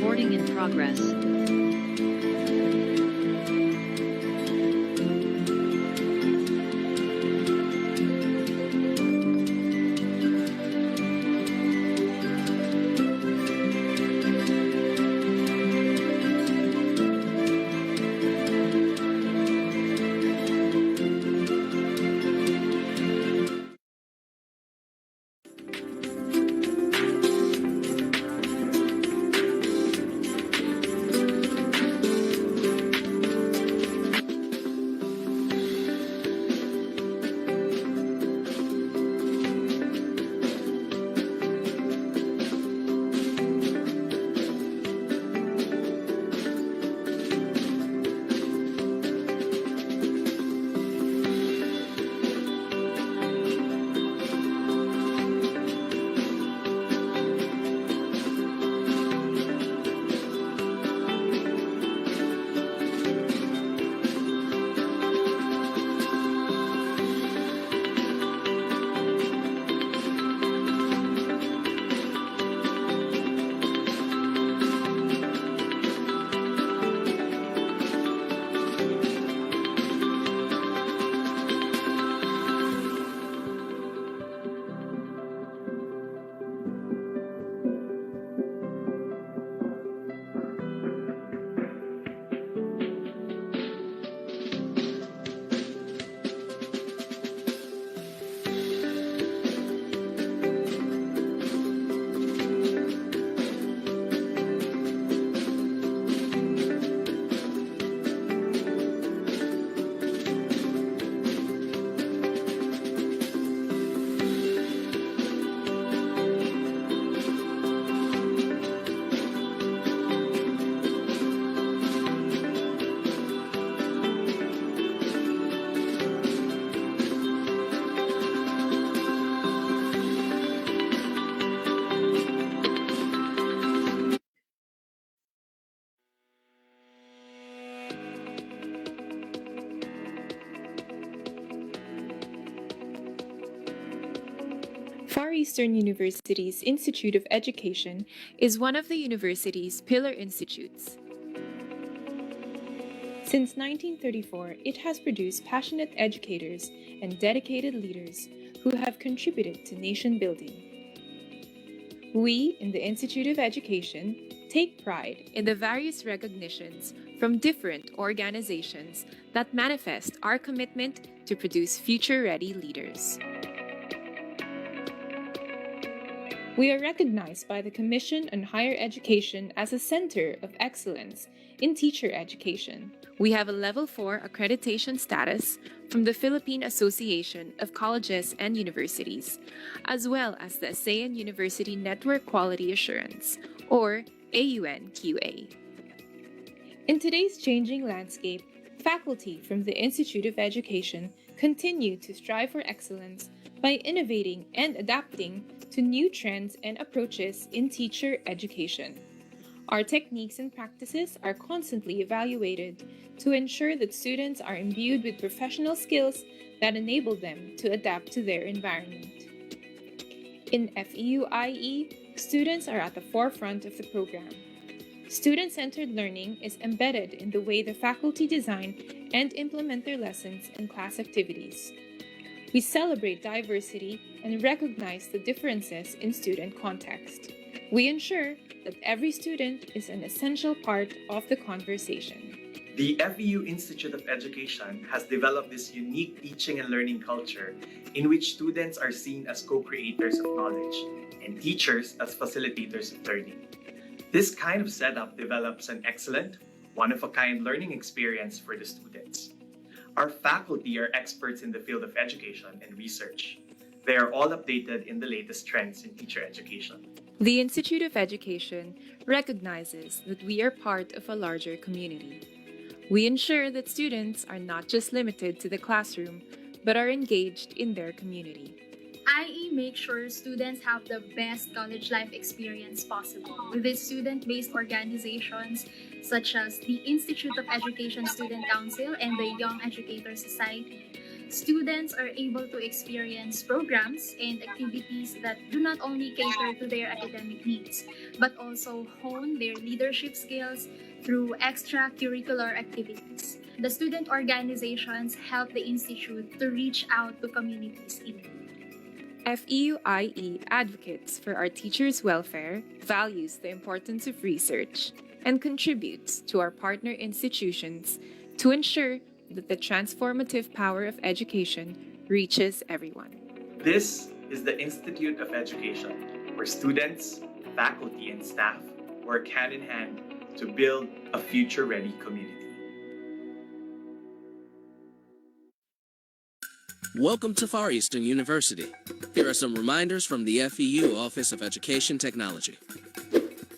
Recording in progress. Far Eastern University's Institute of Education is one of the university's pillar institutes. Since 1934, it has produced passionate educators and dedicated leaders who have contributed to nation building. We, in the Institute of Education, take pride in the various recognitions from different organizations that manifest our commitment to produce future-ready leaders. We are recognized by the Commission on Higher Education as a center of excellence in teacher education. We have a Level 4 accreditation status from the Philippine Association of Colleges and Universities, as well as the ASEAN University Network Quality Assurance, or AUN-QA. In today's changing landscape, faculty from the Institute of Education continue to strive for excellence by innovating and adapting to new trends and approaches in teacher education. Our techniques and practices are constantly evaluated to ensure that students are imbued with professional skills that enable them to adapt to their environment. In FEU-IE, students are at the forefront of the program. Student-centered learning is embedded in the way the faculty design and implement their lessons and class activities. We celebrate diversity and recognize the differences in student context. We ensure that every student is an essential part of the conversation. The FEU Institute of Education has developed this unique teaching and learning culture in which students are seen as co-creators of knowledge and teachers as facilitators of learning. This kind of setup develops an excellent, one-of-a-kind learning experience for the students. Our faculty are experts in the field of education and research. They are all updated in the latest trends in teacher education. The Institute of Education recognizes that we are part of a larger community. We ensure that students are not just limited to the classroom, but are engaged in their community. IE makes sure students have the best college life experience possible with its student-based organizations such as the Institute of Education Student Council and the Young Educator Society. Students are able to experience programs and activities that do not only cater to their academic needs, but also hone their leadership skills through extracurricular activities. The student organizations help the institute to reach out to communities in need. FEUIE advocates for our teachers' welfare, values the importance of research, and contributes to our partner institutions to ensure that the transformative power of education reaches everyone. This is the Institute of Education, where students, faculty, and staff work hand in hand to build a future-ready community. Welcome to Far Eastern University. Here are some reminders from the FEU Office of Education Technology.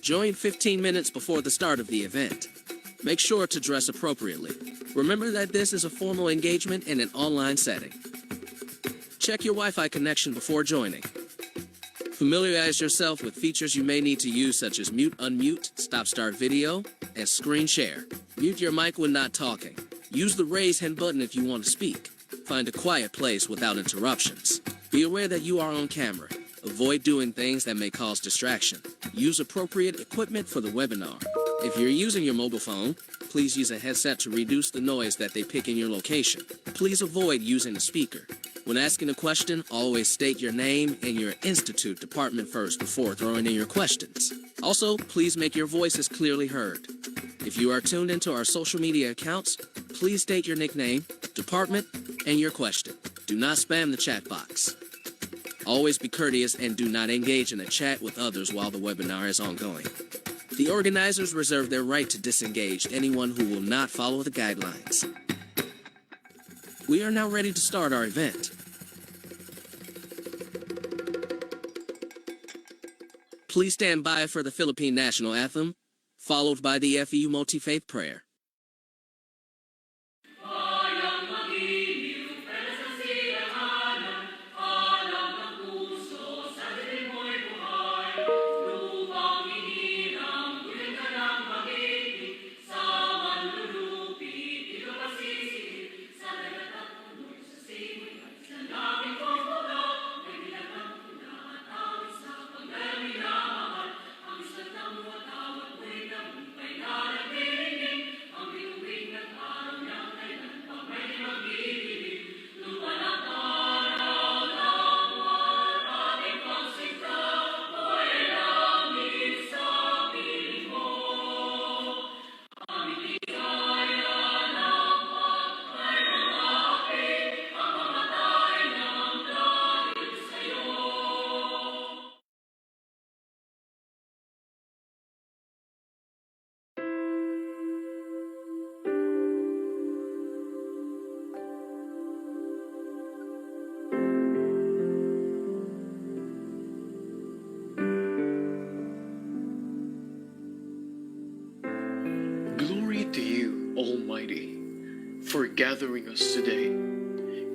Join 15 minutes before the start of the event. Make sure to dress appropriately. Remember that this is a formal engagement in an online setting. Check your Wi-Fi connection before joining. Familiarize yourself with features you may need to use, such as mute, unmute, stop start video, and screen share. Mute your mic when not talking. Use the raise hand button if you want to speak. Find a quiet place without interruptions. Be aware that you are on camera. Avoid doing things that may cause distraction. Use appropriate equipment for the webinar. If you're using your mobile phone, please use a headset to reduce the noise that they pick in your location. Please avoid using a speaker. When asking a question, always state your name and your institute department first before throwing in your questions. Also, please make your voices clearly heard. If you are tuned into our social media accounts, please state your nickname, department, and your question. Do not spam the chat box. Always be courteous and do not engage in a chat with others while the webinar is ongoing. The organizers reserve their right to disengage anyone who will not follow the guidelines. We are now ready to start our event. Please stand by for the Philippine National Anthem, followed by the FEU Multi-Faith Prayer. Glory to you, Almighty, for gathering us today.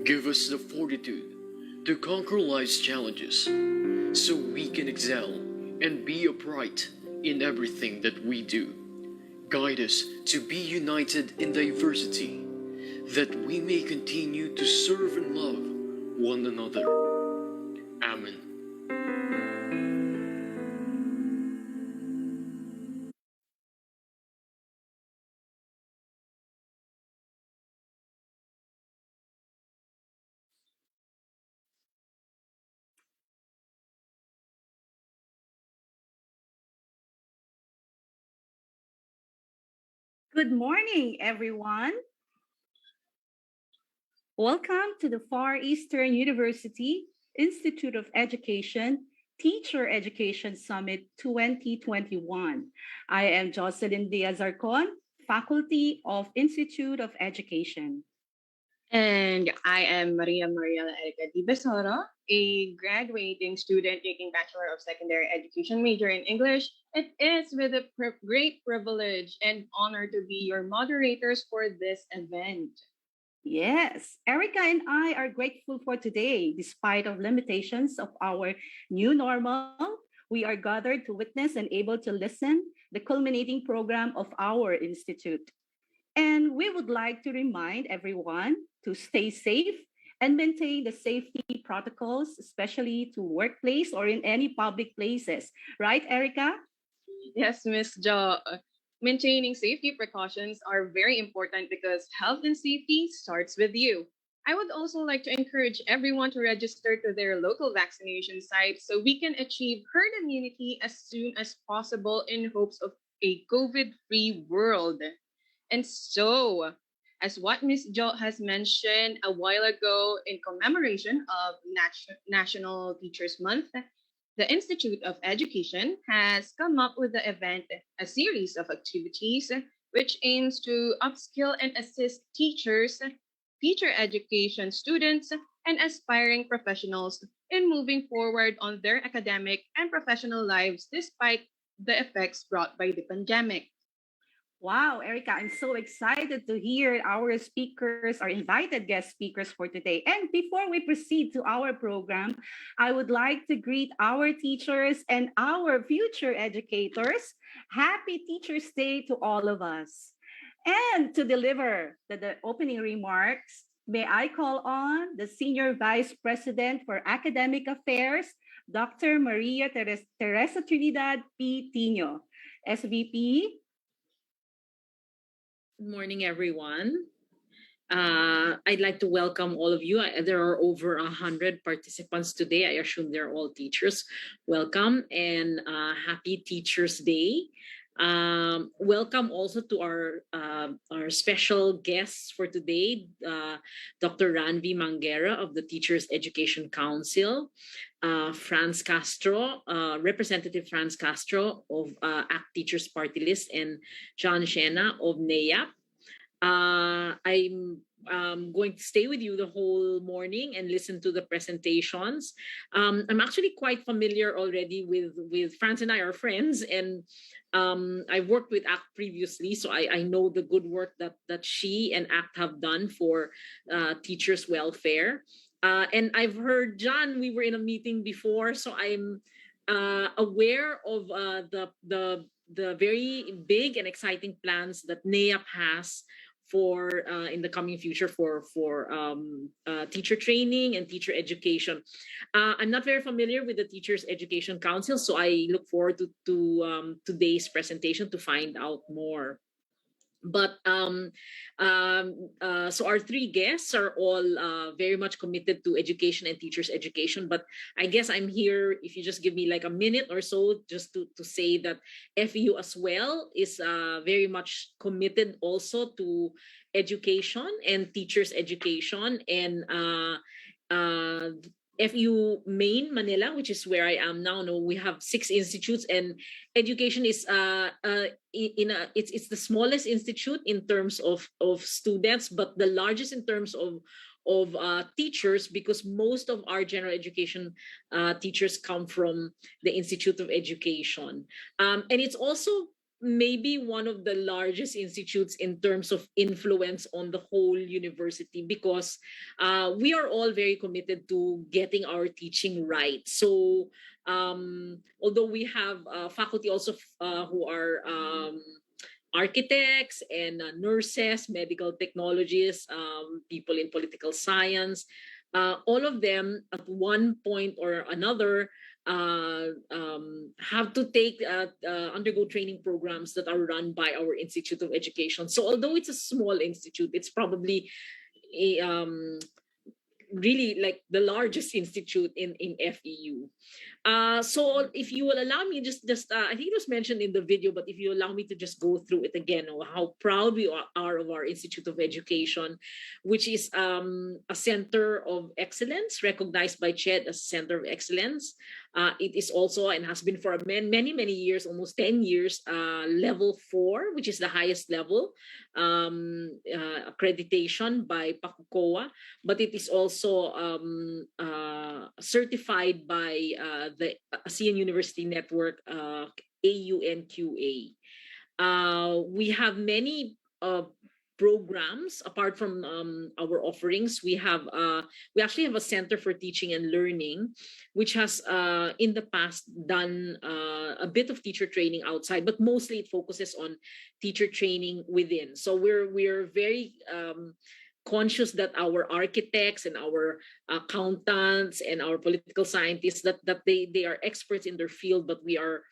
Give us the fortitude to conquer life's challenges so we can excel and be upright in everything that we do. Guide us to be united in diversity, that we may continue to serve and love one another. Amen. Good morning, everyone. Welcome to the Far Eastern University Institute of Education Teacher Education Summit 2021. I am Jocelyn Diaz-Arcon, Faculty of Institute of Education. And I am Maria Mariela Erica Di Besoro, a graduating student taking Bachelor of Secondary Education major in English. It is with a great privilege and honor to be your moderators for this event. Yes, Erica and I are grateful for today. Despite of limitations of our new normal, we are gathered to witness and able to listen the culminating program of our institute. And we would like to remind everyone to stay safe and maintain the safety protocols, especially to workplace or in any public places. Right, Erica? Yes, Miss Jo. Maintaining safety precautions are very important because health and safety starts with you. I would also like to encourage everyone to register to their local vaccination site so we can achieve herd immunity as soon as possible in hopes of a COVID-free world. And so, as what Miss Jo has mentioned a while ago in commemoration of National Teachers Month, the Institute of Education has come up with the event, a series of activities which aims to upskill and assist teachers, teacher education students, and aspiring professionals in moving forward on their academic and professional lives despite the effects brought by the pandemic. Wow, Erica, I'm so excited to hear our speakers, our invited guest speakers for today. And before we proceed to our program, I would like to greet our teachers and our future educators. Happy Teachers' Day to all of us. And to deliver the opening remarks, may I call on the Senior Vice President for Academic Affairs, Dr. Maria Teresa Trinidad P. Tino. SVP. Good morning, everyone. I'd like to welcome all of you. There are over 100 participants today. I assume they're all teachers. Welcome and happy Teachers' Day. Welcome also to our special guests for today, Dr. Ranvi Mangera of the Teachers Education Council, Franz Castro, Representative Franz Castro of ACT Teachers Party List, and John Shena of Neap. I'm going to stay with you the whole morning and listen to the presentations. I'm actually quite familiar already with Franz, and I are friends, and I've worked with ACT previously, so I know the good work that she and ACT have done for teachers' welfare. And I've heard, John, we were in a meeting before, so I'm aware of the very big and exciting plans that NAIAP has for in the coming future for teacher training and teacher education. I'm not very familiar with the Teachers Education Council, so I look forward to today's presentation to find out more. But so our three guests are all very much committed to education and teachers education. But I guess I'm here, if you just give me like a minute or so, just to say that FEU as well is very much committed also to education and teachers education. And FU Main Manila, which is where I am now. No, we have 6 institutes, and education is it's the smallest institute in terms of students, but the largest in terms of teachers, because most of our general education teachers come from the Institute of Education, and it's also maybe one of the largest institutes in terms of influence on the whole university, because we are all very committed to getting our teaching right. So although we have faculty also who are architects and nurses, medical technologists, people in political science, all of them at one point or another have to take undergo training programs that are run by our Institute of Education. So although it's a small institute, it's probably really like the largest institute in FEU. So if you will allow me, just I think it was mentioned in the video, but if you allow me to just go through it again, how proud we are of our Institute of Education, which is a center of excellence recognized by CHED as a center of excellence. It is also, and has been for many years, almost 10 years, level 4, which is the highest level accreditation by PACUCOA, but it is also certified by the ASEAN University Network, AUNQA. We have many programs apart from our offerings. We actually have a Center for Teaching and Learning, which has in the past done a bit of teacher training outside, but mostly it focuses on teacher training within. So we're very conscious that our architects and our accountants and our political scientists that they are experts in their field, but we are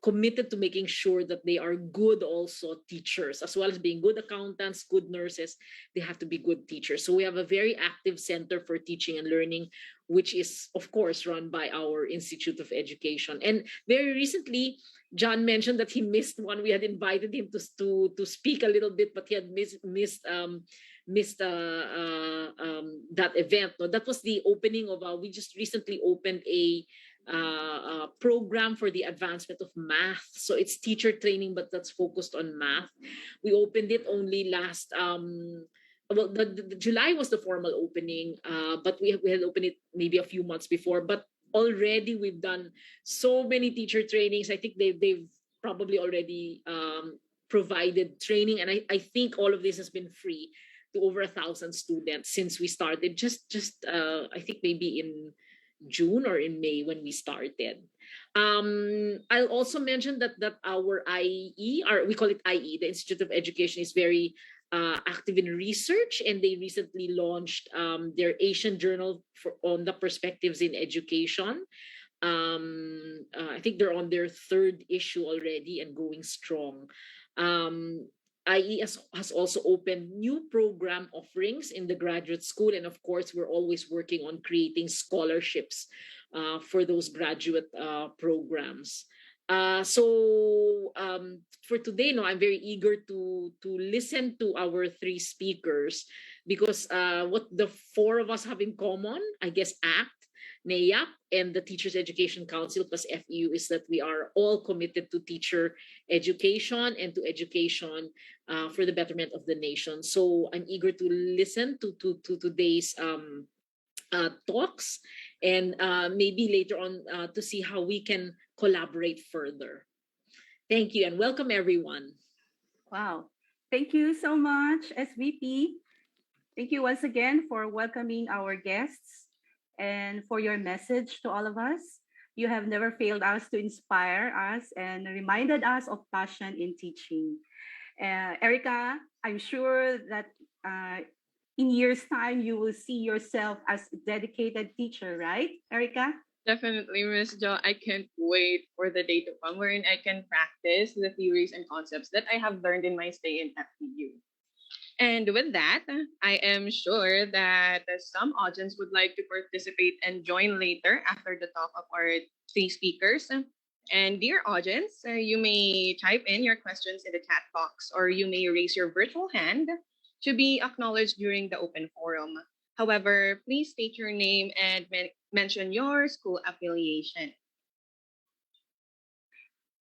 committed to making sure that they are good also teachers, as well as being good accountants, good nurses. They have to be good teachers. So we have a very active Center for Teaching and Learning, which is of course run by our Institute of Education. And very recently, John mentioned that he missed one. We had invited him to speak a little bit, but he had missed that event. No, that was the opening of we just recently opened a program for the advancement of math. So it's teacher training, but that's focused on math. We opened it only last well, the July was the formal opening, but we had opened it maybe a few months before. But already we've done so many teacher trainings. I think they've probably already provided training, and I think all of this has been free to over 1,000 students since we started. Just I think maybe in June or in May when we started. I'll also mention that our IE, or we call it IE, the Institute of Education, is very active in research, and they recently launched their Asian Journal on the perspectives in education. I think they're on their 3rd issue already and going strong. IE has also opened new program offerings in the graduate school, and of course we're always working on creating scholarships for those graduate programs. For today, I'm very eager to listen to our 3 speakers, because what the 4 of us have in common, I guess, ACT, Neap, and the Teachers Education Council plus FEU, is that we are all committed to teacher education and to education for the betterment of the nation. So I'm eager to listen to today's talks, and maybe later on to see how we can collaborate further. Thank you and welcome everyone. Wow. Thank you so much, SVP. Thank you once again for welcoming our guests and for your message to all of us. You have never failed us to inspire us and reminded us of passion in teaching. Erica, I'm sure that in years' time, you will see yourself as a dedicated teacher, right, Erica? Definitely, Miss Jo. I can't wait for the day to come wherein I can practice the theories and concepts that I have learned in my stay in FPU. And with that, I am sure that some audience would like to participate and join later after the talk of our 3 speakers. And dear audience, you may type in your questions in the chat box, or you may raise your virtual hand to be acknowledged during the open forum. However, please state your name and mention your school affiliation.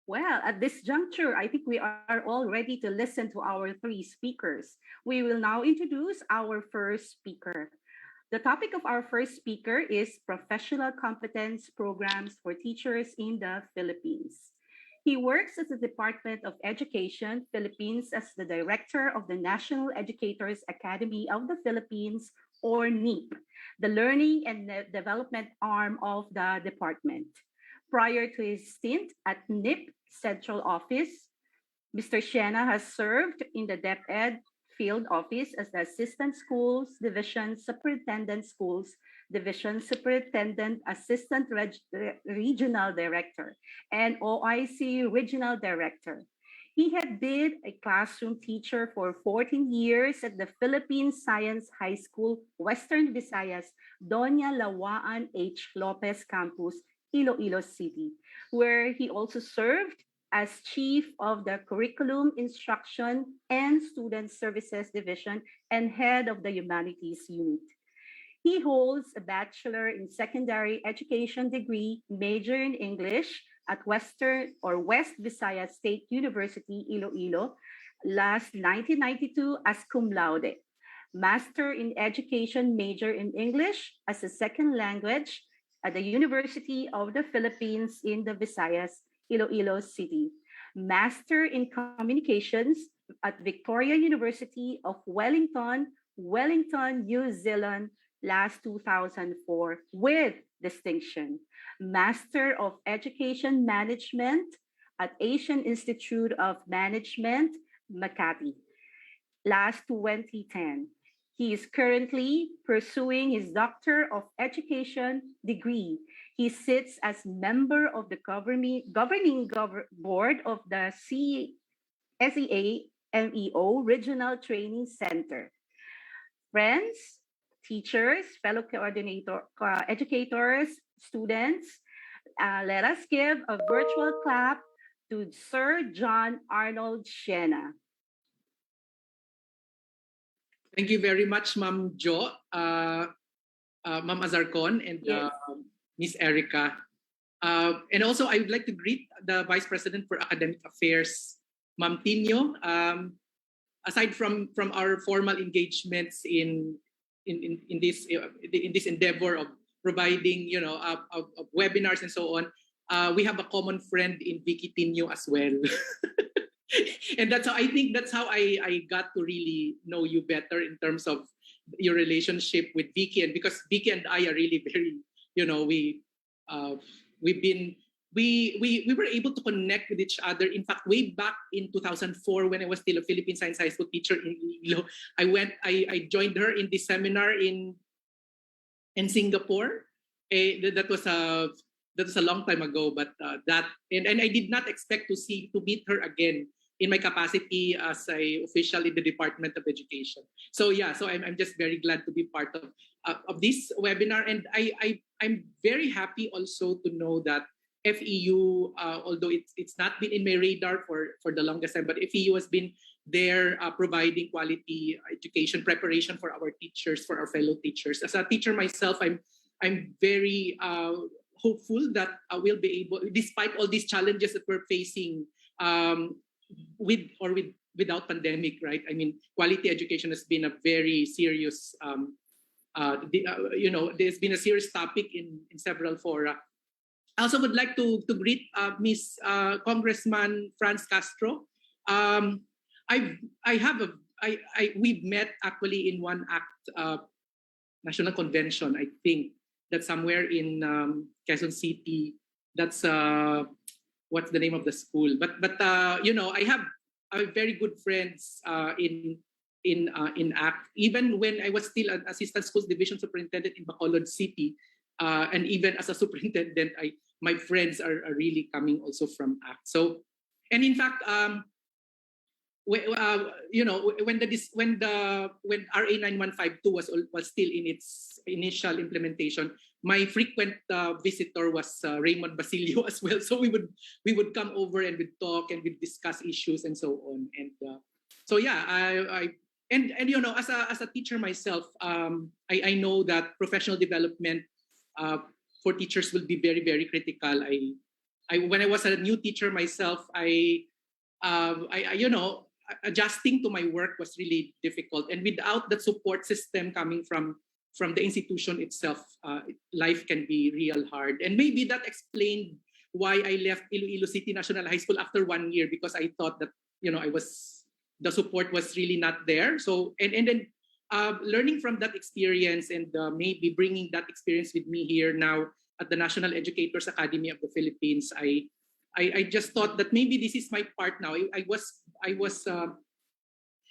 Well, at this juncture, I think we are all ready to listen to our 3 speakers. We will now introduce our first speaker. The topic of our first speaker is Professional Competence Programs for Teachers in the Philippines. He works at the Department of Education, Philippines, as the Director of the National Educators Academy of the Philippines, or Neap, the learning and development arm of the department. Prior to his stint at Neap Central Office, Mr. Shena has served in the DepEd Field Office as the Assistant Schools Division Superintendent Schools Division Superintendent Assistant Regional Director and OIC Regional Director. He had been a classroom teacher for 14 years at the Philippine Science High School, Western Visayas, Doña Lawaan H. Lopez Campus, Iloilo City, where he also served as Chief of the Curriculum Instruction and Student Services Division and Head of the Humanities Unit. He holds a Bachelor in Secondary Education degree, major in English, at West Visayas State University, Iloilo, last 1992 as cum laude. Master in Education, major in English as a second language at the University of the Philippines in the Visayas, Iloilo City. Master in Communications at Victoria University of Wellington, New Zealand, last 2004 with distinction. Master of Education Management at Asian Institute of Management, Makati. last 2010. He is currently pursuing his Doctor of Education degree. He sits as member of the governing board of the SEA MEO Regional Training Center. Friends, teachers, fellow educators, students, let us give a virtual clap to Sir John Arnold Siena. Thank you very much, Ma'am Jo, Ma'am Azarcon, and Yes. Miss Erica. And also, I would like to greet the Vice President for Academic Affairs, Ma'am Tino. Aside from our formal engagements in this endeavor of providing, of webinars and so on, we have a common friend in Vicky Tino as well. And that's how I got to really know you better in terms of your relationship with Vicky, and because Vicky and I are really very, we were able to connect with each other. In fact, way back in 2004, when I was still a Philippine Science High School teacher in Iloilo, I joined her in this seminar in Singapore. That was a long time ago, but and I did not expect to meet her again in my capacity as a official in the Department of Education. So I'm just very glad to be part of this webinar, and I'm very happy also to know that FEU, although it's not been in my radar for the longest time, but FEU has been there providing quality education preparation for our teachers, for our fellow teachers. As a teacher myself, I'm very hopeful that I will be able, despite all these challenges that we're facing, without pandemic, right? I mean, quality education has been a very serious, there's been a serious topic in several fora. I also would like to greet Miss Congressman Franz Castro. We've met actually in one ACT National Convention, I think, that's somewhere in Quezon City. That's what's the name of the school? But I have very good friends in ACT. Even when I was still an assistant schools division superintendent in Bacolod City, and even as a superintendent, my friends are really coming also from ACT. So, and in fact, when RA 9152 was still in its initial implementation, my frequent visitor was Raymond Basilio as well. So we would come over and we'd talk and we'd discuss issues and so on. And as a teacher myself, I know that professional development for teachers will be very, very critical. When I was a new teacher myself, adjusting to my work was really difficult, and without that support system coming from the institution itself, life can be real hard. And maybe that explained why I left Iloilo City National High School after 1 year, because I thought that the support was really not there. So and then learning from that experience and maybe bringing that experience with me here now at the National Educators Academy of the Philippines, I just thought that maybe this is my part now. I was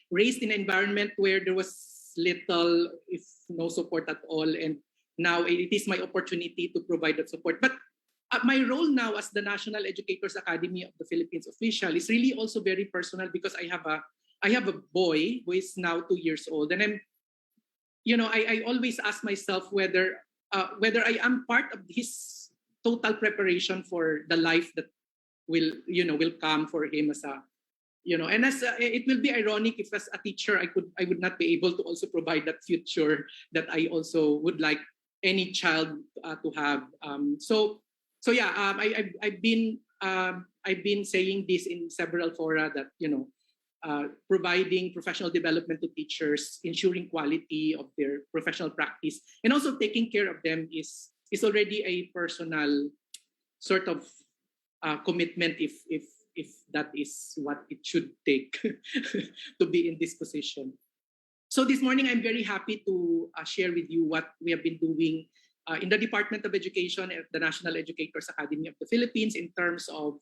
raised in an environment where there was little, if no support at all, and now it is my opportunity to provide that support. But my role now as the National Educators Academy of the Philippines official is really also very personal, because I have a boy who is now 2 years old, and I always ask myself whether I am part of his total preparation for the life that will come for him as a, and it will be ironic if as a teacher I would not be able to also provide that future that I also would like any child to have. I've been saying this in several fora that providing professional development to teachers, ensuring quality of their professional practice, and also taking care of them is already a personal sort of commitment, if that is what it should take to be in this position. So this morning, I'm very happy to share with you what we have been doing in the Department of Education at the National Educators Academy of the Philippines in terms of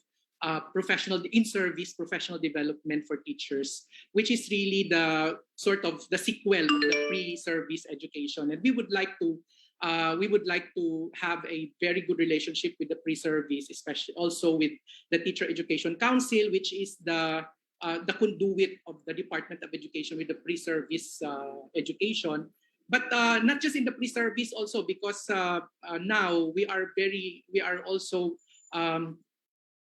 professional in-service professional development for teachers, which is really the sort of the sequel of the pre-service education. And we would like to have a very good relationship with the pre-service, especially also with the Teacher Education Council, which is the conduit of the Department of Education with the pre-service education. But not just in the pre-service, also because now we are also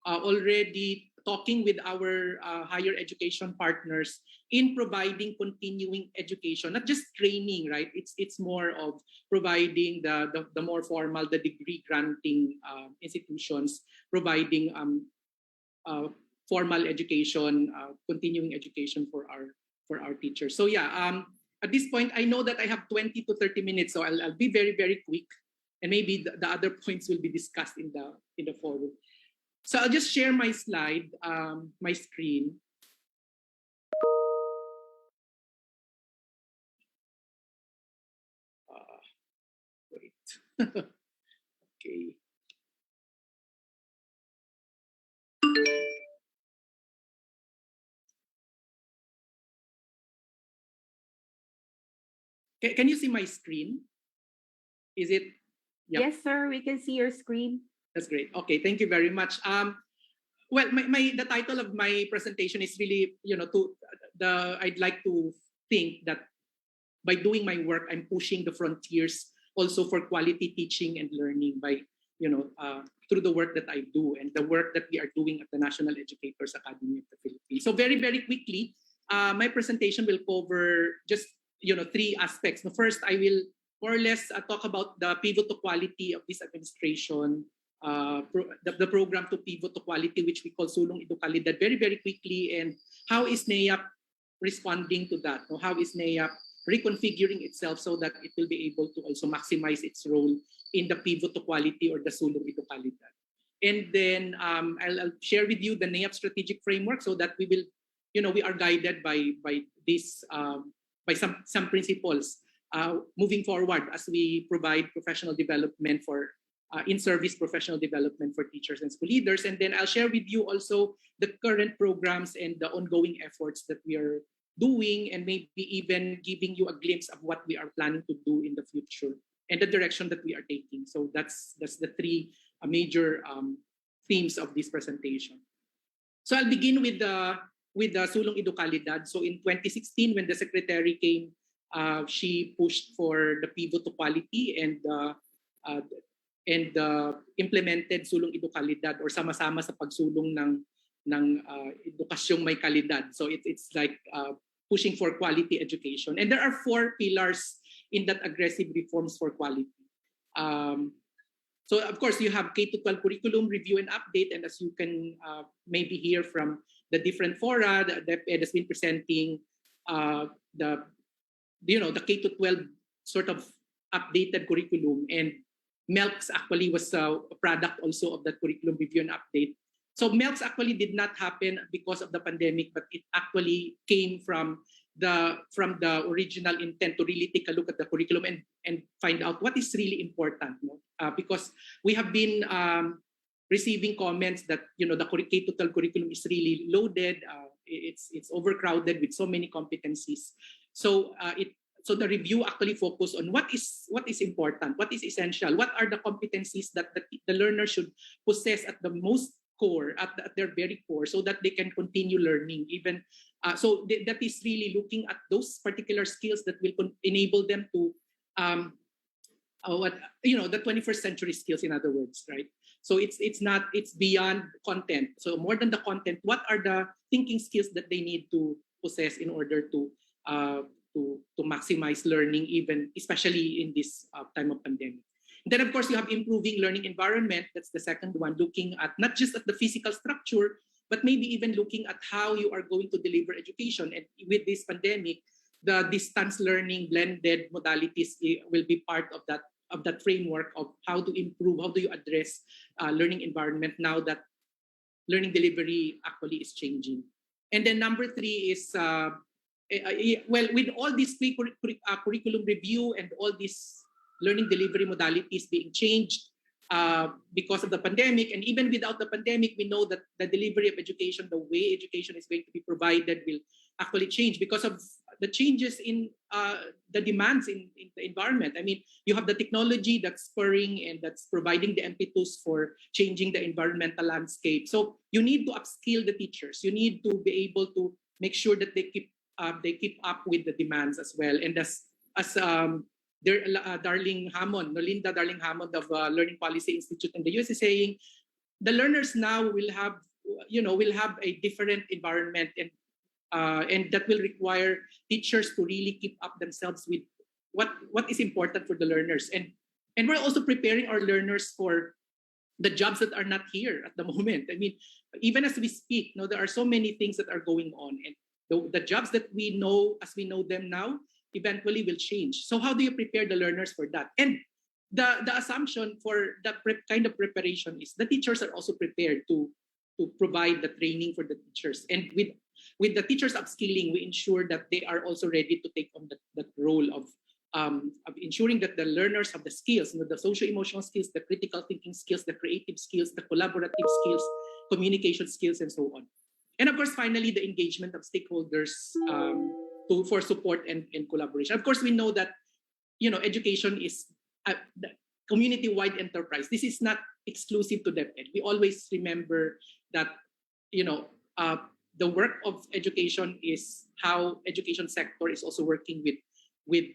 already talking with our higher education partners in providing continuing education, not just training, right? It's more of providing the more formal, the degree granting institutions, providing formal education, continuing education for our teachers. So yeah, at this point, I know that I have 20 to 30 minutes, so I'll be very, very quick, and maybe the other points will be discussed in the forum. So I'll just share my slide, my screen. Wait. Okay. Can you see my screen? Is it? Yep. Yes, sir. We can see your screen. That's great. Okay, thank you very much. Well, the title of my presentation is really, I'd like to think that by doing my work, I'm pushing the frontiers also for quality teaching and learning by, through the work that I do and the work that we are doing at the National Educators Academy of the Philippines. So very, very quickly, my presentation will cover just, three aspects. The first, I will more or less talk about the pivot to quality of this administration, the program to pivot to quality, which we call Sulong Edukalidad, very, very quickly, and how is Neap responding to that? How is Neap reconfiguring itself so that it will be able to also maximize its role in the pivot to quality or the Sulong Edukalidad? And then I'll share with you the Neap strategic framework so that we will, we are guided by this, by some principles moving forward as we provide professional development for in-service professional development for teachers and school leaders. And then I'll share with you also the current programs and the ongoing efforts that we are doing, and maybe even giving you a glimpse of what we are planning to do in the future and the direction that we are taking. So that's the three major themes of this presentation. So I'll begin with the Sulong Edukalidad. So in 2016, when the secretary came, she pushed for the pivot to quality and implemented Sulong Edukalidad, or sama-sama sa pagsulong ng edukasyong may kalidad. So it's like pushing for quality education. And there are 4 pillars in that aggressive reforms for quality. So of course you have K-12 curriculum review and update, and as you can maybe hear from the different fora, the DepEd has been presenting the K-12 sort of updated curriculum, and MELCS actually was a product also of that curriculum review and update. So MELCS actually did not happen because of the pandemic, but it actually came from the original intent to really take a look at the curriculum and find out what is really important. Because we have been receiving comments that the K-12 curriculum is really loaded, it's overcrowded with so many competencies. So the review actually focused on what is important, what is essential, what are the competencies that the learner should possess at the most core, at their very core, so that they can continue learning. Even that is really looking at those particular skills that will enable them to the 21st century skills, in other words, right? So it's beyond content. So more than the content, what are the thinking skills that they need to possess in order to maximize learning, even especially in this time of pandemic. And then of course you have improving learning environment. That's the second one, looking at not just at the physical structure, but maybe even looking at how you are going to deliver education. And with this pandemic, the distance learning blended modalities will be part of that framework of how to improve, how do you address learning environment now that learning delivery actually is changing. And then number 3 is well, with all this curriculum review and all these learning delivery modalities being changed, because of the pandemic. And even without the pandemic, we know that the delivery of education, the way education is going to be provided, will actually change because of the changes in the demands in the environment. I mean, you have the technology that's spurring and that's providing the impetus for changing the environmental landscape. So you need to upskill the teachers. You need to be able to make sure that they keep up with the demands as well. And as Darling Hammond, Nolinda Darling Hammond of Learning Policy Institute in the US is saying, the learners now will have a different environment, and that will require teachers to really keep up themselves with what is important for the learners. And we're also preparing our learners for the jobs that are not here at the moment. I mean, even as we speak, there are so many things that are going on, and the jobs that we know as we know them now eventually will change. So how do you prepare the learners for that? And the assumption for that kind of preparation is the teachers are also prepared to provide the training for the teachers. And with the teachers upskilling, we ensure that they are also ready to take on that role of ensuring that the learners have the skills, the social-emotional skills, the critical thinking skills, the creative skills, the collaborative skills, communication skills, and so on. And of course, finally, the engagement of stakeholders for support and collaboration. Of course, we know that education is a community-wide enterprise. This is not exclusive to DepEd. We always remember that the work of education is how education sector is also working with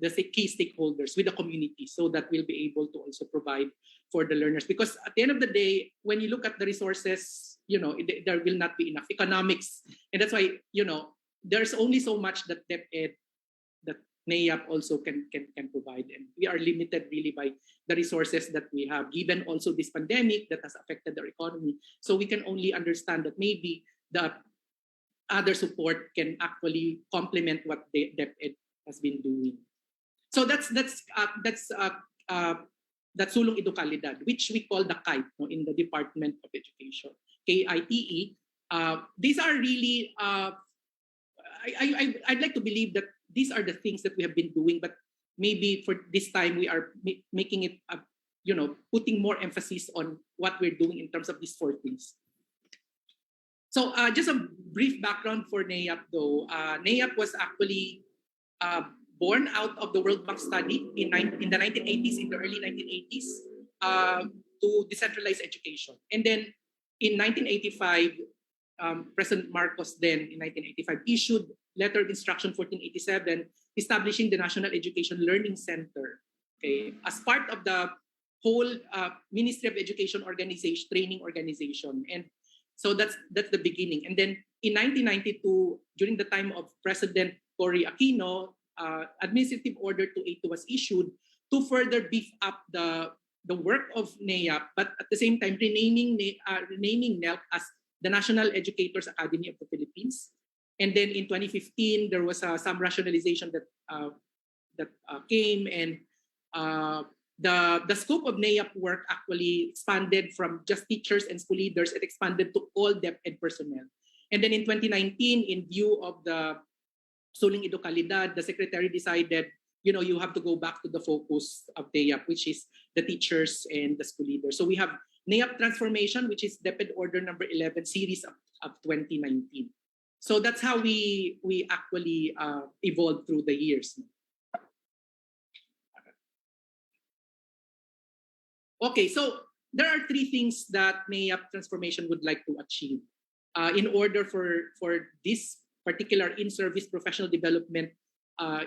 the key stakeholders, with the community, so that we'll be able to also provide for the learners. Because at the end of the day, when you look at the resources, there will not be enough economics, and that's why there's only so much that DepEd, that Neap also can provide, and we are limited really by the resources that we have, given also this pandemic that has affected our economy. So we can only understand that maybe the other support can actually complement what the DepEd has been doing. So that's Sulong Edukalidad, which we call the KITE in the Department of Education, KITE. These are really I'd like to believe that these are the things that we have been doing, but maybe for this time we are making it putting more emphasis on what we're doing in terms of these 4 things. So just a brief background for Neap though. Neap was actually born out of the World Bank study in the 1980s, in the early 1980s, to decentralize education. And then in 1985, President Marcos then in 1985 issued Letter of Instruction 1487, establishing the National Education Learning Center, as part of the whole Ministry of Education organization, training organization. And so that's the beginning. And then in 1992, during the time of President Cory Aquino, Administrative Order 282 was issued to further beef up the work of Neap, but at the same time renaming NELC as the National Educators Academy of the Philippines. And then in 2015, there was some rationalization that came, and the scope of Neap work actually expanded from just teachers and school leaders. It expanded to all DepEd personnel. And then in 2019, in view of the Sulong Edukalidad, the secretary decided, you have to go back to the focus of Neap, which is the teachers and the school leaders. So we have Neap Transformation, which is DepEd Order number 11, series of 2019. So that's how we actually evolved through the years. Okay, so there are 3 things that Neap Transformation would like to achieve in order for this particular in-service professional development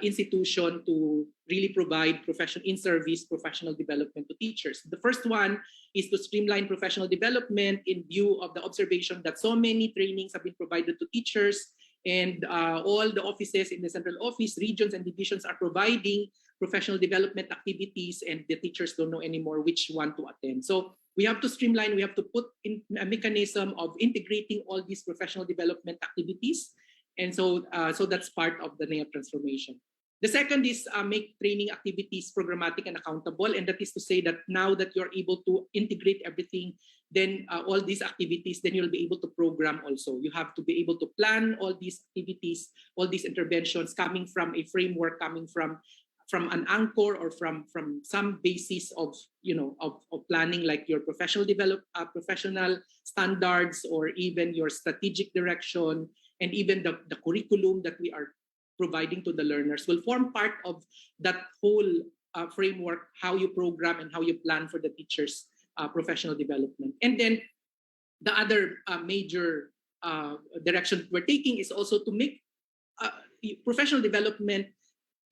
institution to really provide in-service professional development to teachers. The first one is to streamline professional development in view of the observation that so many trainings have been provided to teachers, and all the offices in the central office, regions, and divisions are providing professional development activities, and the teachers don't know anymore which one to attend. So we have to streamline, we have to put in a mechanism of integrating all these professional development activities. And so that's part of the Neap transformation. The second is make training activities programmatic and accountable. And that is to say that now that you're able to integrate everything, then all these activities, then you'll be able to program also. You have to be able to plan all these activities, all these interventions coming from a framework, coming from from an anchor or from some basis of of planning, like your professional standards, or even your strategic direction, and even the curriculum that we are providing to the learners will form part of that whole framework, how you program and how you plan for the teachers' professional development. And then the other major direction we're taking is also to make professional development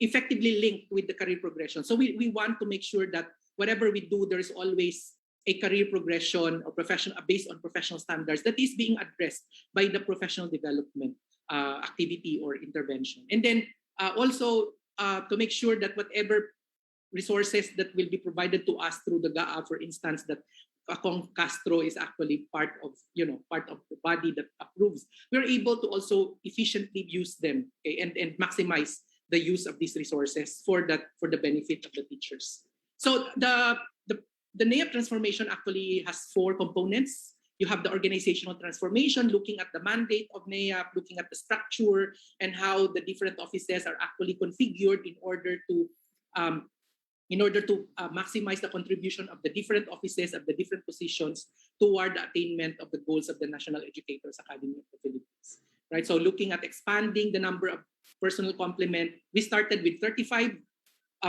effectively linked with the career progression. So we want to make sure that whatever we do, there is always a career progression or professional based on professional standards that is being addressed by the professional development activity or intervention. And then also to make sure that whatever resources that will be provided to us through the GAA, for instance, that Akong Castro is actually part of the body that approves, we're able to also efficiently use them, okay, and maximize the use of these resources for the benefit of the teachers. So the Neap transformation actually has 4 components. You have the organizational transformation, looking at the mandate of Neap, looking at the structure and how the different offices are actually configured in order to maximize the contribution of the different offices of the different positions toward the attainment of the goals of the National Educators Academy of the Philippines. Right. So looking at expanding the number of personnel complement, we started with 35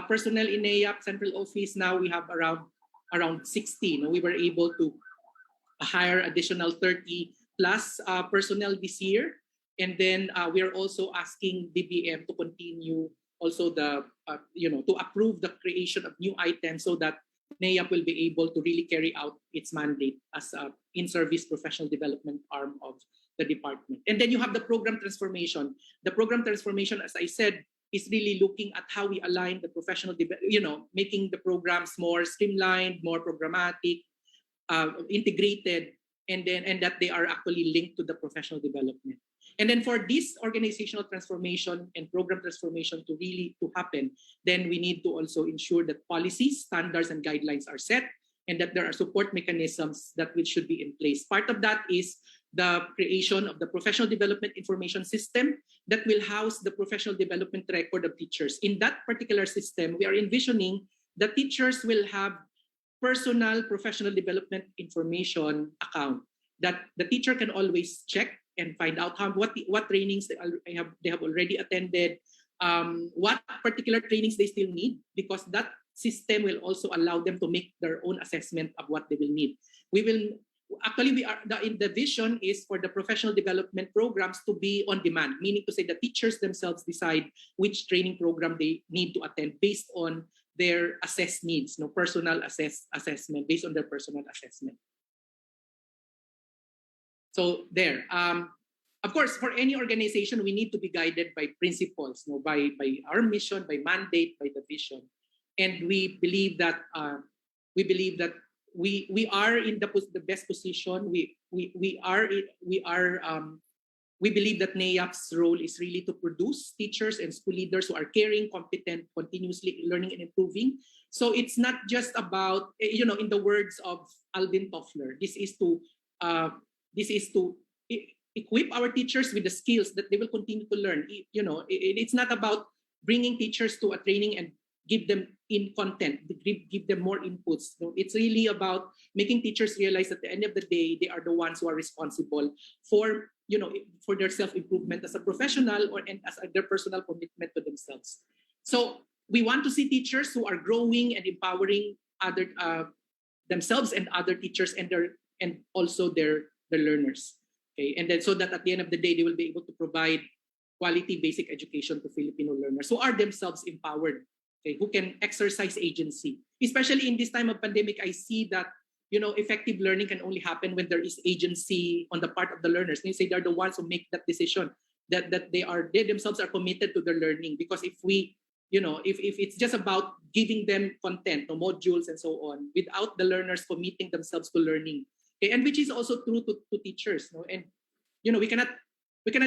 personnel in Neap central office. Now we have around 16. We were able to hire additional 30 plus personnel this year, and then we are also asking DBM to continue also to approve the creation of new items so that Neap will be able to really carry out its mandate as an in-service professional development arm of the department. And then you have the program transformation. The program transformation, as I said, is really looking at how we align the professional, making the programs more streamlined, more programmatic, integrated, and that they are actually linked to the professional development. And then for this organizational transformation and program transformation to really happen, then we need to also ensure that policies, standards, and guidelines are set, and that there are support mechanisms that should be in place. Part of that is the creation of the professional development information system that will house the professional development record of teachers. In that particular system, we are envisioning that teachers will have personal professional development information account that the teacher can always check and find out what trainings they have already attended, what particular trainings they still need, because that system will also allow them to make their own assessment of what they will need. The vision is for the professional development programs to be on demand, meaning to say the teachers themselves decide which training program they need to attend based on their assessed needs, personal assessment based on their personal assessment. So there. Of course, for any organization, we need to be guided by principles, by our mission, by mandate, by the vision, and we believe that we are in the best position. We believe that Neap's role is really to produce teachers and school leaders who are caring, competent, continuously learning and improving. So it's not just about, in the words of Alvin Toffler, this is to equip our teachers with the skills that they will continue to learn. It's not about bringing teachers to a training and give them in content, give them more inputs. It's really about making teachers realize that at the end of the day, they are the ones who are responsible for their self-improvement as a professional and as their personal commitment to themselves. So we want to see teachers who are growing and empowering other themselves and other teachers and also their learners. Okay, and then so that at the end of the day, they will be able to provide quality basic education to Filipino learners who are themselves empowered, okay, who can exercise agency. Especially in this time of pandemic, I see that effective learning can only happen when there is agency on the part of the learners. They say they're the ones who make that decision, that they themselves are committed to their learning. Because if it's just about giving them content, modules and so on, without the learners committing themselves to learning, okay, and which is also true to teachers, and we cannot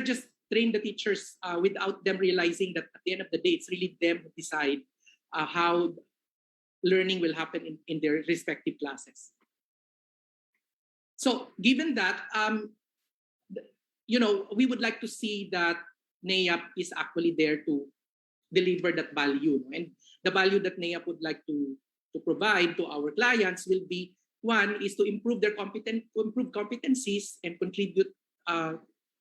just train the teachers without them realizing that at the end of the day, it's really them who decide how learning will happen in their respective classes. So given that, we would like to see that Neap is actually there to deliver that value. And the value that Neap would like to provide to our clients will be, one is to improve competencies and contribute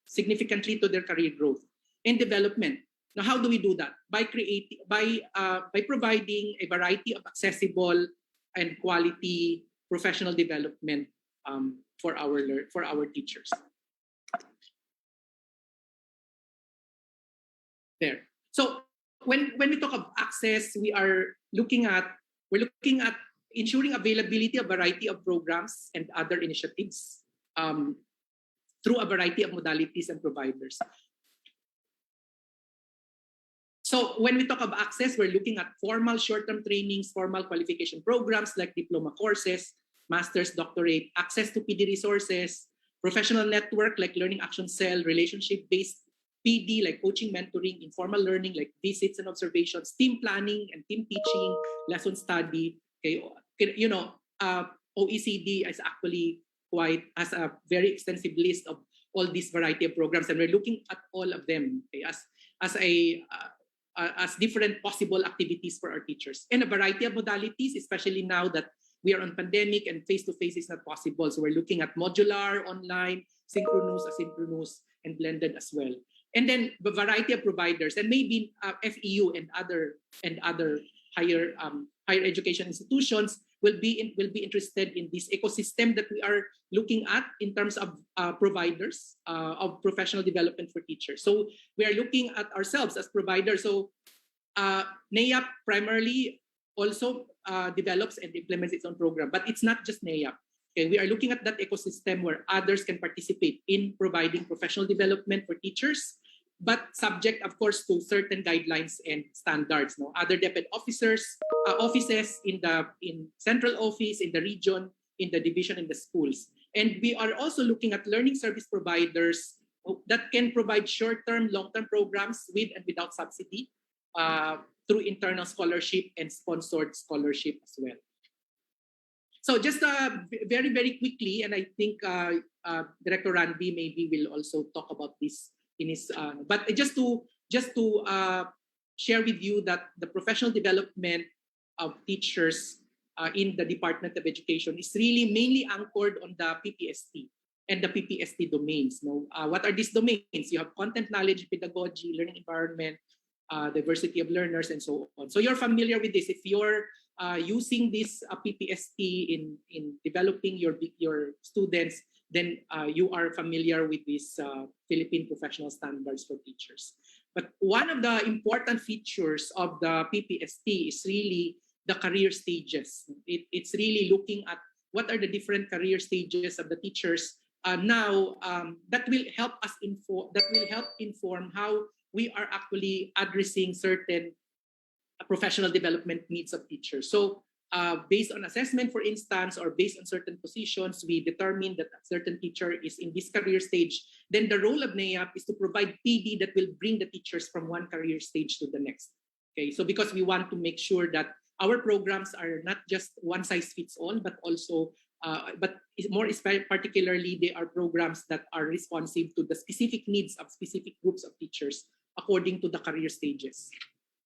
significantly to their career growth and development. Now, how do we do that? By providing a variety of accessible and quality professional development for our teachers. There. So when we talk of access, we're looking at ensuring availability of variety of programs and other initiatives through a variety of modalities and providers. So when we talk of access, we're looking at formal short-term trainings, formal qualification programs like diploma courses, master's, doctorate, access to PD resources, professional network like Learning Action Cell, relationship-based PD like coaching, mentoring, informal learning like visits and observations, team planning and team teaching, lesson study. Okay, OECD is actually has a very extensive list of all these variety of programs, and we're looking at all of them, okay, as different possible activities for our teachers, and a variety of modalities, especially now that we are on pandemic and face-to-face is not possible. So we're looking at modular, online, synchronous, asynchronous, and blended as well. And then the variety of providers, and maybe FEU and other higher education institutions will be interested in this ecosystem that we are looking at in terms of providers of professional development for teachers. So we are looking at ourselves as providers. So NAIAP primarily also develops and implements its own program, but it's not just NAIAP. Okay, we are looking at that ecosystem where others can participate in providing professional development for teachers, but subject, of course, to certain guidelines and standards. No, other DepEd offices in central office, in the region, in the division, in the schools. And we are also looking at learning service providers that can provide short-term, long-term programs with and without subsidy through internal scholarship and sponsored scholarship as well. So just very, very quickly, and I think Director Randy maybe will also talk about this in his, but just to share with you that the professional development of teachers in the Department of Education is really mainly anchored on the PPST and the PPST domains. No, what are these domains? You have content, knowledge, pedagogy, learning environment, diversity of learners, and so on. So you're familiar with this. If you're using this PPST in developing your students, then you are familiar with these Philippine professional standards for teachers. But one of the important features of the PPST is really the career stages. It's really looking at what are the different career stages of the teachers now that will help us inform how we are actually addressing certain professional development needs of teachers. So based on assessment, for instance, or based on certain positions, we determine that a certain teacher is in this career stage. Then the role of NAIAP is to provide PD that will bring the teachers from one career stage to the next. Okay, so because we want to make sure that our programs are not just one size fits all, but also, but more particularly, they are programs that are responsive to the specific needs of specific groups of teachers according to the career stages.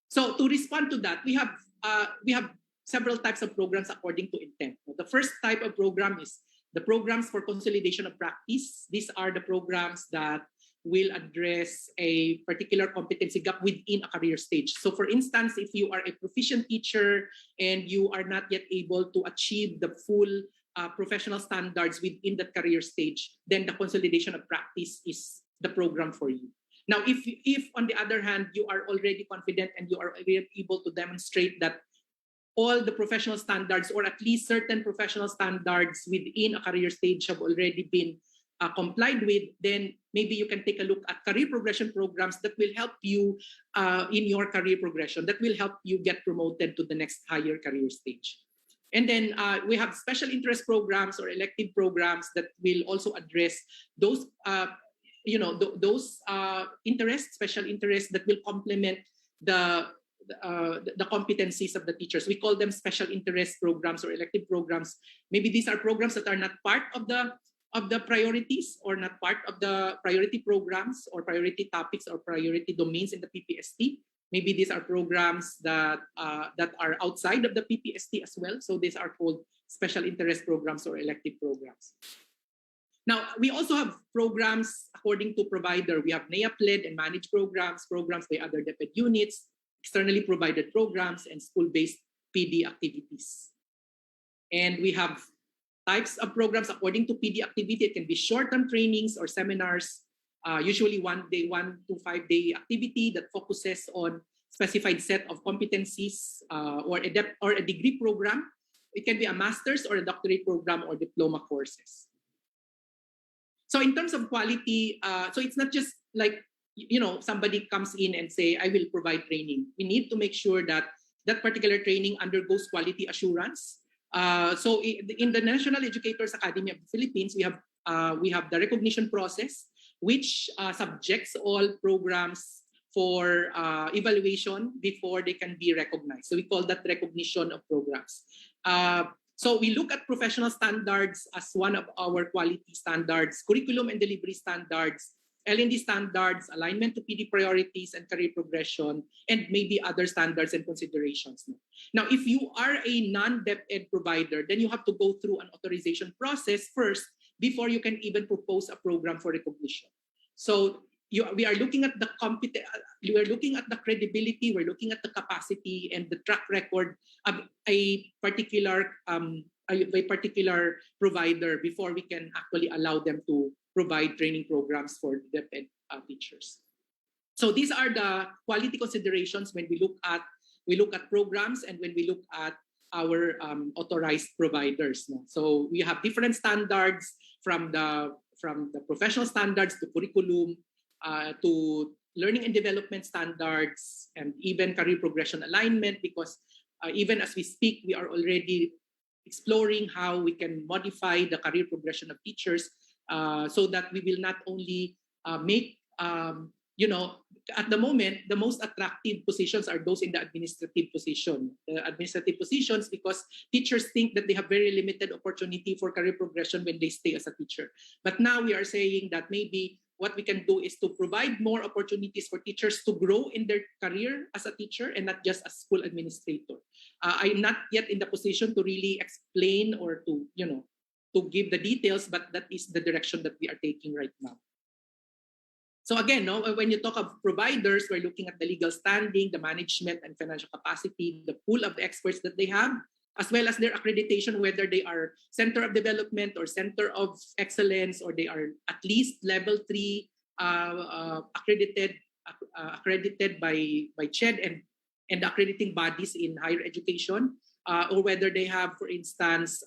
So to respond to that, we have several types of programs according to intent. The first type of program is the programs for consolidation of practice. These are the programs that will address a particular competency gap within a career stage. So for instance, if you are a proficient teacher and you are not yet able to achieve the full professional standards within that career stage, then the consolidation of practice is the program for you. Now, if on the other hand, you are already confident and you are able to demonstrate that all the professional standards, or at least certain professional standards within a career stage, have already been complied with, then maybe you can take a look at career progression programs that will help you in your career progression, that will help you get promoted to the next higher career stage. And then we have special interest programs or elective programs that will also address those interests, special interests that will complement the competencies of the teachers. We call them special interest programs or elective programs. Maybe these are programs that are not part of the priorities or not part of the priority programs or priority topics or priority domains in the PPST, Maybe these are programs that are outside of the PPST as well. So these are called special interest programs or elective programs. Now, we also have programs according to provider. We have NAIAP-led and managed programs, programs by other DepEd units, externally provided programs, and school-based PD activities. And we have types of programs according to PD activity. It can be short-term trainings or seminars, usually 1 to 5 day activity that focuses on specified set of competencies or a degree program. It can be a master's or a doctorate program or diploma courses. So in terms of quality, so it's not just like, somebody comes in and say, I will provide training. We need to make sure that that particular training undergoes quality assurance. So in the National Educators Academy of the Philippines, we have the recognition process, which subjects all programs for evaluation before they can be recognized. So we call that recognition of programs. So we look at professional standards as one of our quality standards, curriculum and delivery standards, L&D standards, alignment to PD priorities and career progression, and maybe other standards and considerations. Now, if you are a non-DepEd provider, then you have to go through an authorization process first before you can even propose a program for recognition. So we are looking at the we are looking at the credibility, we're looking at the capacity and the track record of a particular provider before we can actually allow them to provide training programs for DepEd teachers. So these are the quality considerations when we look at programs and when we look at our authorized providers. So we have different standards from the professional standards to curriculum, to learning and development standards, and even career progression alignment, because even as we speak, we are already exploring how we can modify the career progression of teachers so that we will not only make, at the moment, the most attractive positions are those in the administrative position. The administrative positions, because teachers think that they have very limited opportunity for career progression when they stay as a teacher. But now we are saying that maybe what we can do is to provide more opportunities for teachers to grow in their career as a teacher and not just as school administrator. I'm not yet in the position to really explain or to give the details, but that is the direction that we are taking right now. So again, when you talk of providers, we're looking at the legal standing, the management and financial capacity, the pool of the experts that they have, as well as their accreditation, whether they are Center of Development or Center of Excellence, or they are at least level 3 accredited by CHED and accrediting bodies in higher education, or whether they have, for instance,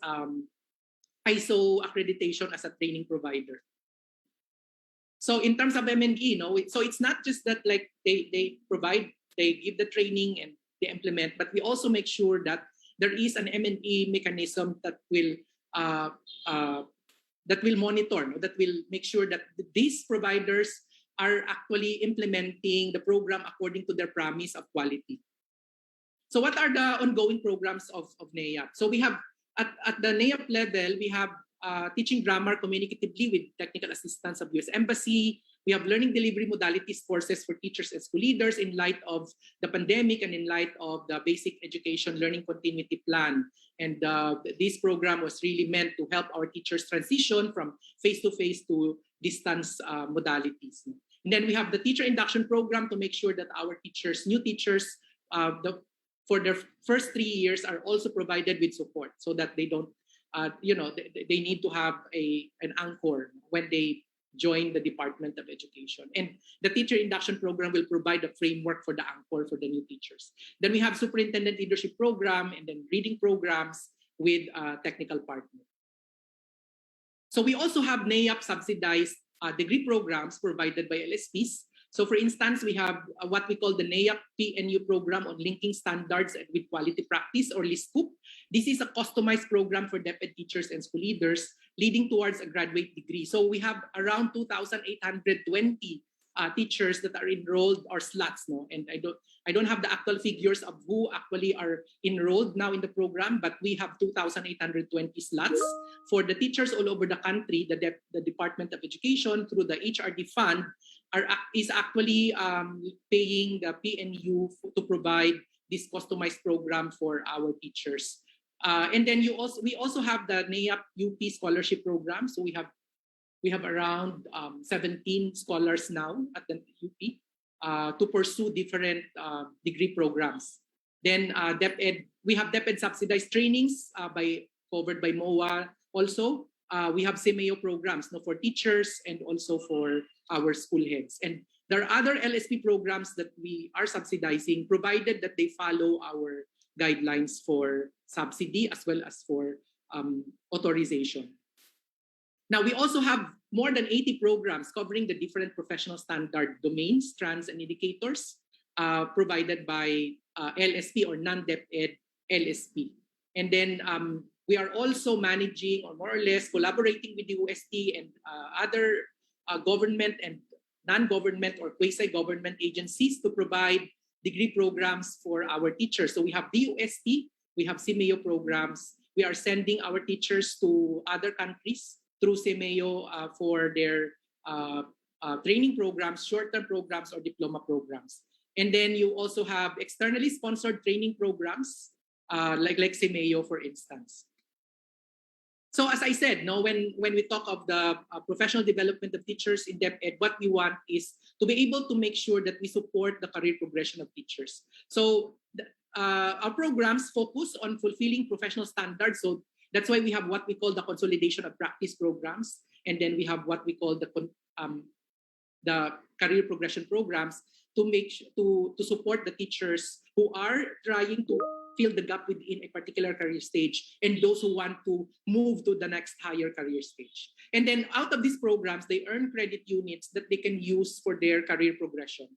ISO accreditation as a training provider. So in terms of M&E, so it's not just that like they provide, they give the training and they implement, but we also make sure that there is an M&E mechanism that will monitor, that will make sure that these providers are actually implementing the program according to their promise of quality. So what are the ongoing programs of NAIAP? So we have at the NAIAP level, we have teaching grammar communicatively with technical assistance of US Embassy. We have learning delivery modalities courses for teachers and school leaders in light of the pandemic and in light of the basic education learning continuity plan. And this program was really meant to help our teachers transition from face-to-face to distance modalities. And then we have the teacher induction program to make sure that our teachers, new teachers, for their first 3 years are also provided with support so that they don't, they need to have an anchor when they join the Department of Education. And the teacher induction program will provide a framework for the anchor for the new teachers. Then we have superintendent leadership program and then reading programs with technical partner. So we also have NAIAP subsidized degree programs provided by LSPs. So for instance, we have what we call the NAIAP PNU program on linking standards with quality practice, or LISCOOP. This is a customized program for DepEd teachers and school leaders leading towards a graduate degree. So we have around 2,820 teachers that are enrolled, or slots, and I don't have the actual figures of who actually are enrolled now in the program, but we have 2,820 slots for the teachers all over the country. The Department of Education, through the HRD fund, is actually paying the PNU to provide this customized program for our teachers. And then we also have the Neap UP scholarship program. So we have around 17 scholars now at the UP to pursue different degree programs. Then DepEd, we have DepEd subsidized trainings covered by MOA also. We have CMEO programs for teachers and also for our school heads. And there are other LSP programs that we are subsidizing, provided that they follow our guidelines for subsidy as well as for authorization. Now, we also have more than 80 programs covering the different professional standard domains, strands, and indicators provided by LSP or non-DepEd LSP. And then we are also managing, or more or less collaborating with the UST and other government and non-government or quasi-government agencies to provide degree programs for our teachers. So we have DUST, we have CMEO programs. We are sending our teachers to other countries through CMEO for their training programs, short-term programs, or diploma programs. And then you also have externally sponsored training programs like CMEO, for instance. So as I said, when we talk of the professional development of teachers in DepEd, what we want is to be able to make sure that we support the career progression of teachers. So our programs focus on fulfilling professional standards. So that's why we have what we call the consolidation of practice programs. And then we have what we call the career progression programs to support the teachers who are trying to fill the gap within a particular career stage and those who want to move to the next higher career stage. And then out of these programs, they earn credit units that they can use for their career progression.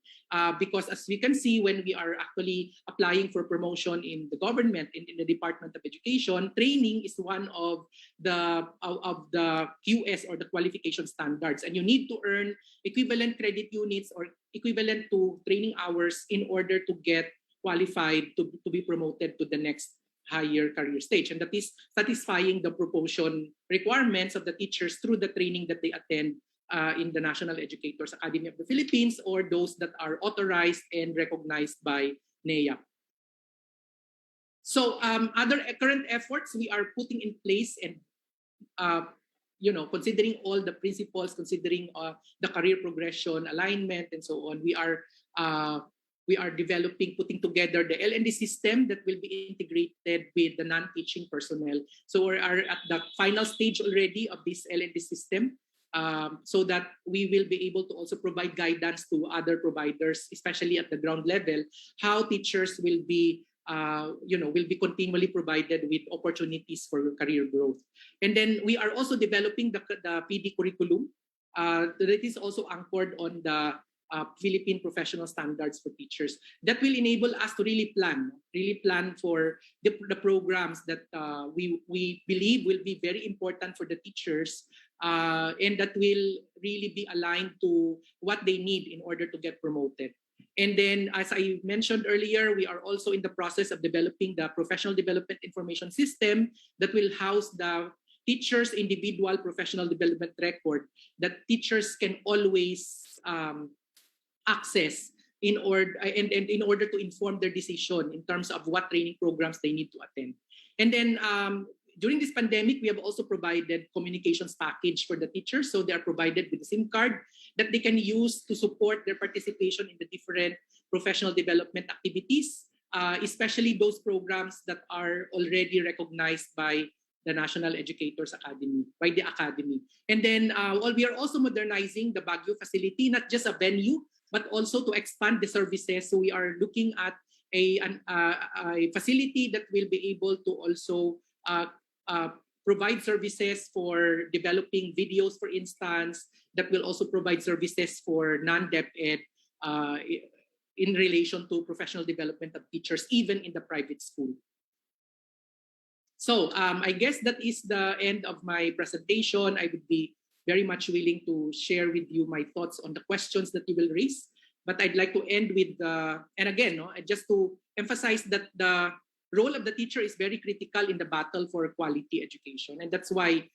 Because as we can see, when we are actually applying for promotion in the government, in the Department of Education, training is one of the QS or the qualification standards. And you need to earn equivalent credit units or equivalent to training hours in order to get qualified to be promoted to the next higher career stage. And that is satisfying the promotion requirements of the teachers through the training that they attend in the National Educators Academy of the Philippines or those that are authorized and recognized by NEAP. So other current efforts we are putting in place and considering all the principles, considering the career progression, alignment, and so on, we are developing, putting together the L&D system that will be integrated with the non-teaching personnel. So we are at the final stage already of this L&D system so that we will be able to also provide guidance to other providers, especially at the ground level, how teachers will be continually provided with opportunities for career growth. And then we are also developing the PD curriculum that is also anchored on the Philippine professional standards for teachers that will enable us to really plan for the programs that we believe will be very important for the teachers and that will really be aligned to what they need in order to get promoted. And then, as I mentioned earlier, we are also in the process of developing the professional development information system that will house the teachers' individual professional development record that teachers can always access in order to inform their decision in terms of what training programs they need to attend. And then during this pandemic, we have also provided communications package for the teachers. So they are provided with a SIM card that they can use to support their participation in the different professional development activities, especially those programs that are already recognized by the National Educators Academy, by the Academy. And then we are also modernizing the Baguio facility, not just a venue, but also to expand the services. So we are looking at a facility that will be able to also provide services for developing videos, for instance, that will also provide services for non-DepEd in relation to professional development of teachers, even in the private school. So I guess that is the end of my presentation. I would be very much willing to share with you my thoughts on the questions that you will raise. But I'd like to end with, and again, just to emphasize that the role of the teacher is very critical in the battle for quality education. And that's why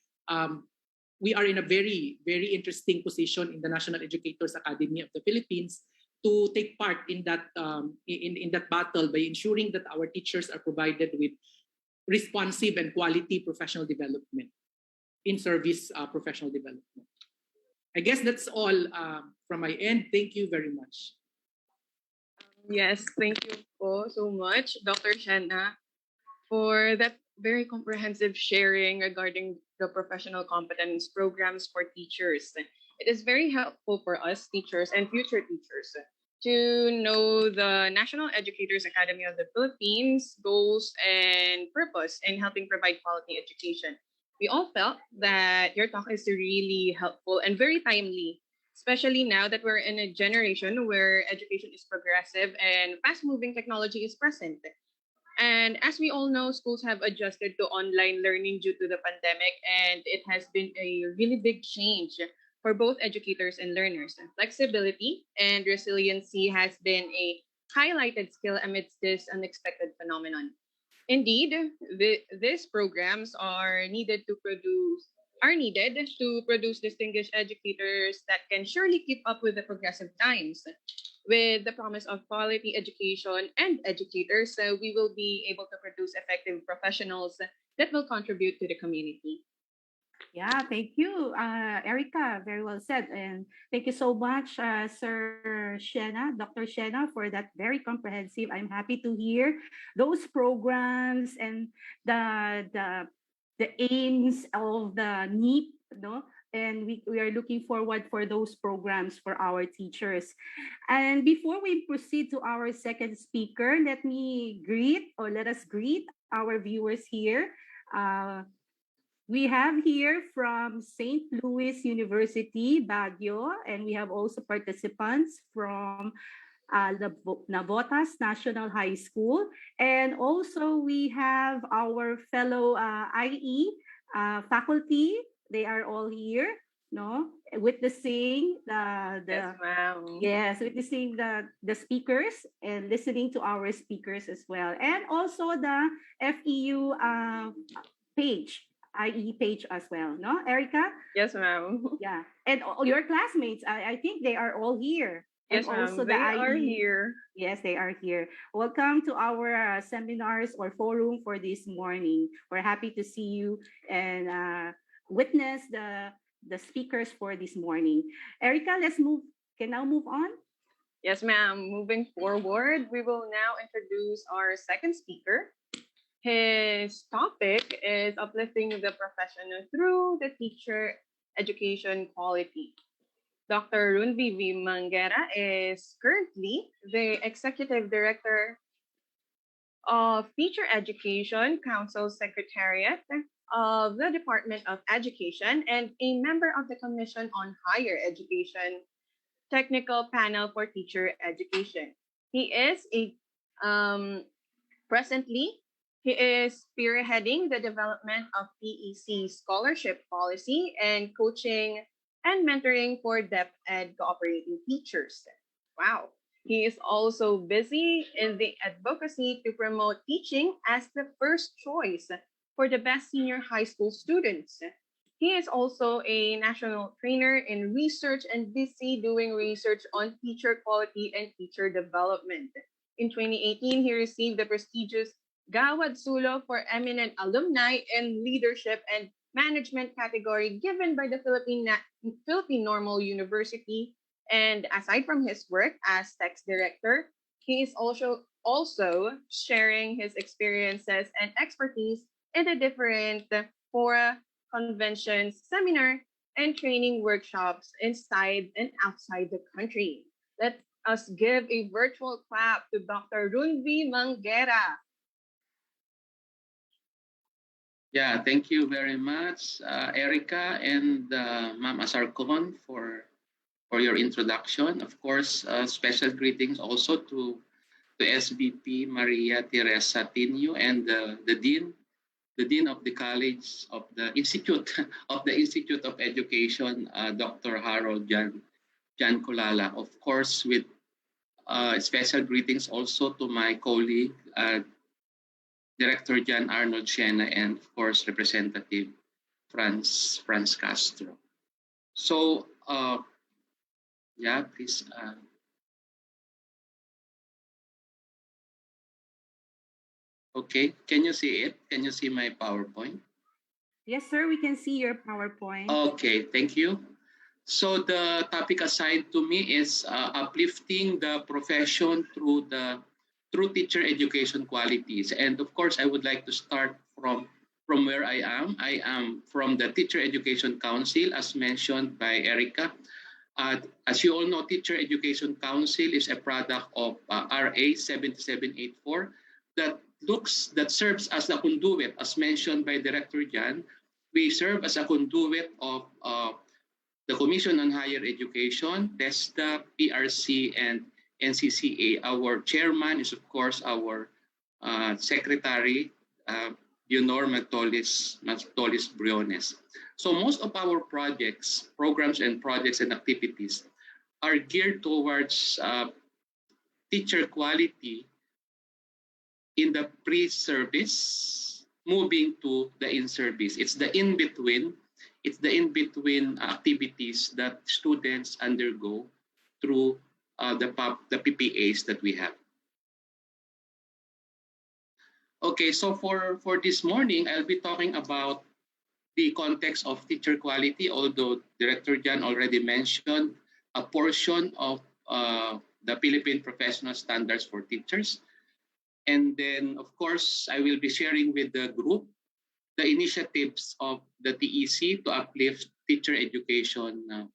we are in a very, very interesting position in the National Educators Academy of the Philippines to take part in that in that battle by ensuring that our teachers are provided with responsive and quality professional development, in-service professional development. I guess that's all from my end. Thank you very much. Yes, thank you po so much, Dr. Shanna, for that very comprehensive sharing regarding the professional competence programs for teachers. It is very helpful for us teachers and future teachers to know the National Educators Academy of the Philippines goals and purpose in helping provide quality education. We all felt that your talk is really helpful and very timely, especially now that we're in a generation where education is progressive and fast-moving technology is present. And as we all know, schools have adjusted to online learning due to the pandemic, and it has been a really big change for both educators and learners. Flexibility and resiliency has been a highlighted skill amidst this unexpected phenomenon. Indeed, these programs are needed to produce distinguished educators that can surely keep up with the progressive times. With the promise of quality education and educators, we will be able to produce effective professionals that will contribute to the community. Yeah, thank you, Erica. Very well said. And thank you so much, Sir Shena, Dr. Shena, for that very comprehensive. I'm happy to hear those programs and the aims of the Neap, no? And we are looking forward for those programs for our teachers. And before we proceed to our second speaker, let us greet our viewers here. We have here from St. Louis University, Baguio, and we have also participants from Navotas National High School. And also we have our fellow IE faculty. They are all here, no? Witnessing Yes, ma'am. yes, witnessing the speakers and listening to our speakers as well. And also the FEU page. IE page as well, no, Erica? Yes, ma'am. Yeah, and all your classmates, I think they are all here. Yes, And also ma'am. They are IE. here. Yes, they are here. Welcome to our seminars or forum for this morning. We're happy to see you and witness the speakers for this morning. Erica, can now move on. Yes, ma'am. Moving forward, we will now introduce our second speaker. His topic is uplifting the profession through the teacher education quality. Dr. Runvi V. Mangera is currently the Executive Director of Teacher Education Council Secretariat of the Department of Education and a member of the Commission on Higher Education Technical Panel for Teacher Education. He is presently spearheading the development of PEC scholarship policy and coaching and mentoring for depth ed cooperating teachers. Wow. He is also busy in the advocacy to promote teaching as the first choice for the best senior high school students. He is also a national trainer in research and busy doing research on teacher quality and teacher development. In 2018, he received the prestigious Gawad Sulo for Eminent Alumni in Leadership and Management category given by the Philippine Normal University. And aside from his work as text director, he is also sharing his experiences and expertise in the different fora, conventions, seminar, and training workshops inside and outside the country. Let us give a virtual clap to Dr. Runvi Mangera. Yeah, thank you very much, Erica and Ma'am Asarcon for your introduction. Of course, special greetings also to SVP Maria Teresa Tinio and the Dean of the College of the Institute of Education, Dr. Harold Jan Kulala. Of course, with special greetings also to my colleague, Director John Arnold Shena, and of course, Representative Franz Castro. So, yeah, please. Okay, can you see it? Can you see my PowerPoint? Yes, sir, we can see your PowerPoint. Okay, thank you. So the topic assigned to me is uplifting the profession through teacher education qualities. And of course, I would like to start from where I am. I am from the Teacher Education Council, as mentioned by Erica. As you all know, Teacher Education Council is a product of RA 7784 that serves as a conduit, as mentioned by Director Jan. We serve as a conduit of the Commission on Higher Education, TESDA, PRC, and NCCA. Our chairman is, of course, our secretary, Leonor Magtolis Briones. So most of our projects, programs and projects and activities are geared towards teacher quality in the pre-service, moving to the in-service. It's the in-between. It's the in-between activities that students undergo through the PPAs that we have. Okay, so for this morning, I'll be talking about the context of teacher quality, although Director Jan already mentioned a portion of the Philippine Professional Standards for Teachers. And then, of course, I will be sharing with the group the initiatives of the TEC to uplift teacher education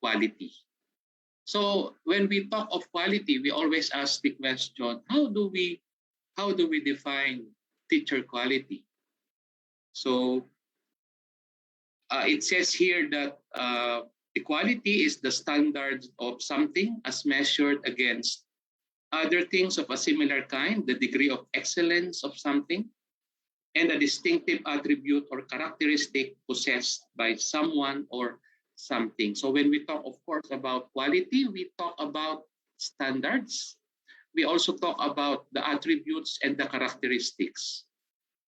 quality. So when we talk of quality, we always ask the question, how do we define teacher quality? So it says here that the quality is the standard of something as measured against other things of a similar kind, the degree of excellence of something, and a distinctive attribute or characteristic possessed by someone or something. So when we talk, of course, about quality, we talk about standards. We also talk about the attributes and the characteristics.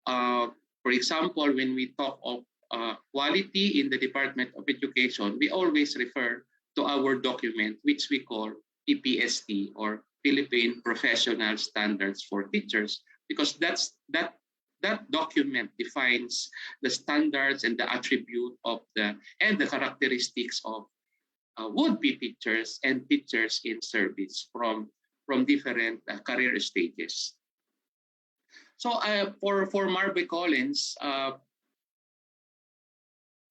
For example, when we talk of quality in the Department of Education, we always refer to our document, which we call PPST, or Philippine Professional Standards for Teachers, because that document defines the standards and the attribute of the characteristics of would-be teachers and teachers in service from different career stages. So for Marby Collins,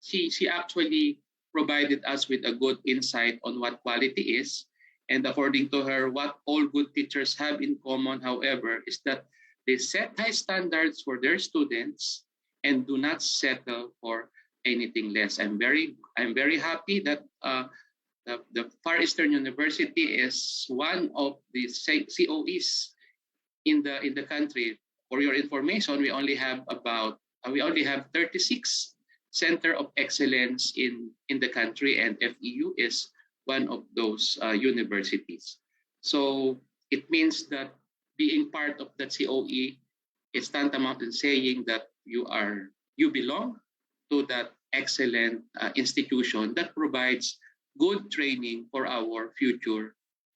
she actually provided us with a good insight on what quality is. And according to her, what all good teachers have in common, however, is that they set high standards for their students and do not settle for anything less. I'm very happy that the Far Eastern University is one of the COEs in the country. For your information, we only have 36 Center of Excellence in the country, and FEU is one of those universities. So it means that being part of that COE is tantamount in saying that you belong to that excellent institution that provides good training for our future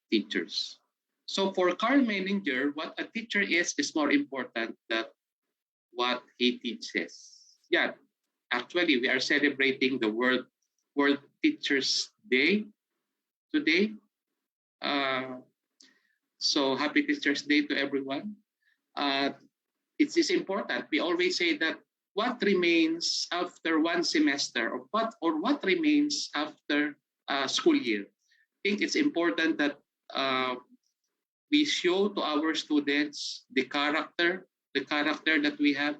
teachers. So for Carl Menninger, what a teacher is more important than what he teaches. Yeah, actually, we are celebrating the World Teachers Day today. So happy Teachers Day to everyone. It is important. We always say that what remains after one semester, or what remains after a school year. I think it's important that we show to our students the character that we have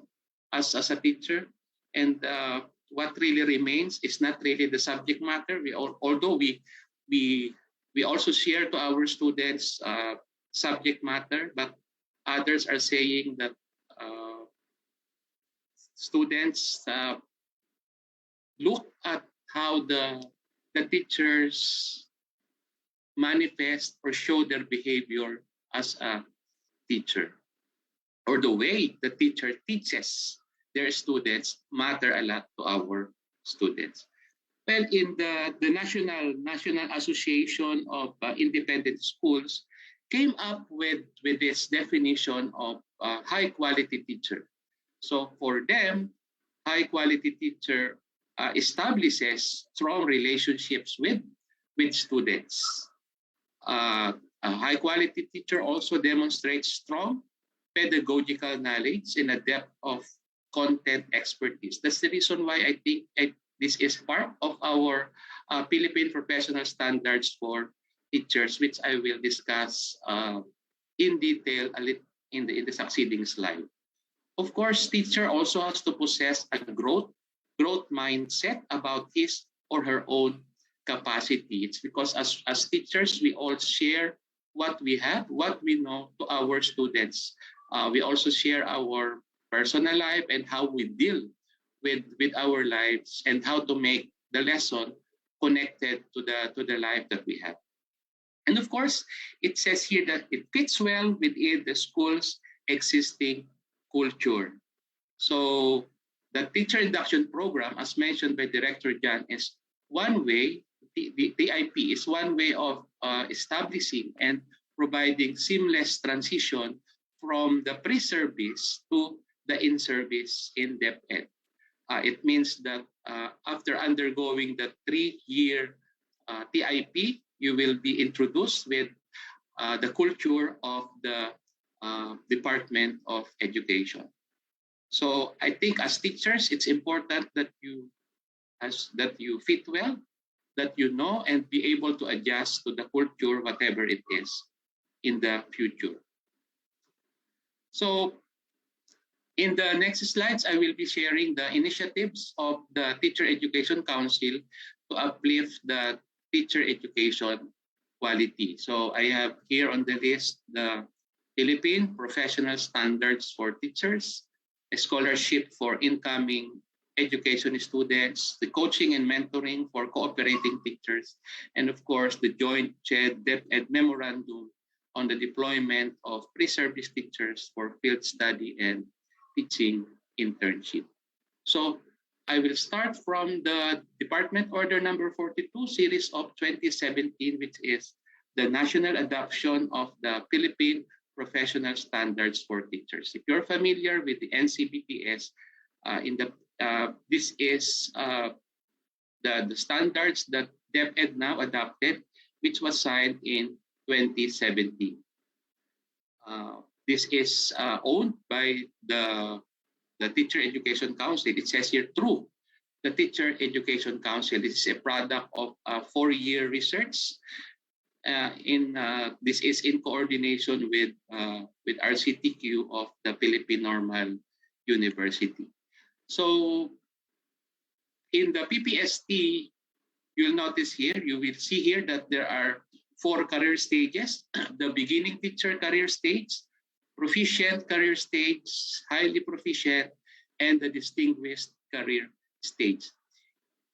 as a teacher, and what really remains is not really the subject matter. Although we also share to our students subject matter, but others are saying that students look at how the teachers manifest or show their behavior as a teacher, or the way the teacher teaches their students matter a lot to our students. Well, in the National Association of Independent Schools came up with this definition of high quality teacher. So for them, high quality teacher establishes strong relationships with students. A high quality teacher also demonstrates strong pedagogical knowledge and a depth of content expertise. That's the reason why I think this is part of our Philippine professional standards for teachers, which I will discuss in detail in the succeeding slide. Of course, teacher also has to possess a growth mindset about his or her own capacity. It's because as teachers, we all share what we have, what we know to our students. We also share our personal life and how we deal with our lives and how to make the lesson connected to the life that we have. And of course, it says here that it fits well within the school's existing culture. So the teacher induction program, as mentioned by Director Jan, is one way, the TIP is one way of establishing and providing seamless transition from the pre-service to the in-service in DepEd. It means that after undergoing the 3-year TIP, you will be introduced with the culture of the Department of Education. So I think as teachers, it's important that you fit well, that you know and be able to adjust to the culture, whatever it is in the future. So in the next slides, I will be sharing the initiatives of the Teacher Education Council to uplift the teacher education quality. So I have here on the list the Philippine Professional Standards for Teachers, a scholarship for incoming education students, the coaching and mentoring for cooperating teachers, and of course the joint CHED DepEd memorandum on the deployment of pre-service teachers for field study and teaching internship. So I will start from the Department Order number 42, series of 2017, which is the national adoption of the Philippine Professional Standards for Teachers. If you're familiar with the NCBTS, this is the standards that DepEd now adopted, which was signed in 2017. This is owned by the Teacher Education Council. It says here through the Teacher Education Council. This is a product of 4-year research. This is in coordination with RCTQ of the Philippine Normal University. So in the PPST, you'll notice here, you will see here that there are 4 career stages: the beginning teacher career stage, proficient career stage, highly proficient, and the distinguished career stage.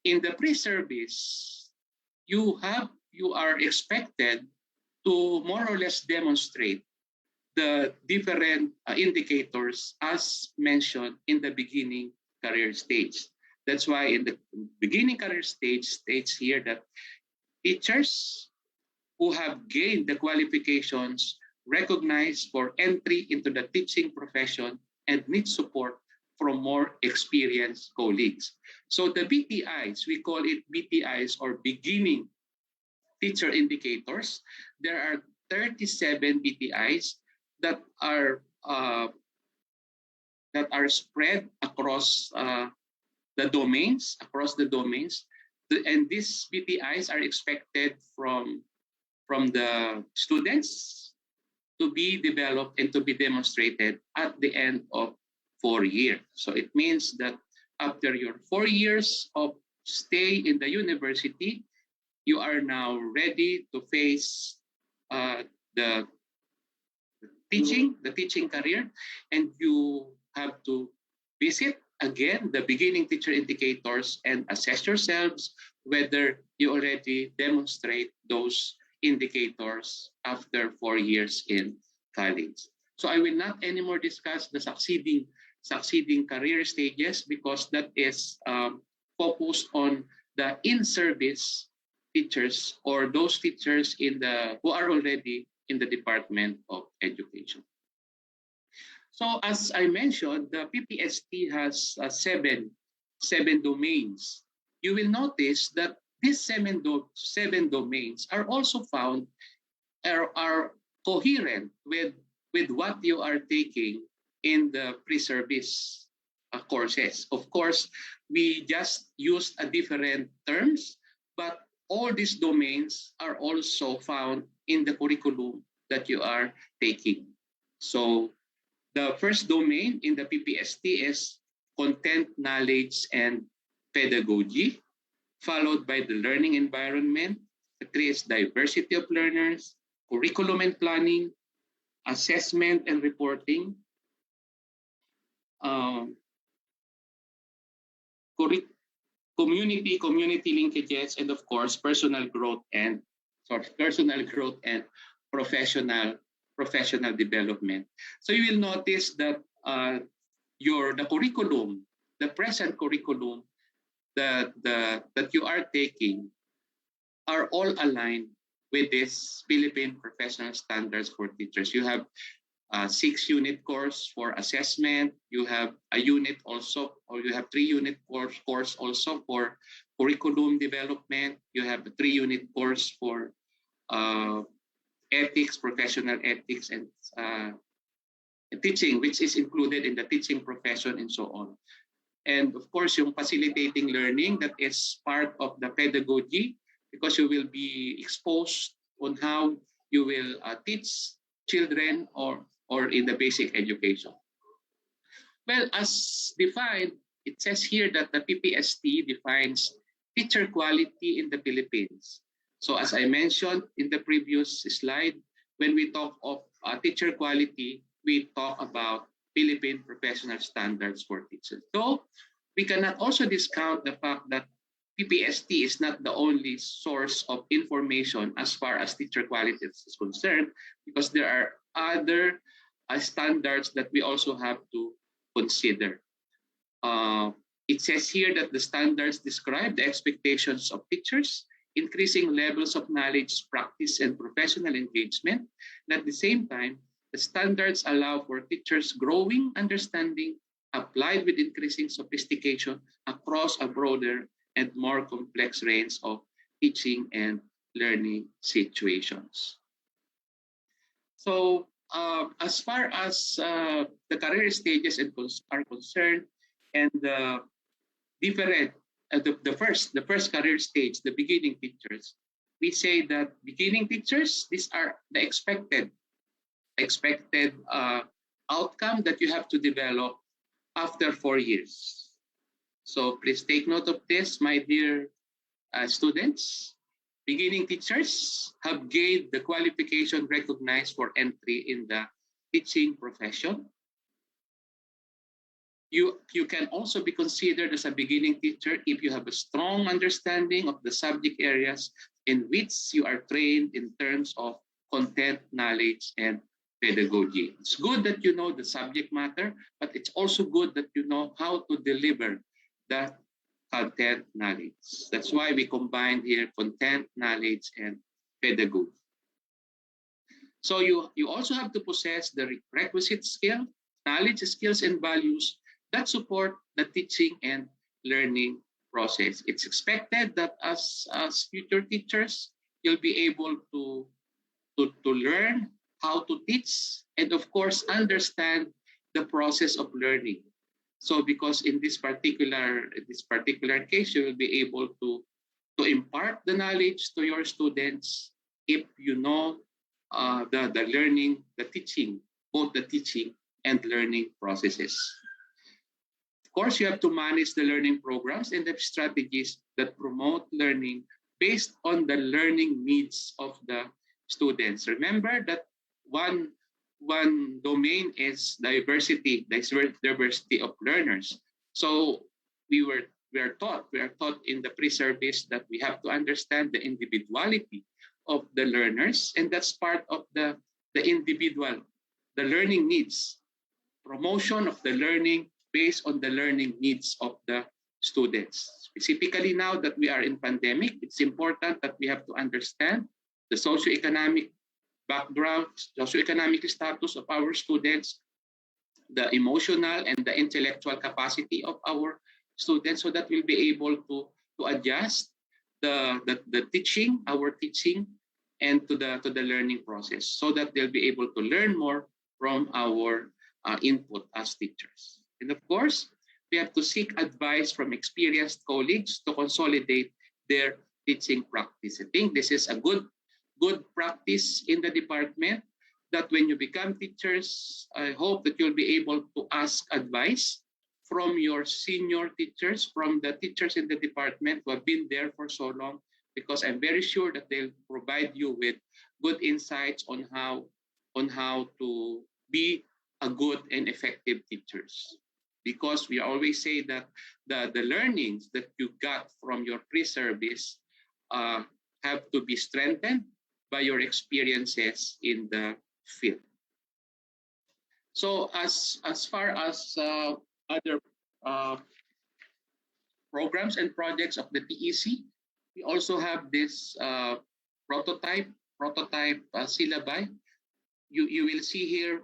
In the pre-service, you are expected to more or less demonstrate the different indicators as mentioned in the beginning career stage. That's why in the beginning career stage states here that teachers who have gained the qualifications recognized for entry into the teaching profession and need support from more experienced colleagues. So the BTIs, we call it BTIs or beginning teacher indicators. There are 37 BTIs that are spread across the domains, and these BTIs are expected from the students to be developed and to be demonstrated at the end of 4 years. So it means that after your 4 years of stay in the university, you are now ready to face the teaching career, and you have to visit again the beginning teacher indicators and assess yourselves whether you already demonstrate those indicators after 4 years in college. So I will not anymore discuss the succeeding succeeding career stages because that is focused on the in-service teachers or those teachers who are already in the Department of Education. So as I mentioned, the PPST has seven domains. You will notice that these seven domains are also found are coherent with what you are taking in the pre-service courses. Of course, we just used a different terms, but all these domains are also found in the curriculum that you are taking. So the first domain in the PPST is content, knowledge, and pedagogy, followed by the learning environment. The three is diversity of learners, curriculum and planning, assessment and reporting, community linkages, and of course personal growth and professional development. So you will notice that the curriculum, the present curriculum that you are taking are all aligned with this Philippine Professional Standards for Teachers. You have a 6-unit course for assessment. You have a unit also, or you have 3-unit course also for curriculum development. You have a 3-unit course for ethics, professional ethics, and teaching, which is included in the teaching profession and so on. And of course, yung facilitating learning, that is part of the pedagogy, because you will be exposed on how you will teach children or in the basic education. Well, as defined, it says here that the PPST defines teacher quality in the Philippines. So as I mentioned in the previous slide, when we talk of teacher quality, we talk about Philippine Professional Standards for Teachers. So we cannot also discount the fact that PPST is not the only source of information as far as teacher quality is concerned, because there are other standards that we also have to consider. It says here that the standards describe the expectations of teachers, increasing levels of knowledge, practice, and professional engagement. And at the same time, the standards allow for teachers' growing understanding applied with increasing sophistication across a broader and more complex range of teaching and learning situations. So as far as the career stages are concerned, and the different, the first career stage, the beginning teachers, we say that beginning teachers, these are the expected outcome that you have to develop after 4 years. So please take note of this, my dear students. Beginning teachers have gained the qualification recognized for entry in the teaching profession. You can also be considered as a beginning teacher if you have a strong understanding of the subject areas in which you are trained in terms of content, knowledge, and pedagogy. It's good that you know the subject matter, but it's also good that you know how to deliver the content knowledge. That's why we combined here content, knowledge, and pedagogy. So you also have to possess the requisite skill, knowledge, skills, and values that support the teaching and learning process. It's expected that as future teachers, you'll be able to learn how to teach and of course understand the process of learning. So because in this particular case, you will be able to impart the knowledge to your students if you know the learning, the teaching, both the teaching and learning processes. Of course, you have to manage the learning programs and the strategies that promote learning based on the learning needs of the students. Remember that one domain is diversity of learners. So we are taught in the pre-service that we have to understand the individuality of the learners, and that's part of the individual, the learning needs promotion of the learning based on the learning needs of the students. Specifically now that we are in pandemic, it's important that we have to understand the socioeconomic background, socioeconomic status of our students, the emotional and the intellectual capacity of our students, so that we'll be able to adjust the teaching, our teaching, and to the learning process, so that they'll be able to learn more from our input as teachers. And of course, we have to seek advice from experienced colleagues to consolidate their teaching practice. I think this is a good practice in the department, that when you become teachers, I hope that you'll be able to ask advice from your senior teachers, from the teachers in the department who have been there for so long, because I'm very sure that they'll provide you with good insights on how to be a good and effective teachers. Because we always say that the learnings that you got from your pre-service have to be strengthened by your experiences in the field. So as far as other programs and projects of the TEC, we also have this prototype syllabi. You will see here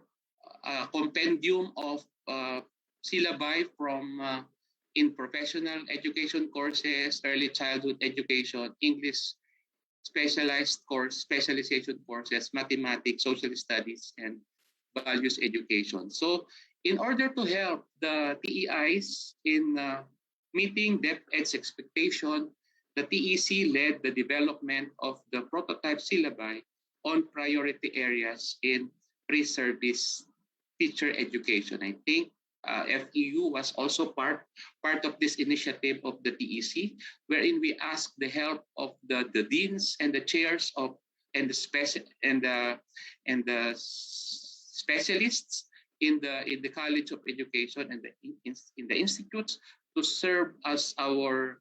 a compendium of syllabi from in professional education courses, early childhood education, English specialization courses, mathematics, social studies, and values education. So in order to help the TEIs in meeting DepEd's expectation, the TEC led the development of the prototype syllabi on priority areas in pre-service teacher education. I think FEU was also part of this initiative of the TEC, wherein we asked the help of the deans and the chairs of and the specialists in the College of Education and in the institutes to serve as our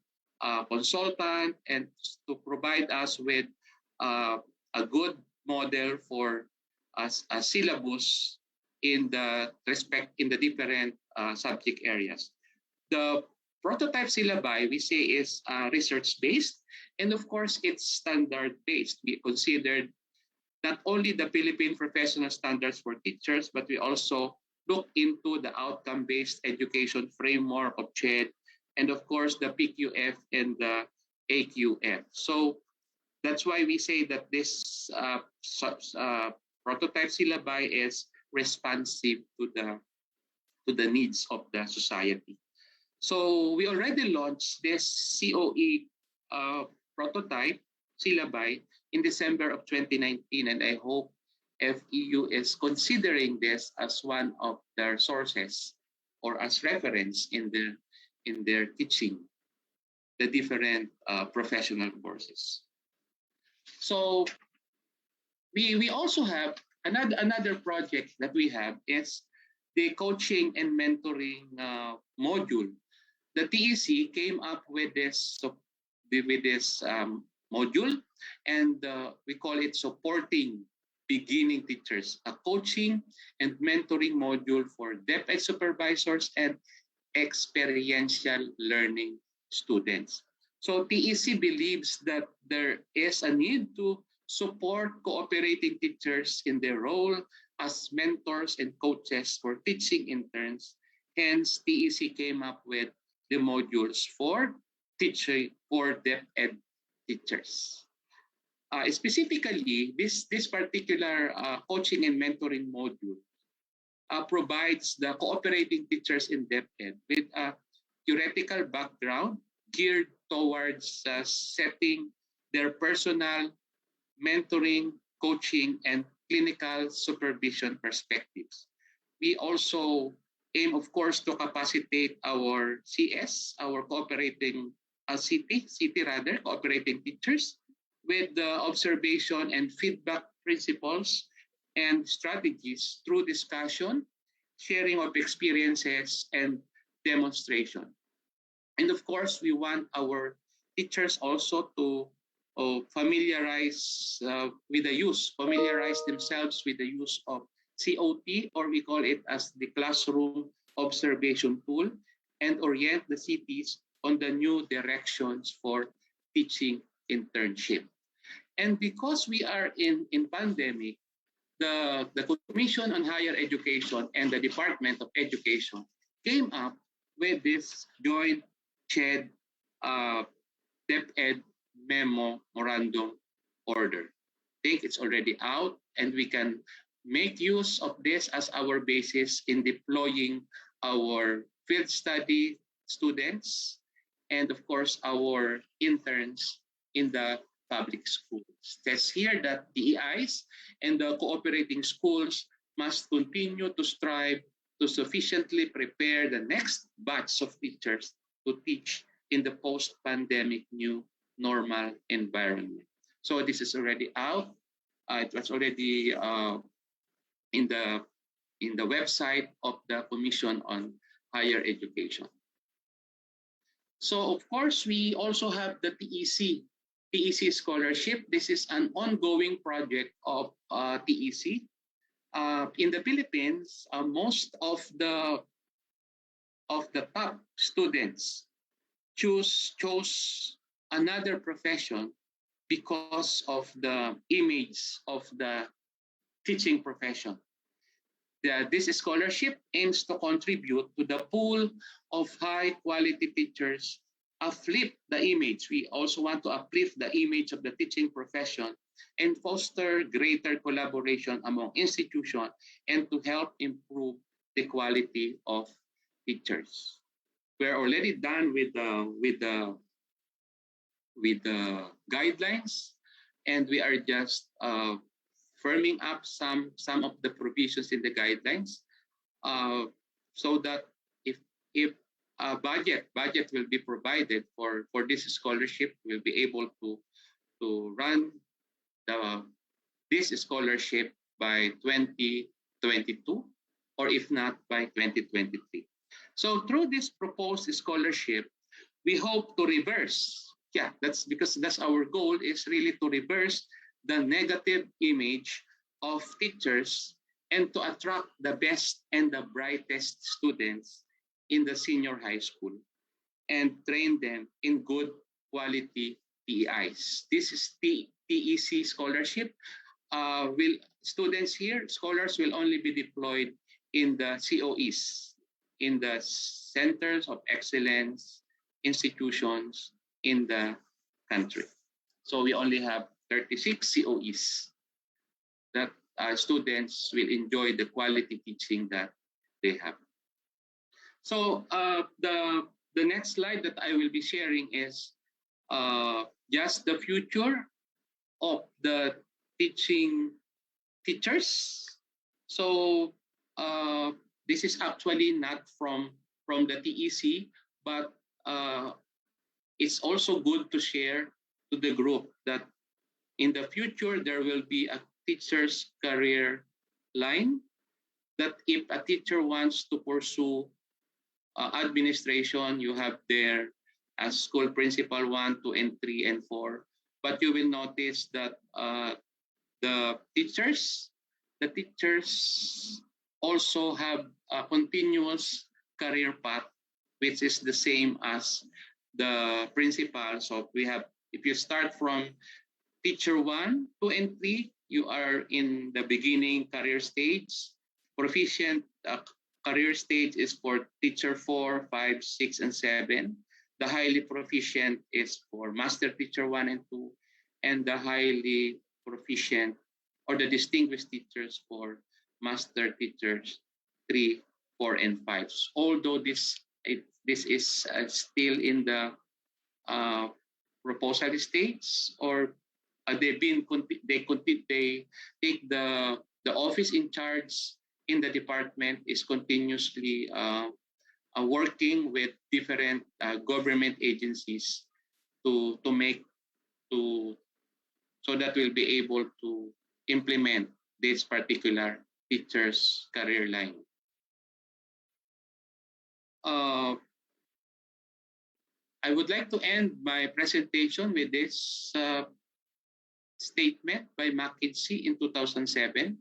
consultant and to provide us with a good model for a syllabus in the different subject areas. The prototype syllabi, we say, is research-based, and of course, it's standard-based. We considered not only the Philippine professional standards for teachers, but we also look into the outcome-based education framework of CHED, and of course, the PQF and the AQF. So that's why we say that this prototype syllabi is responsive to the needs of the society. So we already launched this COE prototype syllabi in December of 2019, and I hope FEU is considering this as one of their sources or as reference in their teaching the different professional courses. So we also have another project that we have is the coaching and mentoring module. The TEC came up with this module, and we call it Supporting Beginning Teachers, a coaching and mentoring module for DepEd supervisors and experiential learning students. So TEC believes that there is a need to support cooperating teachers in their role as mentors and coaches for teaching interns. Hence, TEC came up with the modules for teaching for DepEd teachers. Specifically, this particular coaching and mentoring module provides the cooperating teachers in DepEd with a theoretical background geared towards setting their personal mentoring, coaching, and clinical supervision perspectives. We also aim, of course, to capacitate our CS, our cooperating cooperating teachers, with the observation and feedback principles and strategies through discussion, sharing of experiences, and demonstration. And of course, we want our teachers also to familiarize themselves with the use of COT, or we call it as the classroom observation tool, and orient the cities on the new directions for teaching internship. And because we are in pandemic, the Commission on Higher Education and the Department of Education came up with this joint CHED DepEd memorandum order. I think it's already out, and we can make use of this as our basis in deploying our field study students and, of course, our interns in the public schools. It says here that DEIs and the cooperating schools must continue to strive to sufficiently prepare the next batch of teachers to teach in the post-pandemic new normal environment. So this is already out. It was already in the website of the Commission on Higher Education. So of course, we also have the TEC scholarship. This is an ongoing project of TEC. In the Philippines, most of the top students chose another profession because of the image of the teaching profession. This scholarship aims to contribute to the pool of high-quality teachers, uplift the image. We also want to uplift the image of the teaching profession and foster greater collaboration among institutions and to help improve the quality of teachers. We're already done with the guidelines, and we are just firming up some of the provisions in the guidelines, so that if a budget will be provided for this scholarship, we'll be able to run this scholarship by 2022, or if not by 2023. So through this proposed scholarship, we hope to reverse. Yeah, that's our goal, is really to reverse the negative image of teachers and to attract the best and the brightest students in the senior high school and train them in good quality TEIs. This is TEC scholarship. Scholars will only be deployed in the COEs, in the centers of excellence institutions in the country. So we only have 36 COEs that students will enjoy the quality teaching that they have. So the next slide that I will be sharing is just the future of the teachers. So this is actually not from the TEC, but it's also good to share to the group that in the future there will be a teacher's career line, that if a teacher wants to pursue administration, you have there as school principal 1, 2, and 3, and 4. But you will notice that the teachers also have a continuous career path, which is the same as the principal. So we have, if you start from teacher 1, 2, and 3, you are in the beginning career stage. Proficient career stage is for teacher 4, 5, 6, and 7. The highly proficient is for master teacher 1 and 2, and the highly proficient or the distinguished teachers for master teachers 3, 4, and 5. Although this is still in the proposal stage, or they take the office in charge in the department is continuously working with different government agencies so that we'll be able to implement this particular teacher's career line. I would like to end my presentation with this statement by McKinsey in 2007.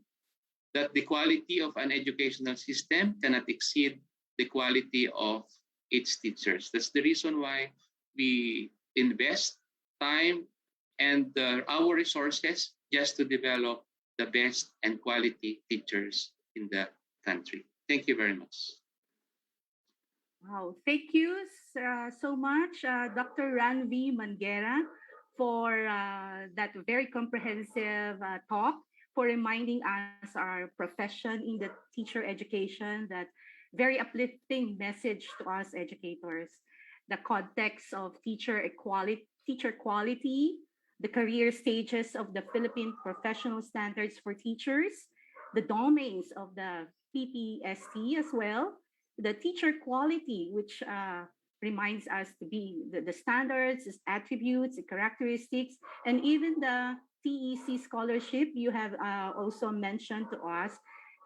that the quality of an educational system cannot exceed the quality of its teachers. That's the reason why we invest time and our resources just to develop the best and quality teachers in the country. Thank you very much. Wow, thank you so much, Dr. Ranvi Mangera, for that very comprehensive talk, for reminding us our profession in the teacher education, that very uplifting message to us educators, the context of teacher quality, the career stages of the Philippine professional standards for teachers, the domains of the PPST as well, the teacher quality, which reminds us to be the standards, its attributes, the characteristics, and even the TEC scholarship you have also mentioned to us,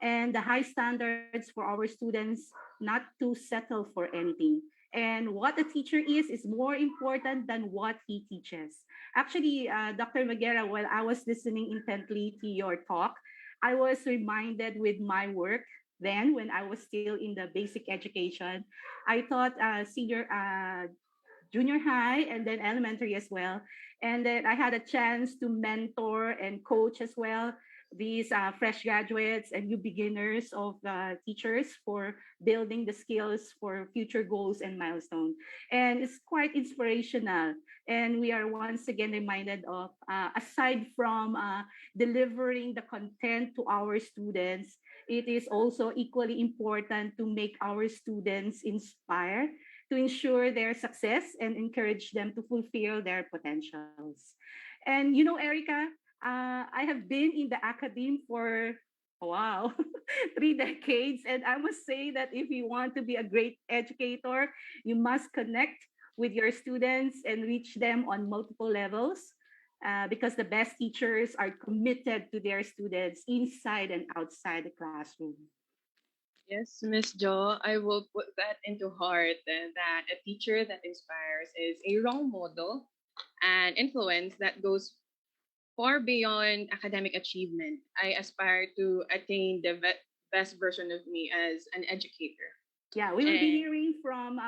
and the high standards for our students not to settle for anything. And what a teacher is more important than what he teaches. Actually, Dr. Magera, while I was listening intently to your talk, I was reminded with my work then when I was still in the basic education. I taught junior high and then elementary as well. And then I had a chance to mentor and coach as well these fresh graduates and new beginners of teachers for building the skills for future goals and milestones. And it's quite inspirational. And we are once again reminded of, aside from delivering the content to our students, it is also equally important to make our students inspire, to ensure their success and encourage them to fulfill their potentials. And you know, Erica, I have been in the academe for, wow, 3 decades. And I must say that if you want to be a great educator, you must connect with your students and reach them on multiple levels, because the best teachers are committed to their students inside and outside the classroom. Yes, Miss Jo, I will put that into heart, that a teacher that inspires is a role model and influence that goes far beyond academic achievement. I aspire to attain the best version of me as an educator. Yeah, we will be hearing from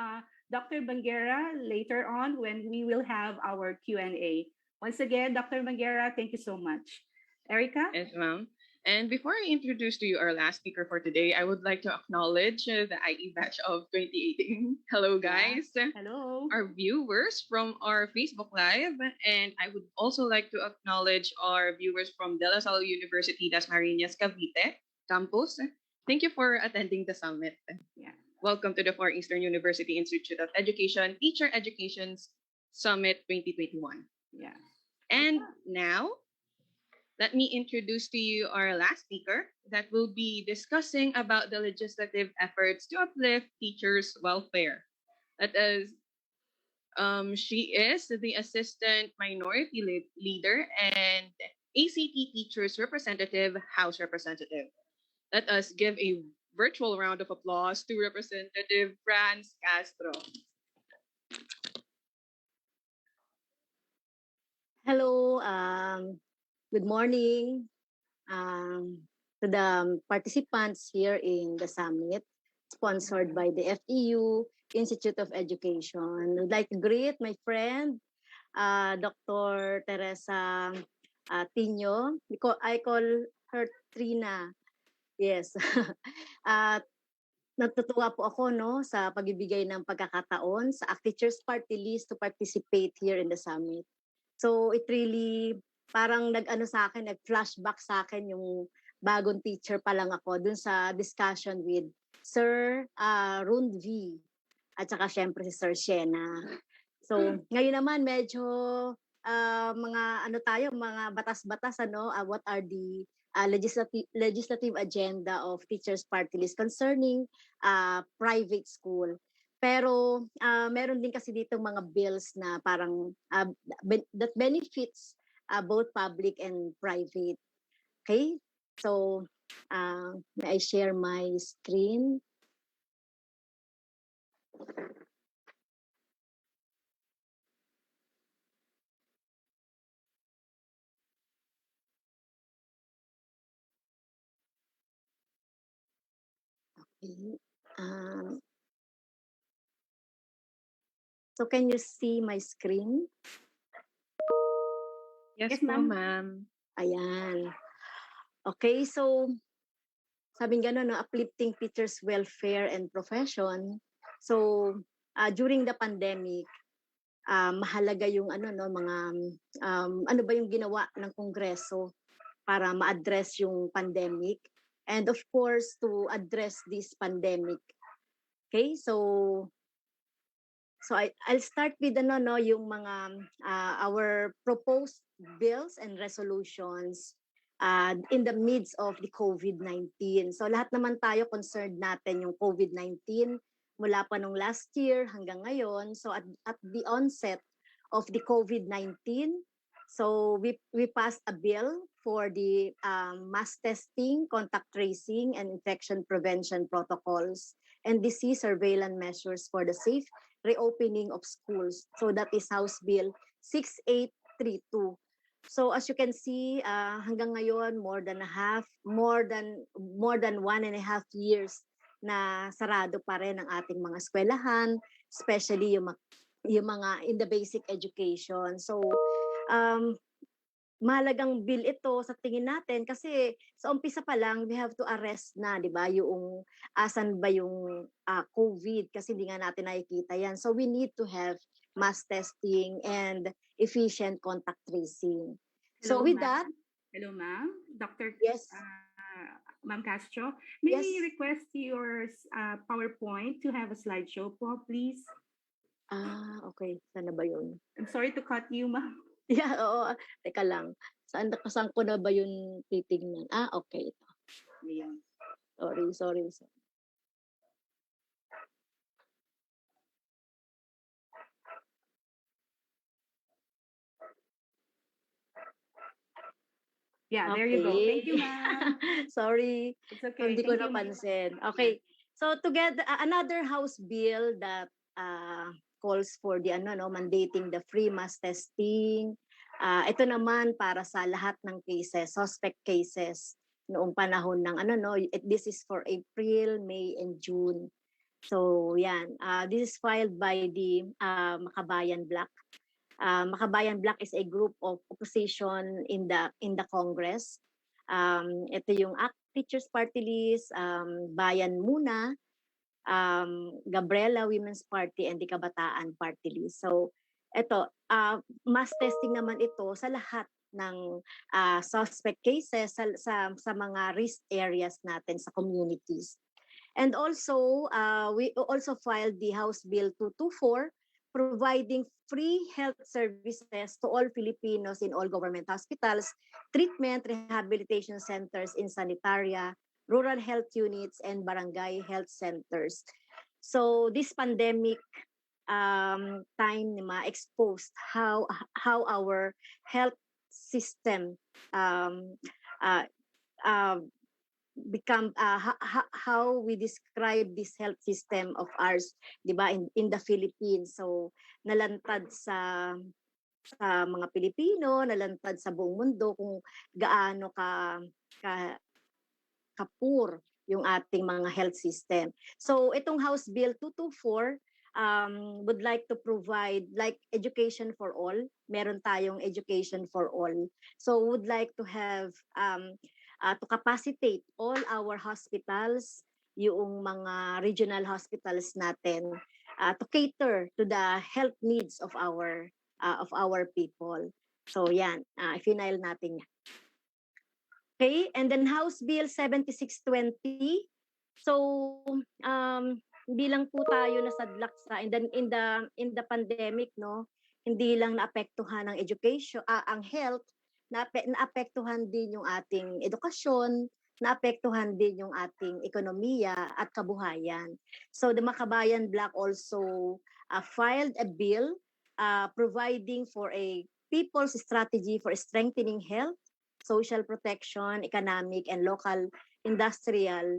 Dr. Bangera later on when we will have our Q&A. Once again, Dr. Bangera, thank you so much. Erica? Yes, ma'am. And before I introduce to you our last speaker for today, I would like to acknowledge the IE batch of 2018. Hello, guys. Yeah. Hello. Our viewers from our Facebook Live. And I would also like to acknowledge our viewers from De La Salle University, Dasmariñas, Cavite campus. Thank you for attending the summit. Yeah. Welcome to the Far Eastern University Institute of Education Teacher Education Summit 2021. Yeah. And now, let me introduce to you our last speaker that will be discussing about the legislative efforts to uplift teachers' welfare. That is, she is the Assistant Minority Leader and ACT Teachers Representative, House Representative. Let us give a virtual round of applause to Representative Franz Castro. Hello, good morning to the participants here in the summit, sponsored by the FEU Institute of Education. I'd like to greet my friend, Dr. Teresa Tino. I call her Trina. Yes. Natutuwa po ako sa pagbibigay ng pagkakataon sa ACT Teachers Party List to participate here in the summit. So it really parang nag-flashback sa akin yung bagong teacher pa lang ako dun sa discussion with Sir Rundvi at saka syempre si Sir Shena. So ngayon naman medyo mga batas-batas what are the legislative agenda of Teachers Party List concerning private school. Pero meron din kasi dito mga bills na parang that benefits both public and private. Okay? So, may I share my screen? Okay. Um, so can you see my screen? Yes, Yes, po, ma'am. ma'am. Ayan. Okay, so sabing gano'n, no, uplifting teachers' welfare and profession. So, during the pandemic, mahalaga yung ano, no, mga, ano ba yung ginawa ng Kongreso para ma-address yung pandemic. And of course, to address this pandemic. Okay, so I'll start with ano, no, yung mga our proposed bills and resolutions in the midst of the COVID-19. So lahat naman tayo concerned natin yung COVID-19 mula pa nung last year hanggang ngayon. So at the onset of the COVID-19, so we passed a bill for the mass testing, contact tracing, and infection prevention protocols and disease surveillance measures for the safe reopening of schools. So that is House Bill 6832. So as you can see, hanggang ngayon more than 1.5 years na sarado pa rin ang ating mga eskwelahan, especially yung mga in the basic education. So mahalagang bill ito sa tingin natin kasi sa umpisa pa lang we have to arrest na, 'di ba, yung asan ba yung COVID kasi hindi nga natin nakikita yan. So we need to have mass testing and efficient contact tracing. So Hello, with ma'am. that, Hello, ma'am. Dr. yes, Ma'am Castro, may yes. we request your PowerPoint to have a slideshow po, please? Okay. Sana ba yun? I'm sorry to cut you, ma'am. Yeah, oo. Teka lang. Saan ko na ba yun titingnan? Okay. Ito. Ayan. Sorry. Yeah, there you go. Thank you, ma'am. Sorry. It's okay. Hindi ko Thank you, ma'am. napansin. Okay. So together, another House bill that calls for the mandating the free mass testing. Ito naman para sa lahat ng cases, suspect cases noong panahon ng this is for April, May, and June. So yan, this is filed by the Makabayan Bloc. Makabayan Bloc is a group of opposition in the Congress. Ito yung Teachers Party List, Bayan Muna, Gabriela Women's Party, and the Kabataan Party List. So ito, mass testing naman ito sa lahat ng suspect cases sa mga risk areas natin sa communities. And also, we also filed the House Bill 224 providing free health services to all Filipinos in all government hospitals, treatment, rehabilitation centers in sanitaria, rural health units, and barangay health centers. So this pandemic time exposed how our health system become how we describe this health system of ours, 'di ba, in the Philippines. So nalantad sa mga Pilipino, nalantad sa buong mundo kung gaano ka poor yung ating mga health system. So itong House Bill 224 would like to provide like education for all. Meron tayong education for all. So would like to have to capacitate all our hospitals, yung mga regional hospitals natin, to cater to the health needs of our people. So yan, final natin yan. Okay, and then House Bill 7620. So hindi lang po tayo nasadlak sa in the pandemic, no. Hindi lang naapektuhan ang education, ang health, naapektuhan din yung ating edukasyon, naapektuhan din yung ating ekonomiya at kabuhayan. So the Makabayan Bloc also filed a bill providing for a people's strategy for strengthening health, social protection, economic, and local industrial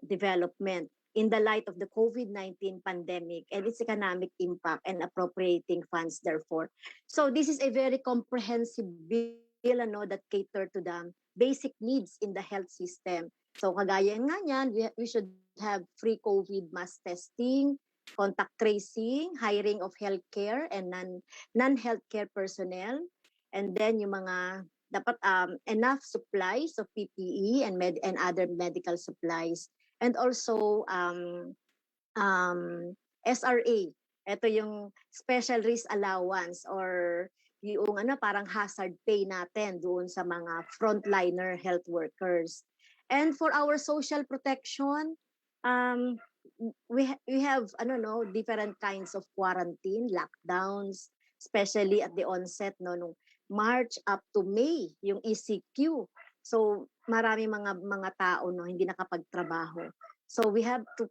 development in the light of the COVID-19 pandemic and its economic impact and appropriating funds therefore. So this is a very comprehensive bill that cater to the basic needs in the health system. So kagaya nga niyan, we should have free COVID mass testing, contact tracing, hiring of healthcare and non-healthcare personnel, and then yung mga dapat enough supplies of PPE and other medical supplies, and also SRA. Ito yung special risk allowance or yung parang hazard pay natin doon sa mga frontliner health workers. And for our social protection, we have different kinds of quarantine, lockdowns, especially at the onset nung March up to May, yung ECQ. So marami mga tao hindi nakapagtrabaho. So we have to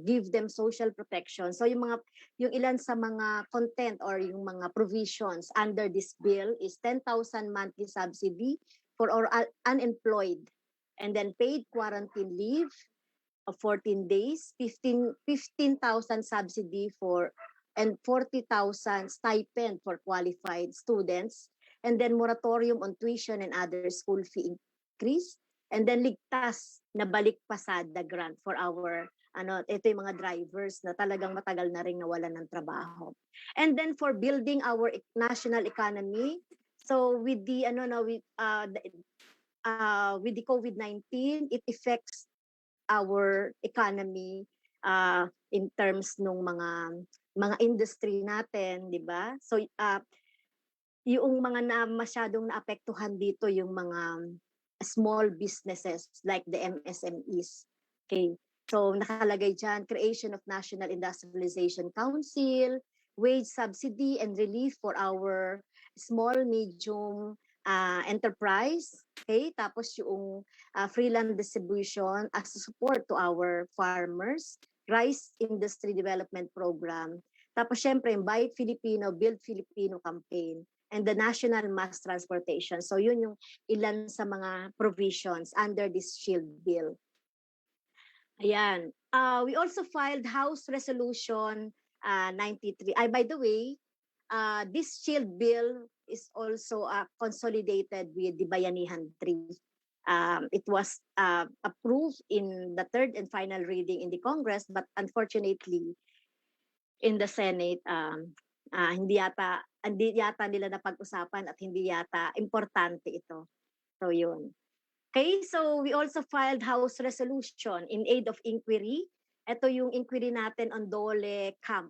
give them social protection. So yung ilan sa mga content or yung mga provisions under this bill is 10,000 monthly subsidy for our unemployed, and then paid quarantine leave of 14 days, 15,000 subsidy for and 40,000 stipend for qualified students, and then moratorium on tuition and other school fee increase, and then ligtas na balik pasada grant for our ito yung mga drivers na talagang matagal na rin nawalan ng trabaho. And then for building our national economy, so with the with the COVID-19, it affects our economy in terms nung mga industry natin, 'di ba? So yung mga masyadong naapektuhan dito yung mga small businesses like the MSMEs. Okay. So nakalagay diyan creation of National Industrialization Council, wage subsidy and relief for our small medium enterprise. Okay, tapos yung free land distribution as a support to our farmers, rice industry development program. Tapos syempre yung Buy Filipino, Build Filipino campaign, and the national mass transportation. So yun yung ilan sa mga provisions under this shield bill. Ayan. We also filed House Resolution 93. By the way, this shield bill is also consolidated with the Bayanihan 3. It was approved in the third and final reading in the Congress, but unfortunately, in the Senate, hindi yata nila napag-usapan at hindi yata importante ito. So yun. Okay, so we also filed House Resolution in aid of inquiry. Ito yung inquiry natin on Dole Camp.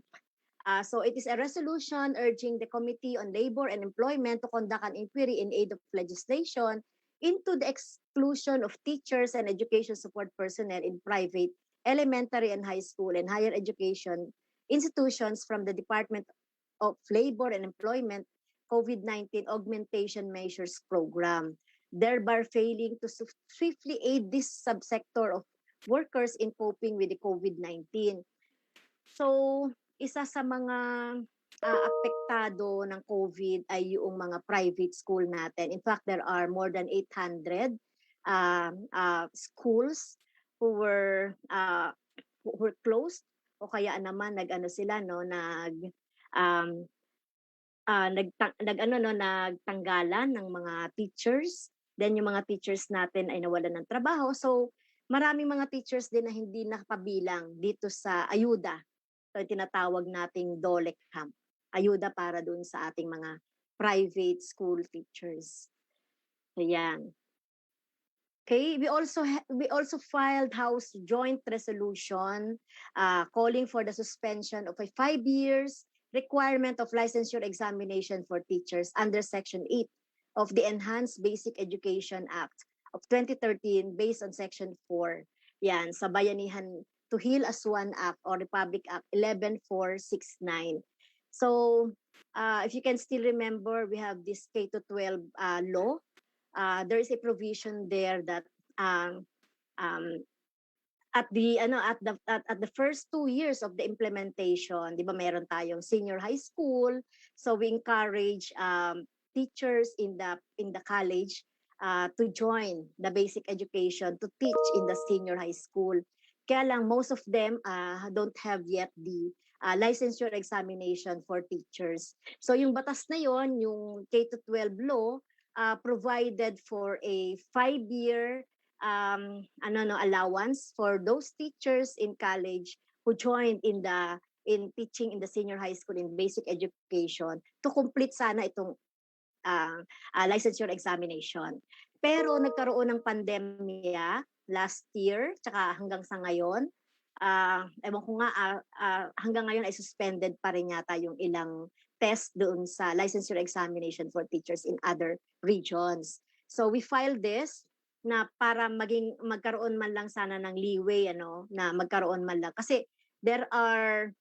So it is a resolution urging the Committee on Labor and Employment to conduct an inquiry in aid of legislation into the exclusion of teachers and education support personnel in private elementary and high school and higher education institutions from the Department of Labor and Employment COVID-19 Augmentation Measures Program, thereby failing to swiftly aid this subsector of workers in coping with the COVID-19. So, isa sa mga apektado ng COVID ay yung mga private school natin. In fact, there are more than 800 schools who were closed o kaya naman nagtanggalan ng mga teachers. Then yung mga teachers natin ay nawalan ng trabaho. So maraming mga teachers din na hindi nakapabilang dito sa ayuda. So tinatawag nating Dole Camp. Ayuda para dun sa ating mga private school teachers. Ayan. Okay, we also filed House Joint Resolution calling for the suspension of a 5 years requirement of licensure examination for teachers under Section 8 of the Enhanced Basic Education Act of 2013 based on Section 4. Yan, sa Bayanihan to Heal as One Act or Republic Act 11469. So, if you can still remember, we have this K-12 law. There is a provision there that at the first 2 years of the implementation, di ba meron tayong senior high school, so we encourage teachers in the college to join the basic education to teach in the senior high school. Kaya lang most of them don't have yet the licensure examination for teachers. So yung batas na yon, yung K-12 law, provided for a 5-year allowance for those teachers in college who joined in teaching in the senior high school in basic education to complete sana itong licensure examination. Pero nagkaroon ng pandemya last year, tsaka hanggang sa ngayon, ewan ko nga, hanggang ngayon ay suspended pa rin yata yung ilang test doon sa licensure examination for teachers in other regions. So we filed this na para magkaroon man lang sana ng leeway, na magkaroon man lang. Kasi there are,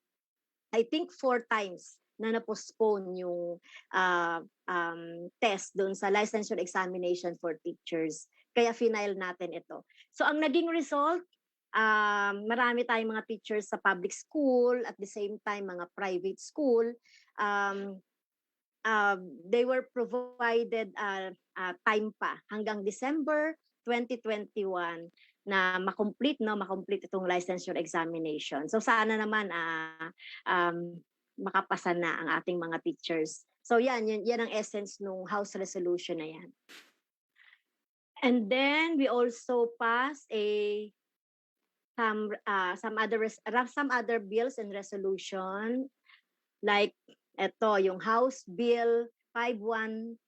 I think 4 times na na-postpone yung test doon sa licensure examination for teachers. Kaya final natin ito. So ang naging result, marami tayong mga teachers sa public school, at the same time mga private school. They were provided time pa hanggang December 2021 na makomplete itong licensure examination. So sana naman makapasa na ang ating mga teachers. So yan ang essence ng House resolution na yan. And then we also passed some other bills and resolution, like ito yung House Bill 513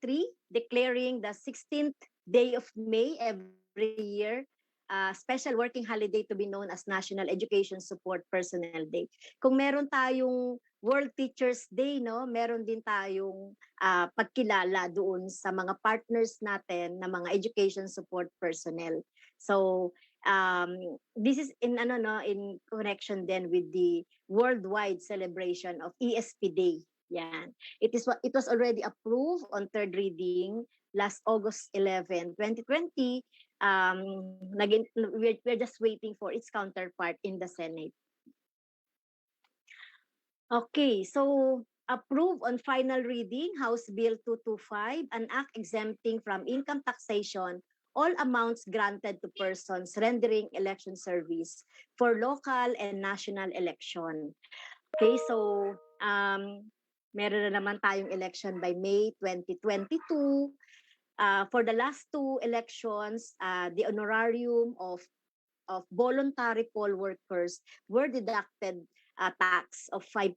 declaring the 16th day of May every year special working holiday to be known as National Education Support Personnel Day. Kung meron tayong World Teachers Day, meron din tayong pagkilala doon sa mga partners natin na mga education support personnel. So this is in connection then with the worldwide celebration of ESP Day. Yan. It was already approved on third reading last August 11, 2020. We're just waiting for its counterpart in the Senate. Okay, so approve on final reading House Bill 225, an act exempting from income taxation all amounts granted to persons rendering election service for local and national election. Okay, so meron na naman tayong election by May 2022. For the last 2 elections, the honorarium of voluntary poll workers were deducted tax of 5%.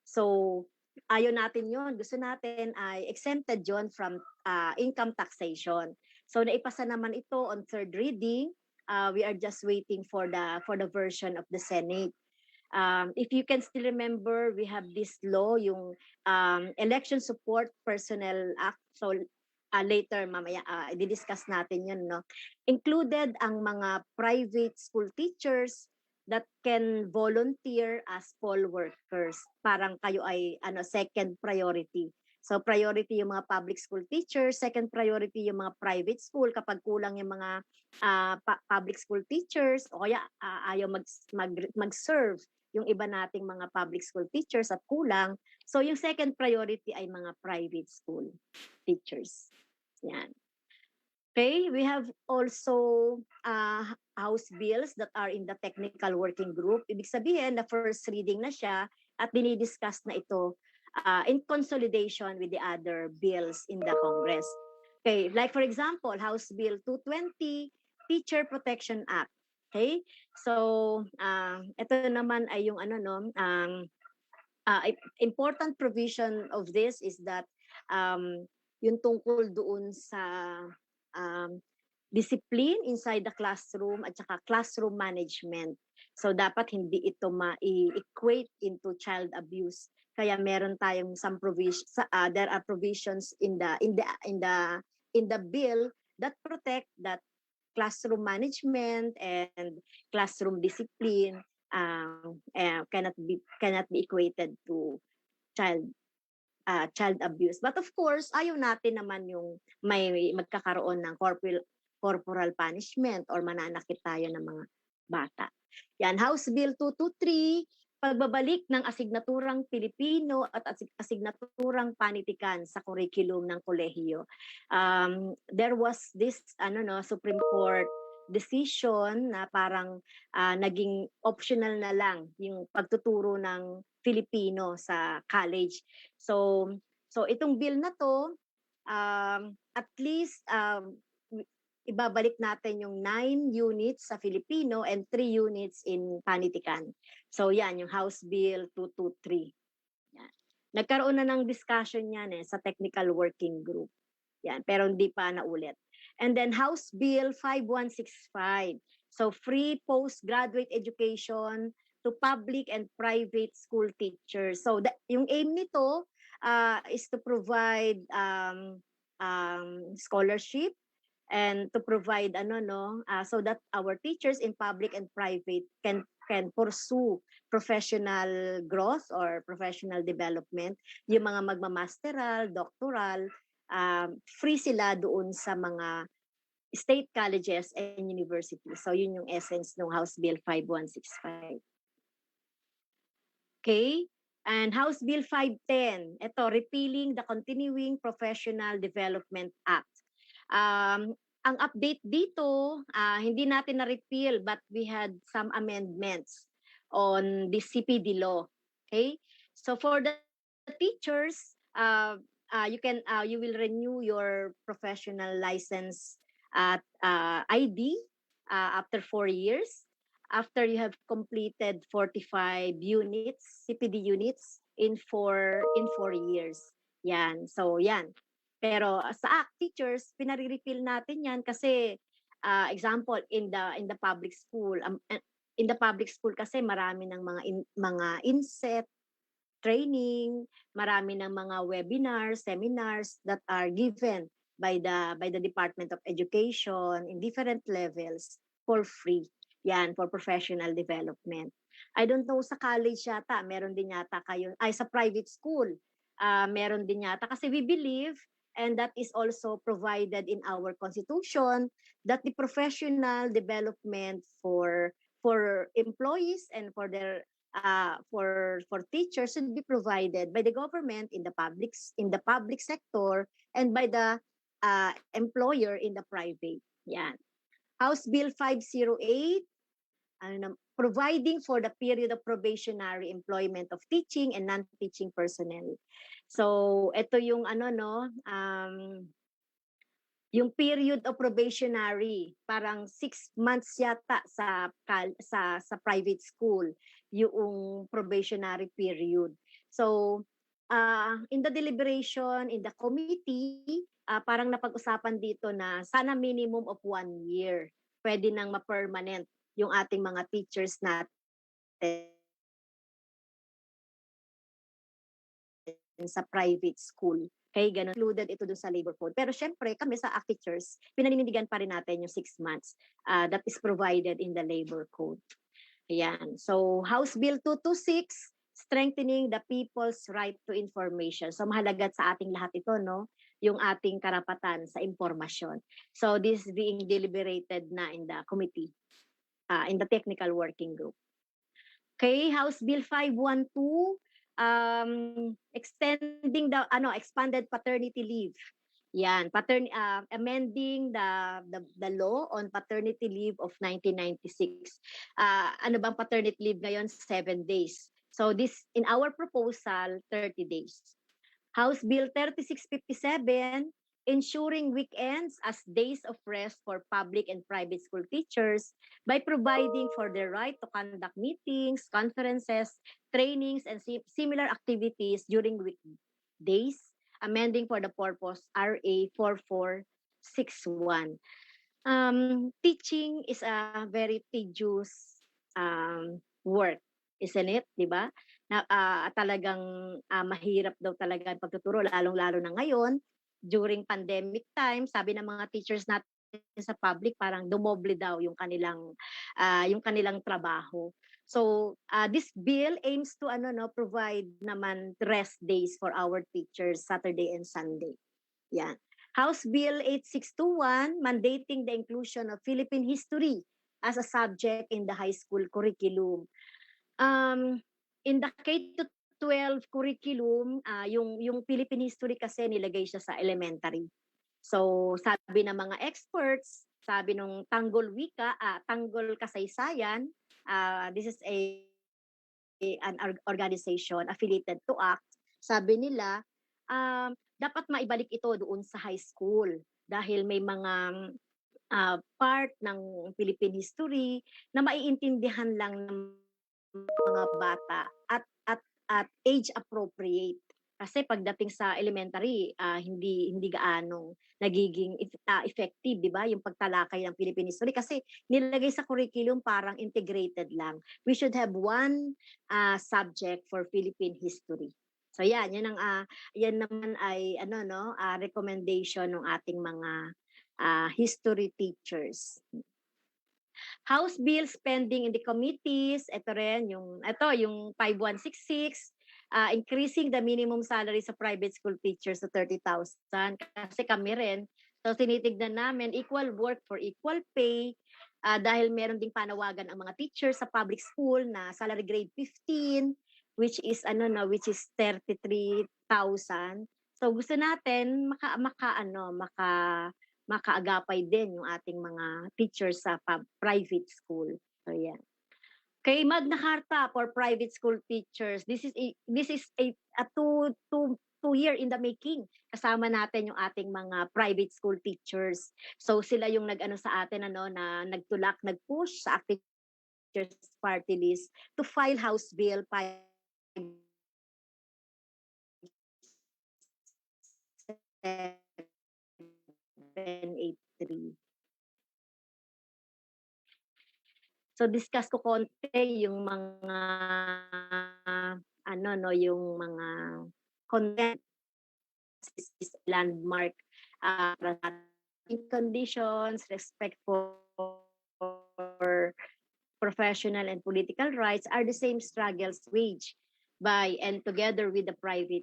So, ayaw natin yon. Gusto natin ay exempted yon from income taxation. So, naipasa naman ito on third reading. We are just waiting for the version of the Senate. If you can still remember, we have this law, yung Election Support Personnel Act. So, later, mamaya, i-discuss natin yun, Included ang mga private school teachers that can volunteer as poll workers. Parang kayo ay second priority. So priority yung mga public school teachers, second priority yung mga private school kapag kulang yung mga public school teachers o kaya ayaw mag-serve yung iba nating mga public school teachers at kulang. So yung second priority ay mga private school teachers. Yan. Okay, we have also House bills that are in the technical working group. Ibig sabihin, na first reading na siya at dinidiscuss na ito in consolidation with the other bills in the Congress. Okay, like for example, House Bill 220, Teacher Protection Act. Okay, so ito naman ay yung important provision of this is that yung tungkol doon sa discipline inside the classroom at saka classroom management. So dapat hindi ito ma-equate into child abuse. Kaya meron tayong some provisions, there are provisions in the bill that protect that classroom management and classroom discipline cannot be equated to child abuse. But of course, ayaw natin naman yung may magkakaroon ng corporal punishment or mananakit tayo ng mga bata. Yan, House Bill 223, pagbabalik ng asignaturang Pilipino at asignaturang panitikan sa curriculum ng kolehiyo. There was this Supreme Court decision na parang naging optional na lang yung pagtuturo ng Filipino sa college. So itong bill na to at least ibabalik natin yung 9 units sa Filipino and 3 units in Panitikan. So yan, yung House Bill 223. Yan. Nagkaroon na ng discussion yan sa technical working group. Yan, pero hindi pa naulit. And then House Bill 5165. So free postgraduate education to public and private school teachers. So yung aim nito is to provide scholarship and to provide so that our teachers in public and private can pursue professional growth or professional development. Yung mga magmamasteral, doctoral, free sila doon sa mga state colleges and universities. So yun yung essence ng House Bill 5165. Okay? And House Bill 510, ito, repealing the Continuing Professional Development Act. Ang update dito, hindi natin na-repeal but we had some amendments on the CPD law. Okay? So for the teachers, you will renew your professional license at ID after 4 years, after you have completed 45 units, CPD units in 4 years. Yan. So yan. Pero sa teachers, pinare-refill natin yan kasi example in the public school, in the public school kasi marami ng mga inset training, marami ng mga webinars, seminars that are given by the Department of Education in different levels for free. Yan, for professional development. I don't know, sa college yata, meron din yata kayo, sa private school, meron din yata. Kasi we believe, and that is also provided in our Constitution, that the professional development for employees and for their for teachers should be provided by the government in the public sector and by the employer in the private. Yan. House Bill 508, providing for the period of probationary employment of teaching and non-teaching personnel. So ito yung yung period of probationary, parang 6 months yata sa private school, yung probationary period. So in the deliberation, in the committee, parang napag-usapan dito na sana minimum of 1 year. Pwede nang ma-permanent yung ating mga teachers natin sa private school. Okay, ganun. Included ito dun sa labor code. Pero syempre, kami sa teachers, pinaninindigan pa rin natin yung 6 months that is provided in the labor code. Ayan. So, House Bill 226, strengthening the people's right to information. So, mahalaga sa ating lahat ito, no? Yung ating karapatan sa impormasyon. So, this is being deliberated na in the committee, in the technical working group. Okay, House Bill 512, extending the expanded paternity leave. Yan, amending the law on paternity leave of 1996. Ano bang paternity leave ngayon? 7 days. So this, in our proposal, 30 days. House Bill 3657, ensuring weekends as days of rest for public and private school teachers by providing for their right to conduct meetings, conferences, trainings, and similar activities during weekdays, amending for the purpose RA 4461. Teaching is a very tedious work, isn't it? Diba? Talagang mahirap daw talaga ang pagtuturo, lalong-lalo na ngayon. During pandemic time, sabi ng mga teachers natin sa public, parang dumoble daw yung kanilang trabaho. So, this bill aims to provide naman rest days for our teachers Saturday and Sunday. Yan. House Bill 8621, mandating the inclusion of Philippine history as a subject in the high school curriculum. In the K-12 curriculum, yung Philippine history kasi nilagay siya sa elementary. So, sabi ng mga experts, sabi nung Tanggol Wika, Tanggol Kasaysayan, this is an organization affiliated to ACT, sabi nila, dapat maibalik ito doon sa high school dahil may mga part ng Philippine history na maiintindihan lang ng mga bata at age appropriate. Kasi pagdating sa elementary, hindi gaano nagiging effective, di ba? Yung pagtalakay ng Philippine history kasi nilagay sa curriculum parang integrated lang. We should have one subject for Philippine history. So yan naman ay recommendation ng ating mga history teachers. House bill spending in the committees, ito yung 5166, increasing the minimum salary sa private school teachers to 30,000. Kasi kami rin, so tinitignan namin equal work for equal pay, dahil meron ding panawagan ang mga teachers sa public school na salary grade 15, which is 33,000. So gusto natin makaagapay din yung ating mga teachers sa private school. So yan. Kay Magna Carta for private school teachers, this is a two year in the making. Kasama natin yung ating mga private school teachers. So sila yung sa atin na nag-push sa active teachers party list to file House Bill 583. So discuss ko konti yung mga yung mga content landmark conditions, respect for professional and political rights are the same struggles waged by and together with the private.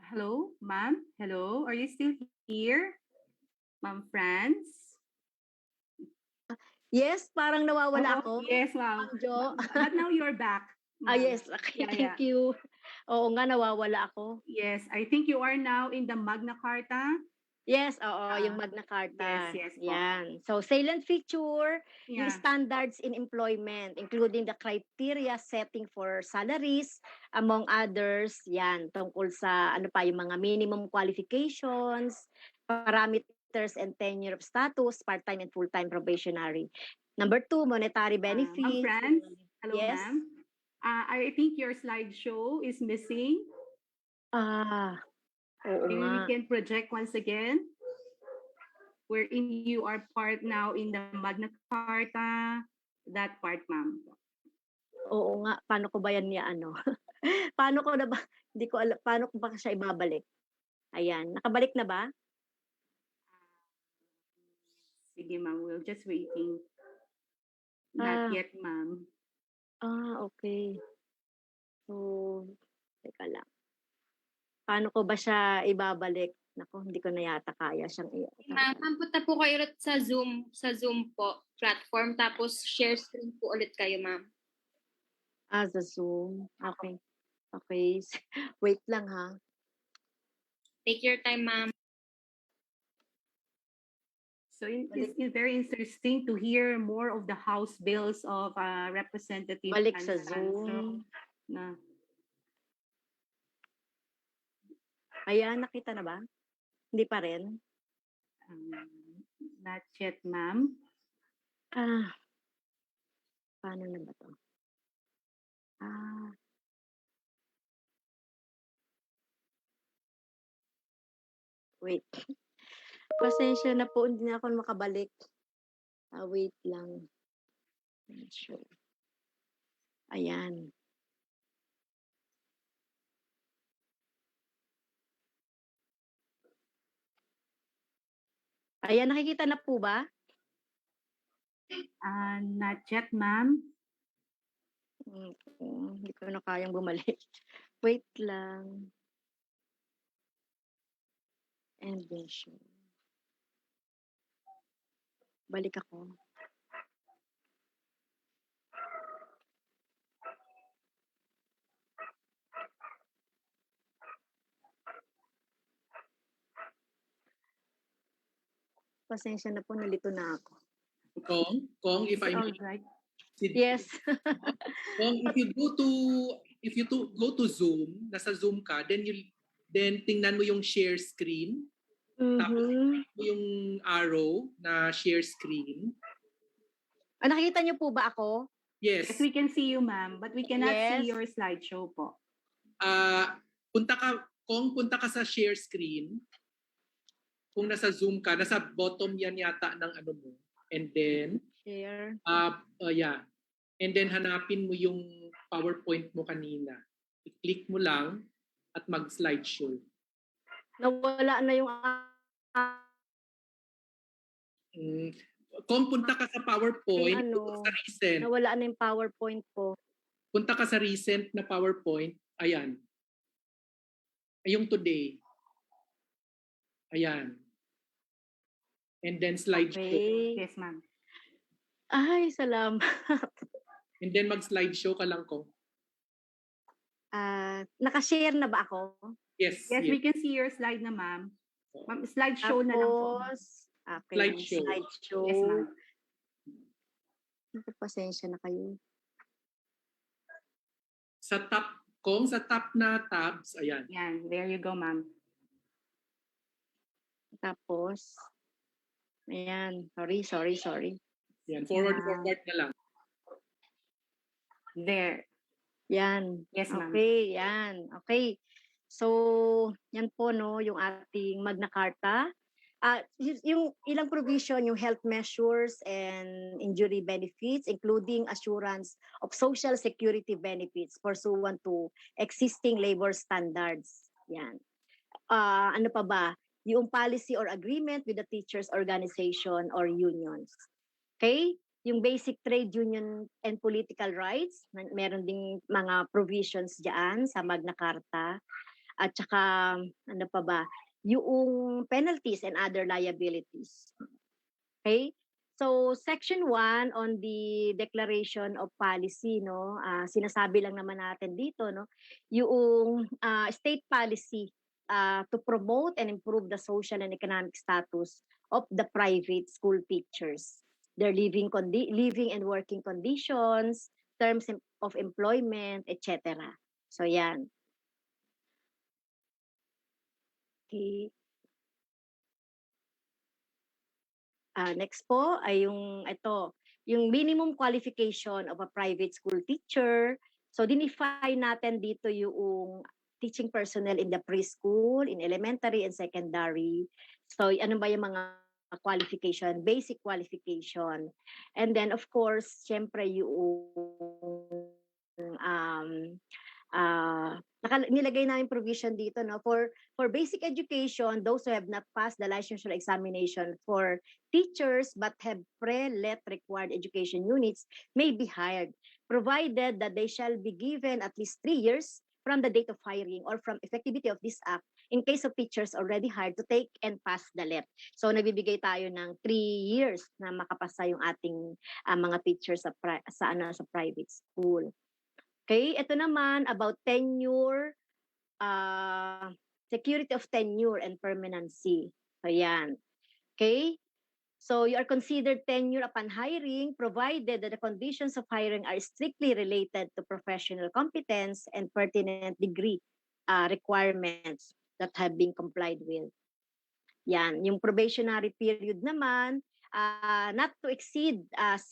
Hello, ma'am? Hello, are you still here? Ma'am Franz? Yes, parang nawawala ako. Yes, ma'am. But now you're back. Yes, okay, thank you. Oo nga, nawawala ako. Yes, I think you are now in the Magna Carta. Yes, yung Magna Carta. Yes. Yan. So, salient feature, yung standards in employment, including the criteria setting for salaries, among others, yan, tungkol sa, yung mga minimum qualifications, parameters and tenure of status, part-time and full-time probationary. Number 2, monetary benefits. Friends, hello, yes. Ma'am. I think your slideshow is missing. Maybe we can project once again, wherein you are part now in the Magna Carta, that part, ma'am. Oo nga, paano ko ba yan paano ko na ba, hindi ko alam, paano ko ba siya ibabalik? Ayan, nakabalik na ba? Sige, ma'am, we're just waiting. Not yet, ma'am. Okay. So, teka lang. Paano ko ba siya ibabalik? Naku, hindi ko na yata kaya siyang Ma'am, punta po kayo ulit sa Zoom po platform, tapos share screen po ulit kayo, ma'am. Sa Zoom. Okay. Okay. Wait lang, ha. Take your time, ma'am. So it's very interesting to hear more of the House bills of Representative. Balik sa Zoom. Ayan, nakita na ba? Hindi pa rin? Not yet, ma'am. Paano na ba to? Wait. Pasensya na po, hindi na ako makabalik. Wait lang. Sure. Ayan. Ayan, nakikita na po ba? Not yet, ma'am. Hindi ko na kayang bumalik. Wait lang. And then sure. Balik ako. Pasensya na po, nalito na ako. Kong, if I may. Right. Yes. Kong, if you go to Zoom, nasa Zoom ka, then Then tingnan mo yung share screen. Tapos Mhm. mo yung arrow na share screen. Nakikita niyo po ba ako? Yes. Yes, we can see you, ma'am, but we cannot see Yes. your slideshow po. Punta ka sa share screen. Kung nasa Zoom ka, nasa bottom yan yata ng ano mo. And then, Share. yeah. And then hanapin mo yung PowerPoint mo kanina. I-click mo lang at mag-slideshow. Nawala na yung Kung punta ka sa PowerPoint, Ay, ano, sa recent. nawala na yung PowerPoint ko. Punta ka sa recent na PowerPoint. Ayan. Ay, yung today. Ayan. And then slideshow. Okay. Yes, ma'am. Ay, salamat. And then mag-slideshow ka lang ko. Nakashare na ba ako? Yes. Yes, we can see your slide na, ma'am. Ma'am, slideshow na lang po. Ma'am. Okay, Slideshow. Yes, ma'am. Pasensya na kayo. Sa top na tabs, ayan. Yan, there you go, ma'am. Tapos, ayan. Sorry. Yan, forward na lang. There. Yan. Yes, ma'am. Okay, yan. Okay. So, yan po, no, yung ating Magna Carta. Yung ilang provision, yung health measures and injury benefits, including assurance of social security benefits pursuant to existing labor standards. Yan. Ano pa ba? Yung policy or agreement with the teachers' organization or unions. Okay? Yung basic trade union and political rights, meron ding mga provisions diyan sa Magna Carta. At saka, ano pa ba? Yung penalties and other liabilities. Okay? So, Section 1 on the Declaration of Policy, no? Sinasabi lang naman natin dito, no? Yung state policy to promote and improve the social and economic status of the private school teachers, their living and working conditions, terms of employment, etc. So, yan. Okay. Next po ay yung minimum qualification of a private school teacher. So, dinify natin dito yung teaching personnel in the preschool, in elementary and secondary. So, ano ba yung mga qualification, basic qualification. And then, of course, syempre yung nilagay namin provision dito, no, for basic education, those who have not passed the licensure examination for teachers but have pre-let required education units may be hired, provided that they shall be given at least 3 years from the date of hiring or from effectivity of this act in case of teachers already hired to take and pass the LEP. So nagbibigay tayo ng 3 years na makapasa yung ating mga teachers sa private school. Okay, ito naman about tenure, security of tenure and permanency. So yan. Okay, so you are considered tenure upon hiring provided that the conditions of hiring are strictly related to professional competence and pertinent degree requirements that have been complied with. Yan, yung probationary period naman, not to exceed 6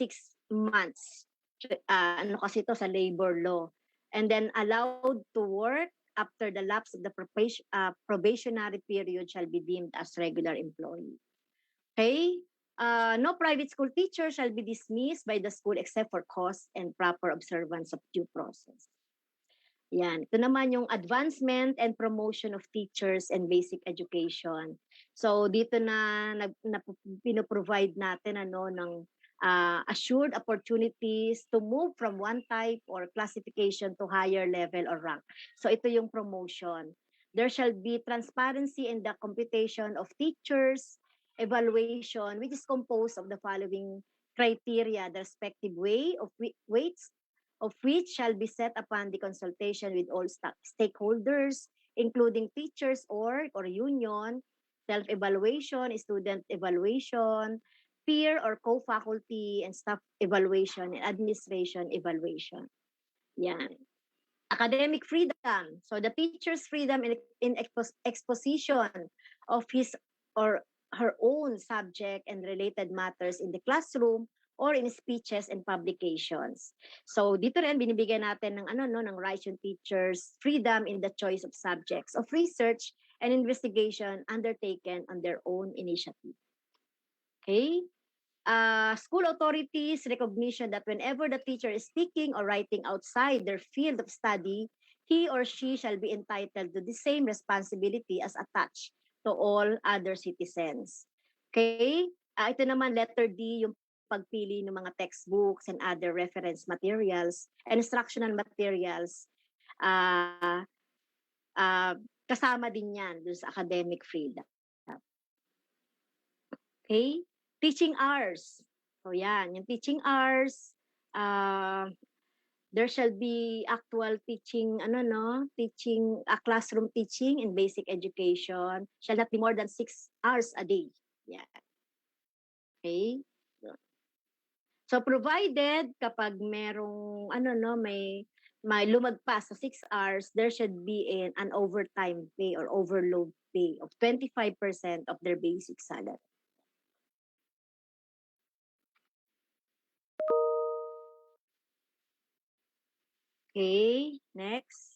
months. Kasi ito sa labor law. And then allowed to work after the lapse of the probationary period shall be deemed as regular employee. Okay? No private school teacher shall be dismissed by the school except for cause and proper observance of due process. Yan. Ito naman yung advancement and promotion of teachers and basic education. So dito na pinoprovide natin ng assured opportunities to move from one type or classification to higher level or rank. So ito yung promotion. There shall be transparency in the computation of teachers, evaluation, which is composed of the following criteria, the respective weights of which shall be set upon the consultation with all stakeholders, including teachers or union, self-evaluation, student evaluation, peer or co-faculty and staff evaluation and administration evaluation. Yan. Academic freedom. So the teacher's freedom in exposition of his or her own subject and related matters in the classroom or in speeches and publications. So dito rin binibigyan natin ng ng rights yung teachers freedom in the choice of subjects of research and investigation undertaken on their own initiative. Okay? School authorities recognition that whenever the teacher is speaking or writing outside their field of study, he or she shall be entitled to the same responsibility as attached to all other citizens. Okay? Ito naman, letter D, yung pagpili ng mga textbooks and other reference materials and instructional materials. Kasama din yan dun sa academic freedom. Okay? Teaching hours. So yan, yung teaching hours, there shall be actual teaching, classroom teaching in basic education shall not be more than 6 hours a day. Yeah. Okay? So provided kapag merong, may lumagpas sa 6 hours, there should be an overtime pay or overload pay of 25% of their basic salary. Okay, next.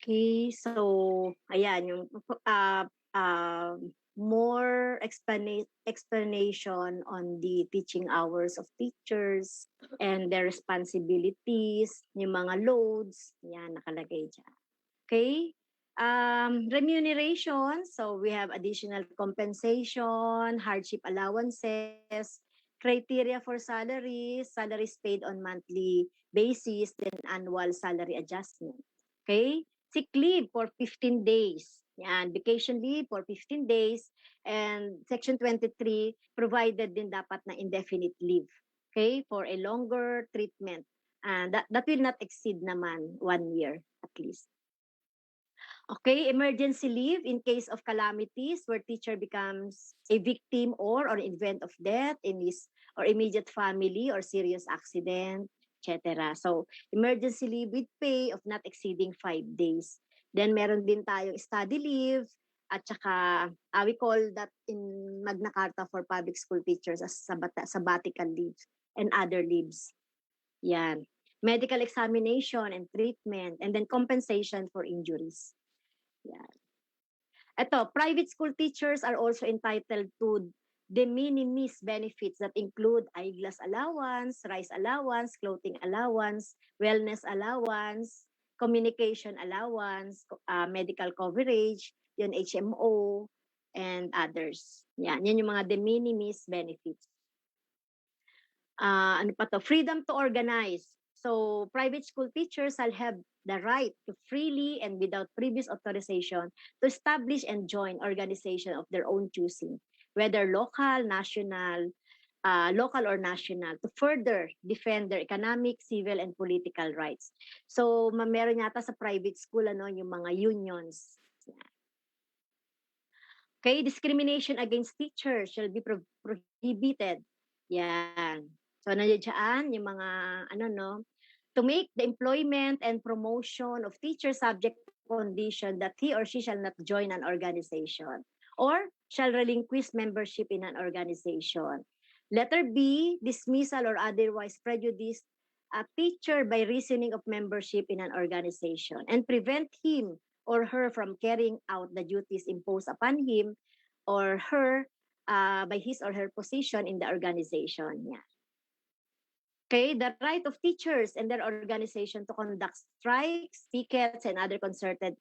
Okay, so ayan yung more explanation on the teaching hours of teachers and their responsibilities, yung mga loads, yan nakalagay dyan. Okay? Remuneration, so we have additional compensation, hardship allowances, criteria for salaries paid on monthly basis, then annual salary adjustment. Okay? Sick leave for 15 days. Yan, vacation leave for 15 days. And Section 23, provided din dapat na indefinite leave. Okay? For a longer treatment. And that will not exceed naman 1 year at least. Okay, emergency leave in case of calamities where teacher becomes a victim or event of death in his or immediate family or serious accident, etc. So, emergency leave with pay of not exceeding 5 days. Then, meron din tayong study leave at saka, we call that in Magna Carta for public school teachers as sabbatical leave and other leaves. Yan. Medical examination and treatment and then compensation for injuries. Yeah. Ito, private school teachers are also entitled to de minimis benefits that include eyeglass allowance, rice allowance, clothing allowance, wellness allowance, communication allowance, medical coverage, yun HMO, and others. Yan yung mga de minimis benefits. Ano pa to? Freedom to organize. So, private school teachers shall have the right to freely and without previous authorization to establish and join organization of their own choosing, whether local, national, local or national, to further defend their economic, civil, and political rights. So, meron yata sa private school, yung mga unions. Okay, discrimination against teachers shall be prohibited. Yan. So, nandiyan yung mga, to make the employment and promotion of teachers subject to condition that he or she shall not join an organization or shall relinquish membership in an organization. Letter B, dismissal or otherwise prejudice a teacher by reasoning of membership in an organization and prevent him or her from carrying out the duties imposed upon him or her by his or her position in the organization. Yeah. Okay, the right of teachers and their organization to conduct strikes, pickets, and other concerted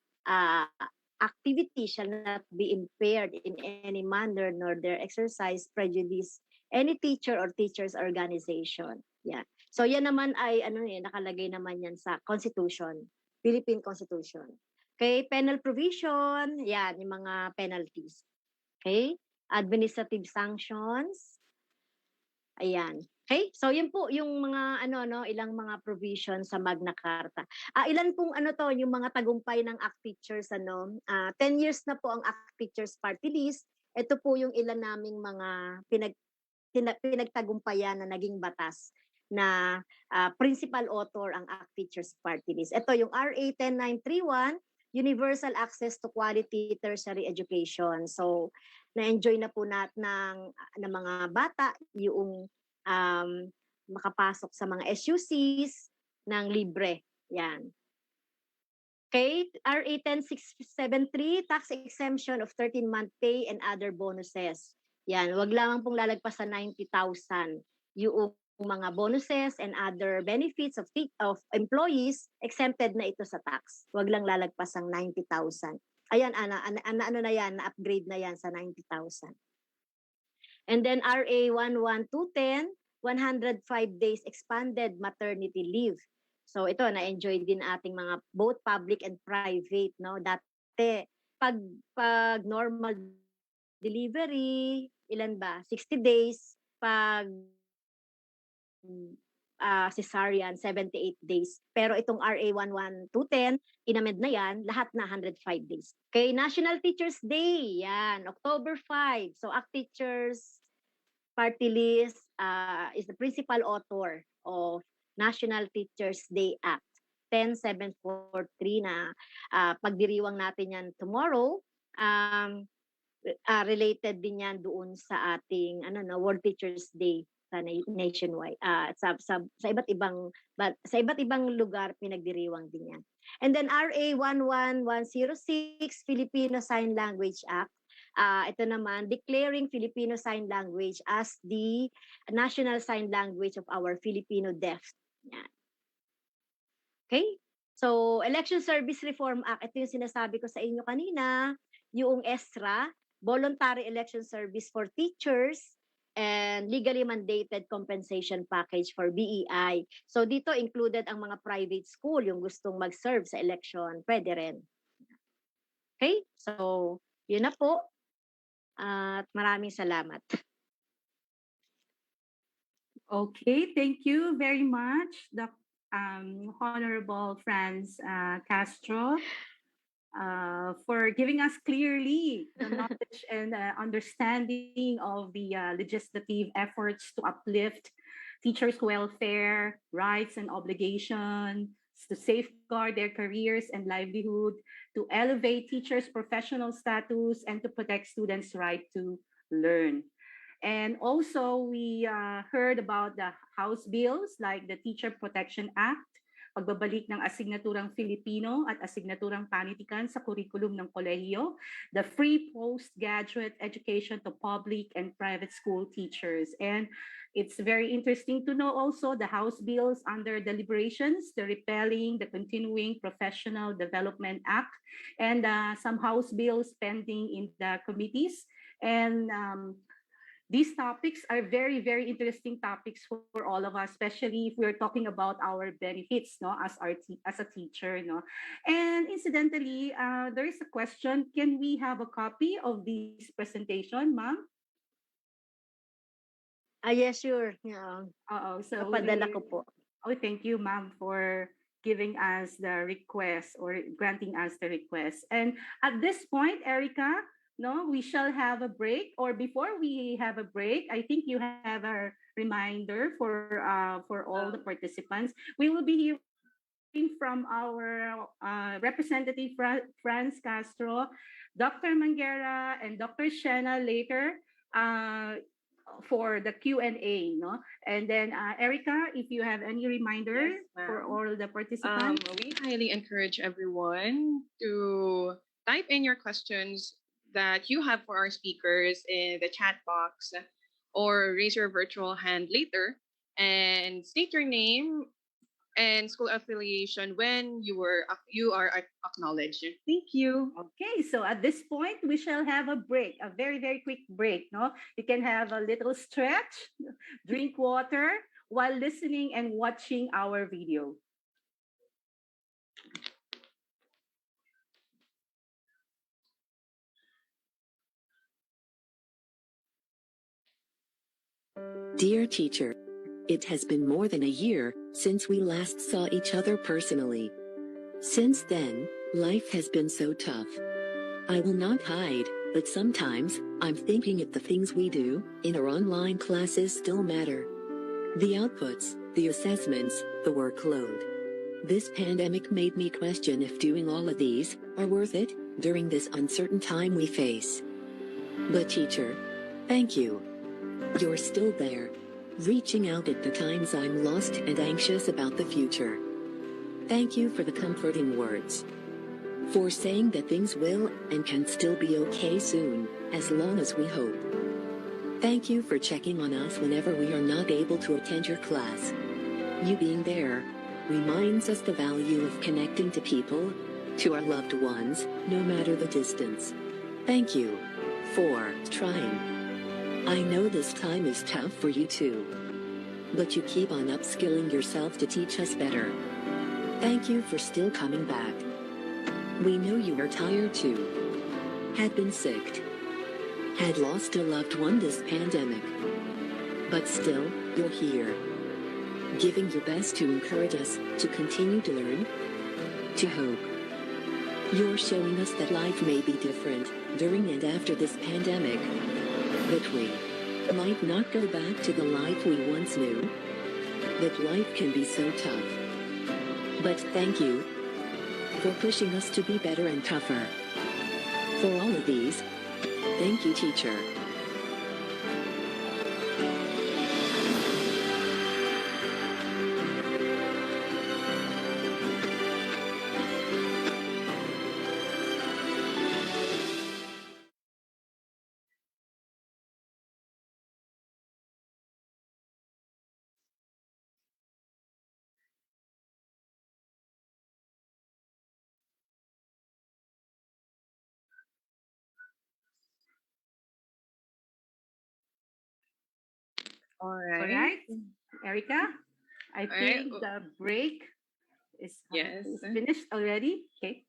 activities shall not be impaired in any manner, nor their exercise prejudice any teacher or teachers organization. Yeah. So yan naman ay nakalagay naman yan sa Constitution, Philippine Constitution. Okay, penal provision, yan yung mga penalties. Okay? Administrative sanctions. Ayan. Okay? So, yun po yung mga, ilang mga provisions sa Magna Carta. Ilan pong, yung mga tagumpay ng ACT Teachers, 10 years na po ang ACT Teachers Party List. Ito po yung ilan naming mga pinagtagumpayan na naging batas na principal author ang ACT Teachers Party List. Ito yung RA 10931, Universal Access to Quality Tertiary Education. So, na-enjoy na po ng mga bata yung makapasok sa mga SUCs ng libre. Yan. Okay, RA 10673, tax exemption of 13-month pay and other bonuses. Yan, wag lamang pong lalagpas sa 90,000 yung mga bonuses and other benefits of employees exempted na ito sa tax. Wag lang lalagpas ang 90,000. Ayan, ano na yan, na-upgrade na yan sa 90,000. And then RA 11210, 105 days expanded maternity leave. So ito, na-enjoy din ating mga both public and private, no? Dati, pag normal delivery, ilan ba? 60 days. Pag cesarean, 78 days. Pero itong RA 11210, inamend na yan, lahat na 105 days. Okay, National Teachers Day, yan, October 5. So, ACT Teachers Party List is the principal author of National Teachers Day Act 10743 na pagdiriwang natin yan tomorrow. Related din yan doon sa ating World Teachers Day sa nationwide. Sa iba't ibang lugar pinagdiriwang din yan. And then RA 11106, Filipino Sign Language Act. Ito naman, declaring Filipino Sign Language as the national sign language of our Filipino deaf. Yan. Okay? So, Election Service Reform Act, ito yung sinasabi ko sa inyo kanina, yung ESRA, Voluntary Election Service for Teachers, and legally mandated compensation package for BEI. So, dito included ang mga private school, yung gustong mag-serve sa election, pwede rin. Okay? So, yun na po. At maraming salamat. Okay, thank you very much, the Honorable Franz Castro, for giving us clearly the knowledge and understanding of the legislative efforts to uplift teachers' welfare, rights and obligations, to safeguard their careers and livelihood, to elevate teachers' professional status, and to protect students' right to learn. And also, we heard about the House bills like the Teacher Protection Act, pagbabalik ng asignaturang Filipino at asignaturang panitikan sa kurikulum ng kolehiyo, the free postgraduate education to public and private school teachers. And it's very interesting to know also the House bills under deliberations, the repealing, the continuing Professional Development Act, and some House bills pending in the committees. And these topics are very, very interesting topics for all of us, especially if we're talking about our benefits, no, as a teacher, no. And incidentally, there is a question: can we have a copy of this presentation, ma'am? Yes, sure. Yeah. So napadala ko po. Oh, thank you, ma'am, for giving us the request or granting us the request. And at this point, Erica, no, we shall have a break. Or before we have a break, I think you have a reminder for all the participants. We will be hearing from our representative Franz Castro, Dr. Manguera, and Dr. Shena later for the Q&A, no? And then Erica, if you have any reminder for all the participants. We highly encourage everyone to type in your questions that you have for our speakers in the chat box, or raise your virtual hand later and state your name and school affiliation when you are acknowledged. Thank you. Okay, so at this point we shall have a break, a very, very quick break. No, you can have a little stretch, drink water while listening and watching our video. Dear teacher, it has been more than a year since we last saw each other personally. Since then, life has been so tough. I will not hide, but sometimes I'm thinking if the things we do in our online classes still matter. The outputs, the assessments, the workload. This pandemic made me question if doing all of these are worth it during this uncertain time we face. But teacher, thank you. You're still there, reaching out at the times I'm lost and anxious about the future. Thank you for the comforting words. For saying that things will and can still be okay soon, as long as we hope. Thank you for checking on us whenever we are not able to attend your class. You being there reminds us the value of connecting to people, to our loved ones, no matter the distance. Thank you for trying. I know this time is tough for you too, but you keep on upskilling yourself to teach us better. Thank you for still coming back. We know you are tired too, had been sick, had lost a loved one this pandemic, but still, you're here, giving your best to encourage us to continue to learn, to hope. You're showing us that life may be different during and after this pandemic, that we might not go back to the life we once knew, that life can be so tough. But thank you for pushing us to be better and tougher. For all of these, thank you, teacher. All All right. right, Erica, I All right. think the break is Yes. finished already. Okay.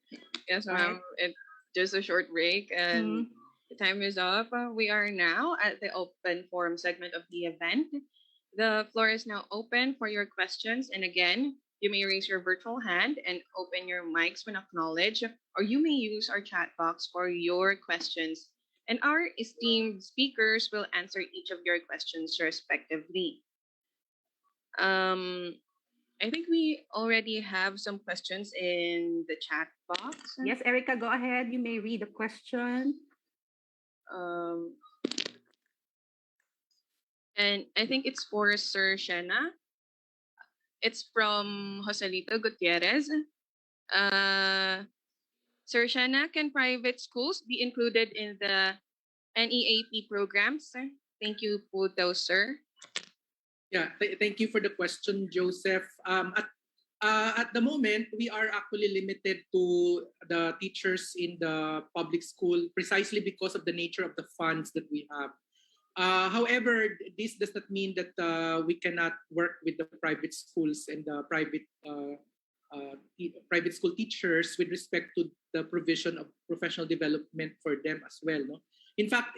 Yes, Go ahead. ma'am. It's just a short break and the time is up. We are now at the open forum segment of the event. The floor is now open for your questions. And again, you may raise your virtual hand and open your mics when acknowledged, or you may use our chat box for your questions. And our esteemed speakers will answer each of your questions respectively. I think we already have some questions in the chat box. Yes, Erica, go ahead. You may read the question. And I think it's for Sir Shena. It's from Joselito Gutierrez. Sir Shena, can private schools be included in the NEAP programs? Thank you po daw, sir. Yeah, thank you for the question, Joseph. At the moment, we are actually limited to the teachers in the public school precisely because of the nature of the funds that we have. However, this does not mean that we cannot work with the private schools and the private school teachers with respect to the provision of professional development for them as well. No? In fact,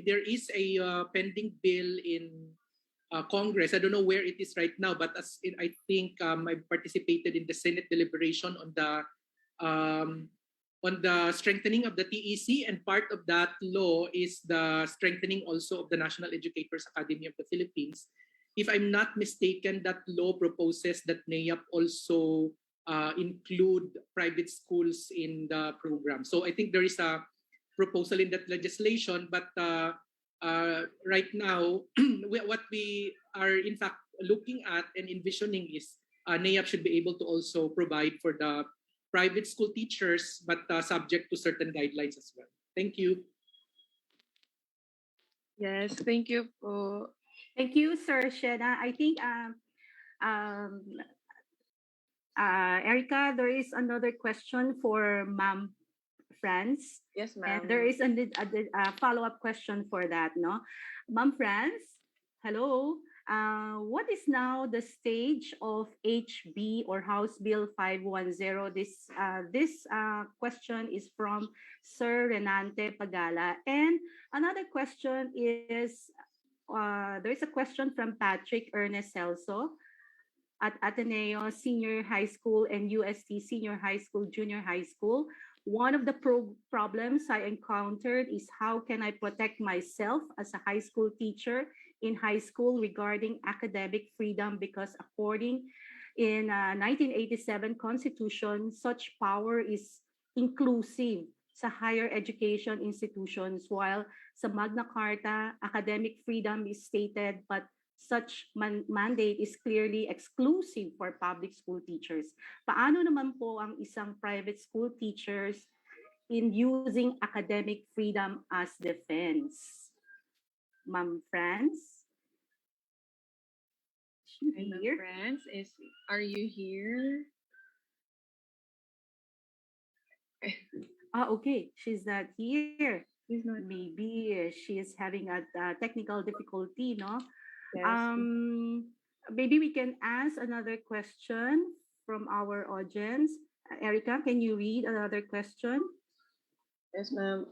there is a pending bill in Congress. I don't know where it is right now, but I think I participated in the Senate deliberation on the strengthening of the TEC, and part of that law is the strengthening also of the National Educators Academy of the Philippines. If I'm not mistaken, that law proposes that NEAP also include private schools in the program. So I think there is a proposal in that legislation, but right now, what we are in fact looking at and envisioning is NEAP should be able to also provide for the private school teachers, but subject to certain guidelines as well. Thank you. Yes, thank you po. Thank you, Sir Shena. I think, Erica, there is another question for Ma'am France. Yes, ma'am. And there is a follow-up question for that, no? Ma'am France, hello. What is now the stage of HB or House Bill 510? This question is from Sir Renante Pagala. And another question is, there is a question from Patrick Ernest Celso at Ateneo Senior High School and UST Senior High School, Junior High School. One of the problems I encountered is how can I protect myself as a high school teacher in high school regarding academic freedom, because according in 1987 Constitution, such power is inclusive sa higher education institutions, while sa Magna Carta, academic freedom is stated, but such mandate is clearly exclusive for public school teachers. Paano naman po ang isang private school teachers in using academic freedom as defense? Ma'am France? Here? France, are you here? Okay. She's not here. Maybe she is having a technical difficulty, no? Yes. Maybe we can ask another question from our audience. Erica, can you read another question? Yes, ma'am.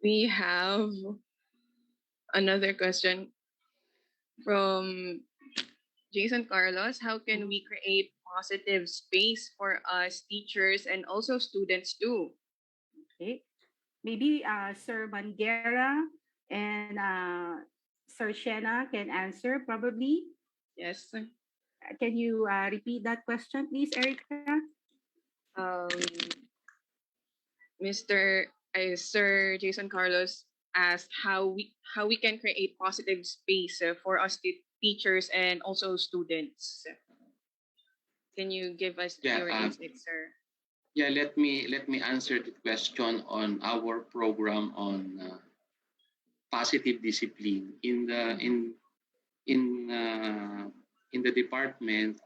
We have another question from Jason Carlos. How can we create positive space for us teachers and also students too? Okay. Maybe Sir Mangera and Sir Shena can answer probably. Yes. Can you repeat that question, please, Erica? Sir Jason Carlos asked how we can create positive space for us teachers and also students. Can you give us your insight, sir? Yeah, let me answer the question on our program on positive discipline in the department.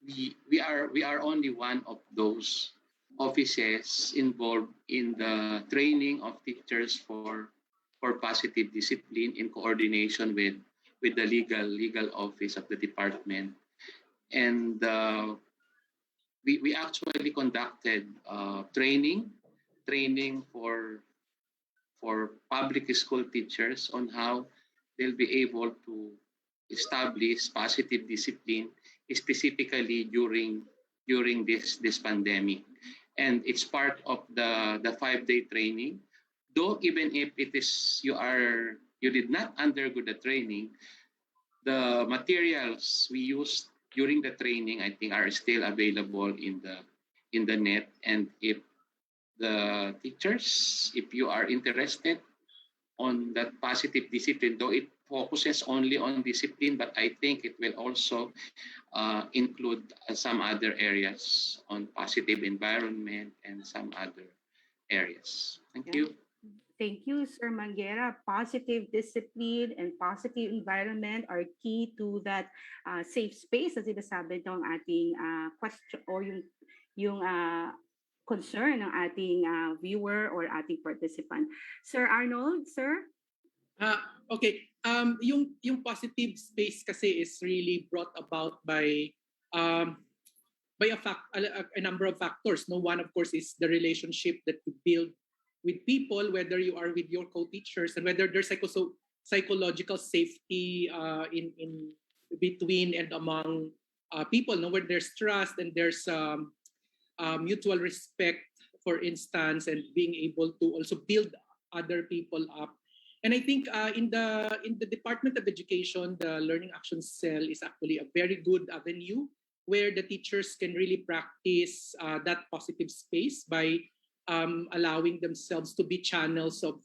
We are only one of those offices involved in the training of teachers for positive discipline in coordination with the legal office of the department. And we actually conducted training for public school teachers on how they'll be able to establish positive discipline, specifically during this pandemic. And it's part of the 5-day training. Though even if it is you did not undergo the training, the materials we used during the training, I think, are still available in the net. And if the teachers, if you are interested on that positive discipline, though it focuses only on discipline, but I think it will also include some other areas on positive environment and some other areas. Thank you. Thank you, Sir Mangera. Positive discipline and positive environment are key to that safe space, as sinasabi ng ating question or yung concern ng ating viewer or ating participant. Sir Arnold, sir? Okay. Yung positive space kasi is really brought about by a number of factors. No, one of course is the relationship that you build with people, whether you are with your co-teachers and whether there's psychological safety in between and among people. No, where there's trust and there's mutual respect, for instance, and being able to also build other people up. And I think in the Department of Education, the Learning Action Cell is actually a very good avenue where the teachers can really practice that positive space by allowing themselves to be channels of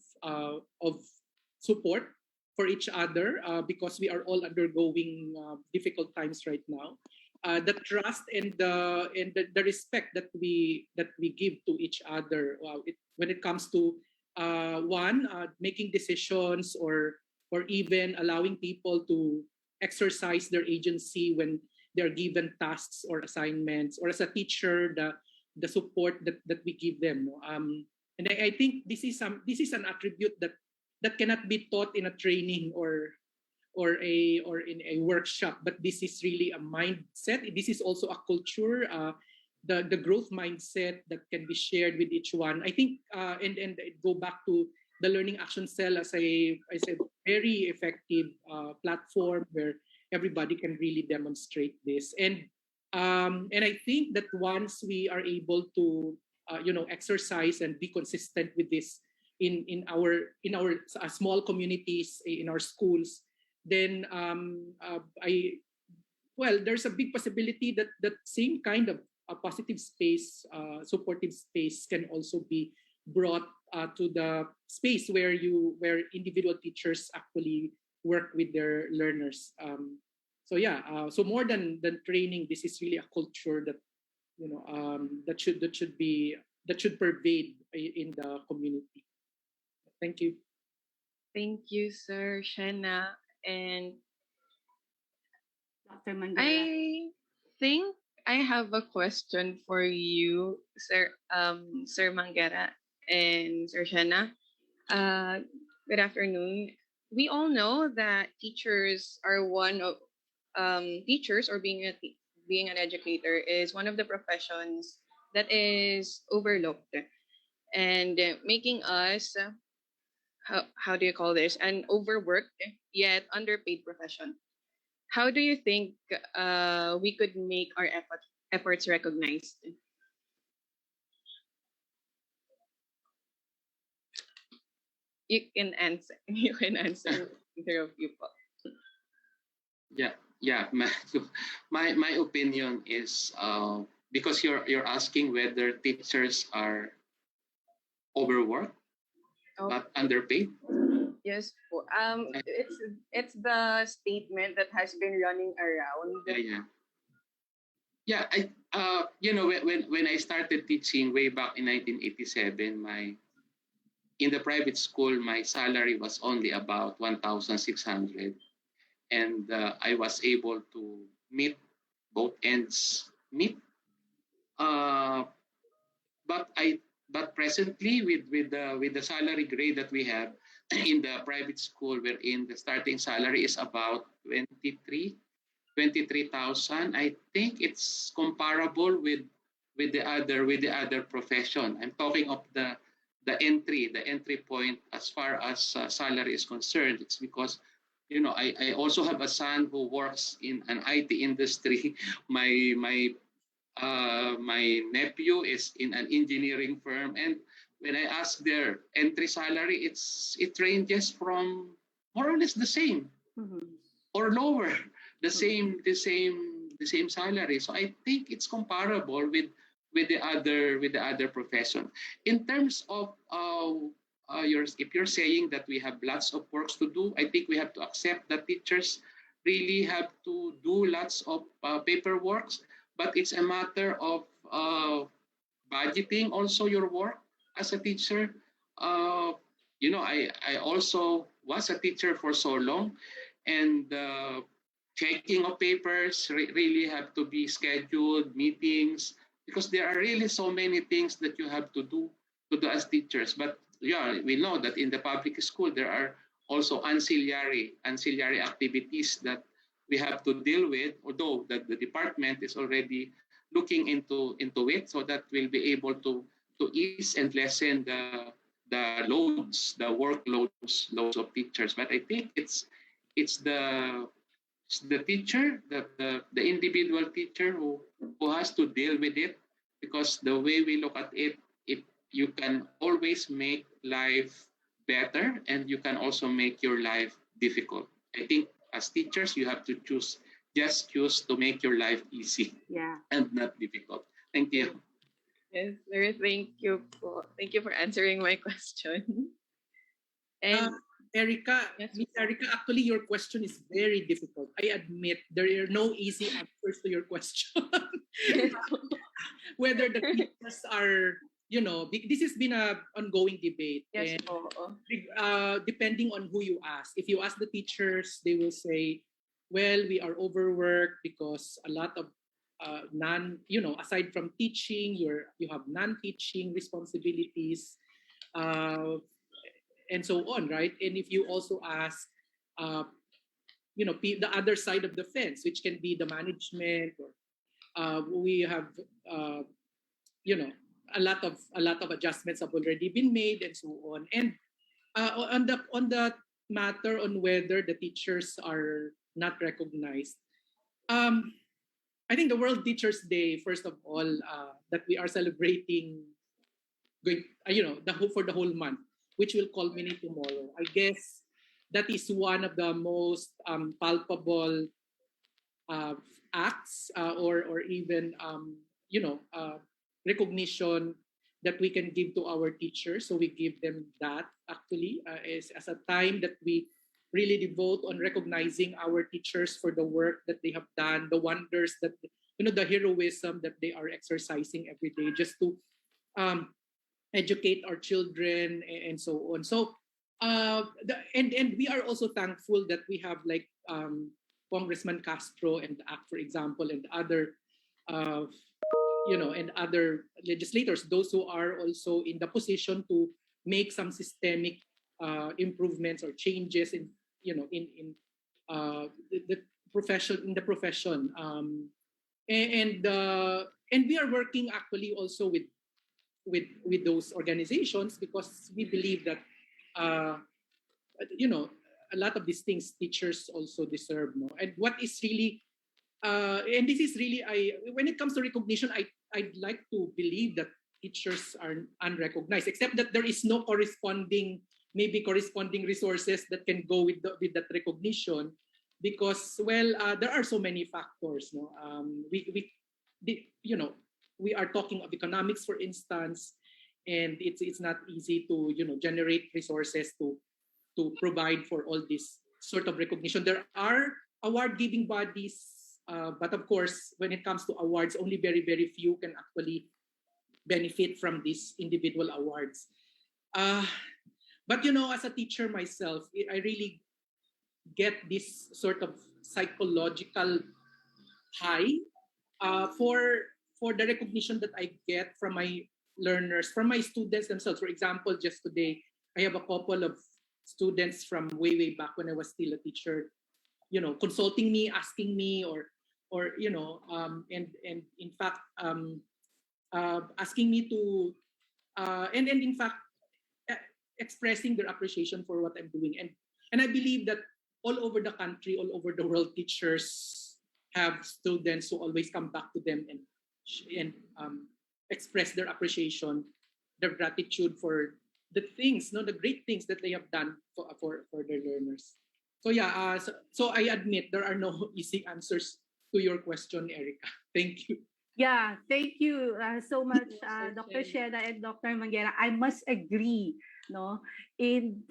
support for each other because we are all undergoing difficult times right now. The trust and the respect that we give to each other when it comes to making decisions or even allowing people to exercise their agency when they're given tasks or assignments, or as a teacher the support that we give them. And I think this is an attribute that cannot be taught in a training or in a workshop, but this is really a mindset. This is also a culture, the growth mindset that can be shared with each one. I think and go back to the Learning Action Cell, as I said, very effective platform where everybody can really demonstrate this. And I think that once we are able to exercise and be consistent with this in our small communities, in our schools, then there's a big possibility that that same kind of a positive space, supportive space, can also be brought to the space where individual teachers actually work with their learners. So more than training, this is really a culture that that should pervade in the community. Thank you. Thank you, Sir Shanna. And Dr. Mandela. I think I have a question for you, Sir Mangera and Sir Shanna. Good afternoon. We all know that teachers are one of teachers, or being an educator is one of the professions that is overlooked and making us how do you call this, an overworked yet underpaid profession. How do you think we could make our efforts recognized? You can answer. You can answer either of you. Yeah. My opinion is because you're asking whether teachers are overworked but underpaid. Yes, it's the statement that has been running around. Yeah. When I started teaching way back in 1987, in the private school, my salary was only about 1,600, and I was able to meet both ends meet. But presently, with the salary grade that we have in the private school, wherein the starting salary is about 23,000, I think it's comparable with the other profession. I'm talking of the entry point as far as salary is concerned. It's because I also have a son who works in an IT industry. My nephew is in an engineering firm, and when I ask their entry salary, it ranges from more or less the same, or lower, the same salary. So I think it's comparable with the other profession. In terms of if you're saying that we have lots of works to do, I think we have to accept that teachers really have to do lots of paperwork, but it's a matter of budgeting also your work as a teacher. I also was a teacher for so long, and checking of papers really have to be scheduled, meetings, because there are really so many things that you have to do as teachers. But yeah, we know that in the public school there are also ancillary activities that we have to deal with, although that the department is already looking into it, so that we'll be able to ease and lessen the workloads of teachers. But I think it's the teacher, the individual teacher who has to deal with it, because the way we look at it, you can always make life better, and you can also make your life difficult. I think as teachers, you have to choose to make your life easy, and not difficult. Thank you. Yes, sir. Thank you for answering my question. And Erica, actually, your question is very difficult. I admit there are no easy answers to your question. Whether the teachers are, this has been an ongoing debate. Yes, and depending on who you ask. If you ask the teachers, they will say, well, we are overworked because a lot of aside from teaching, you have non-teaching responsibilities, and so on, right? And if you also ask, the other side of the fence, which can be the management, or we have, a lot of adjustments have already been made, and so on. And On the matter on whether the teachers are not recognized, I think the World Teachers Day, first of all, that we are celebrating, going, for the whole month, which will culminate tomorrow. I guess that is one of the most palpable acts or even recognition that we can give to our teachers. So we give them that actually as a time that we really devote on recognizing our teachers for the work that they have done, the wonders that, the heroism that they are exercising every day just to educate our children and so on. So, and we are also thankful that we have like Congressman Castro and ACT, for example, and other, and other legislators, those who are also in the position to make some systemic improvements or changes in, the profession, and we are working actually also with those organizations because we believe that a lot of these things teachers also deserve, no? And what is really and this is really, when it comes to recognition, I'd like to believe that teachers are unrecognized, except that there is no corresponding resources that can go with that recognition, because there are so many factors, no? We are talking of economics, for instance, and it's not easy to generate resources to provide for all this sort of recognition. There are award giving bodies, but of course, when it comes to awards, only very, very few can actually benefit from these individual awards. But as a teacher myself, I really get this sort of psychological high for the recognition that I get from my learners, from my students themselves. For example, just today, I have a couple of students from way, way back when I was still a teacher, consulting me, asking me, or and in fact, asking me to, and in fact, expressing their appreciation for what I'm doing. And I believe that all over the country, all over the world, teachers have students who always come back to them and express their appreciation, their gratitude for the things, the great things that they have done for their learners. So yeah, so I admit there are no easy answers to your question, Erica. Thank you. Yeah, thank you so much, Dr. Sheda and Dr. Manguera. I must agree, no? In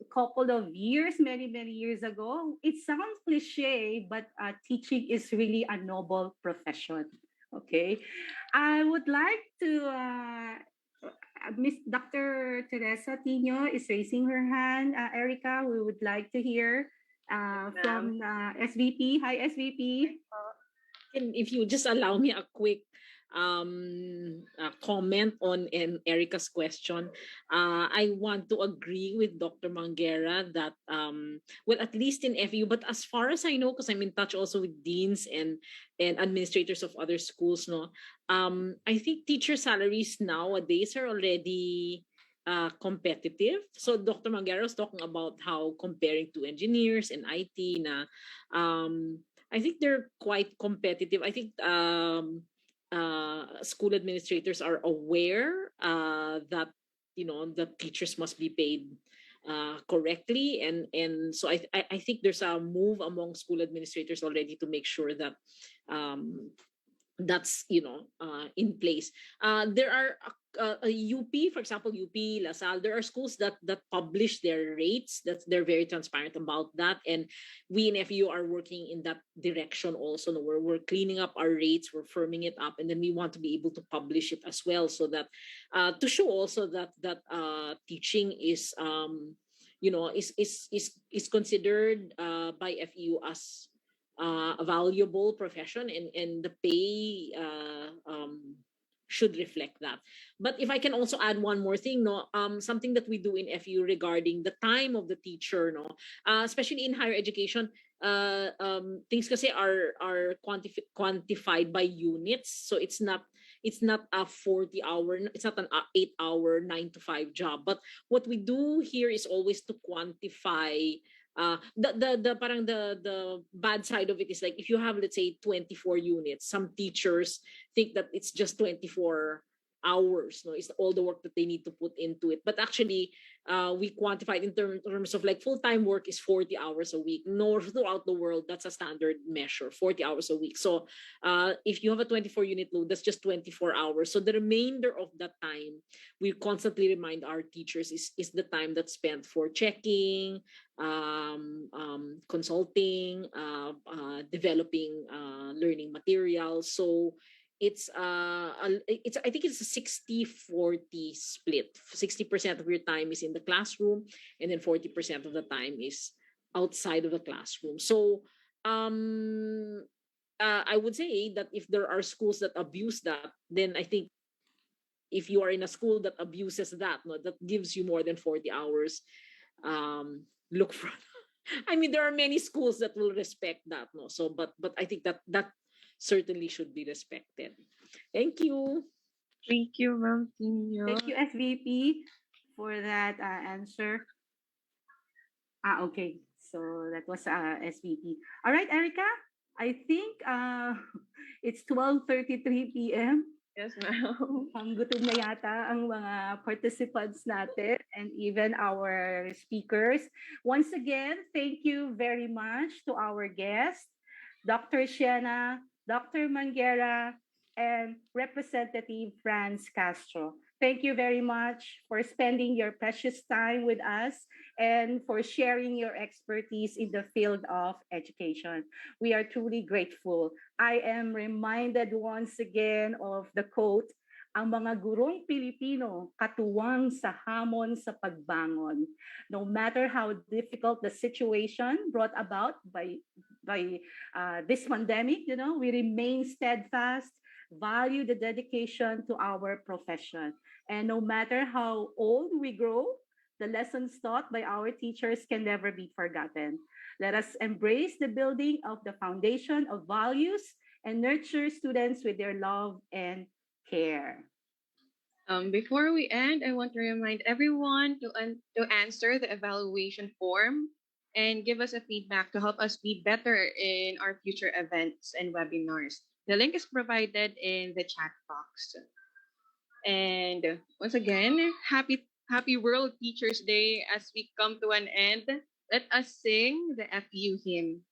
a couple of years, many, many years ago, it sounds cliche, but teaching is really a noble profession. Okay. I would like to, Miss Dr. Teresa Tino is raising her hand. Erica, we would like to hear from SVP. Hi, SVP. And if you just allow me a quick comment on Erica's question, I want to agree with Dr. Manguera that, at least in FEU, but as far as I know, because I'm in touch also with deans and administrators of other schools, I think teacher salaries nowadays are already competitive. So Dr. Manguera was talking about how comparing to engineers and IT I think they're quite competitive. I think school administrators are aware that the teachers must be paid correctly, and so I think there's a move among school administrators already to make sure that that's in place. There are a UP, for example, UP, LaSalle, there are schools that publish their rates. They're very transparent about that, and we in FU are working in that direction also. We're cleaning up our rates, we're firming it up, and then we want to be able to publish it as well, so that to show also that teaching is is considered by FU as a valuable profession, and the pay should reflect that. But if I can also add one more thing, something that we do in FU regarding the time of the teacher, especially in higher education, things kasi are quantified by units, so it's it's not a 40-hour, it's not an 8-hour 9 to 5 job. But what we do here is always to quantify the parang the bad side of it is like if you have, let's say, 24 units, some teachers think that it's just 24 hours, no, it's all the work that they need to put into it. But actually, we quantify it in terms of like full-time work is 40 hours a week. No, throughout the world, that's a standard measure, 40 hours a week. So if you have a 24 unit load, that's just 24 hours. So the remainder of that time, we constantly remind our teachers is the time that's spent for checking, consulting, developing learning materials. So it's I think it's a 60-40 split. 60% of your time is in the classroom, and then 40% of the time is outside of the classroom. So I would say that if there are schools that abuse that, then I think if you are in a school that abuses that, no, that gives you more than 40 hours, look for I mean, there are many schools that will respect that, no. So but I think that certainly should be respected. Thank you. Thank you, Ma'am Tinyo. Thank you, SVP, for that answer. Okay. So that was SVP. All right, Erica. I think it's 12:33 p.m. Yes, ma'am. Gutom na yata ang mga participants natin and even our speakers. Once again, thank you very much to our guests, Dr. Sienna, Dr. Manguera, and Representative Franz Castro. Thank you very much for spending your precious time with us and for sharing your expertise in the field of education. We are truly grateful. I am reminded once again of the quote, ang mga gurong Pilipino katuwang sa hamon sa pagbangon. No matter how difficult the situation brought about by this pandemic, we remain steadfast, value the dedication to our profession. And no matter how old we grow, the lessons taught by our teachers can never be forgotten. Let us embrace the building of the foundation of values and nurture students with their love and care. Before we end, I want to remind everyone to answer the evaluation form and give us a feedback to help us be better in our future events and webinars. The link is provided in the chat box. And once again, happy World Teachers Day. As we come to an end, let us sing the FU hymn.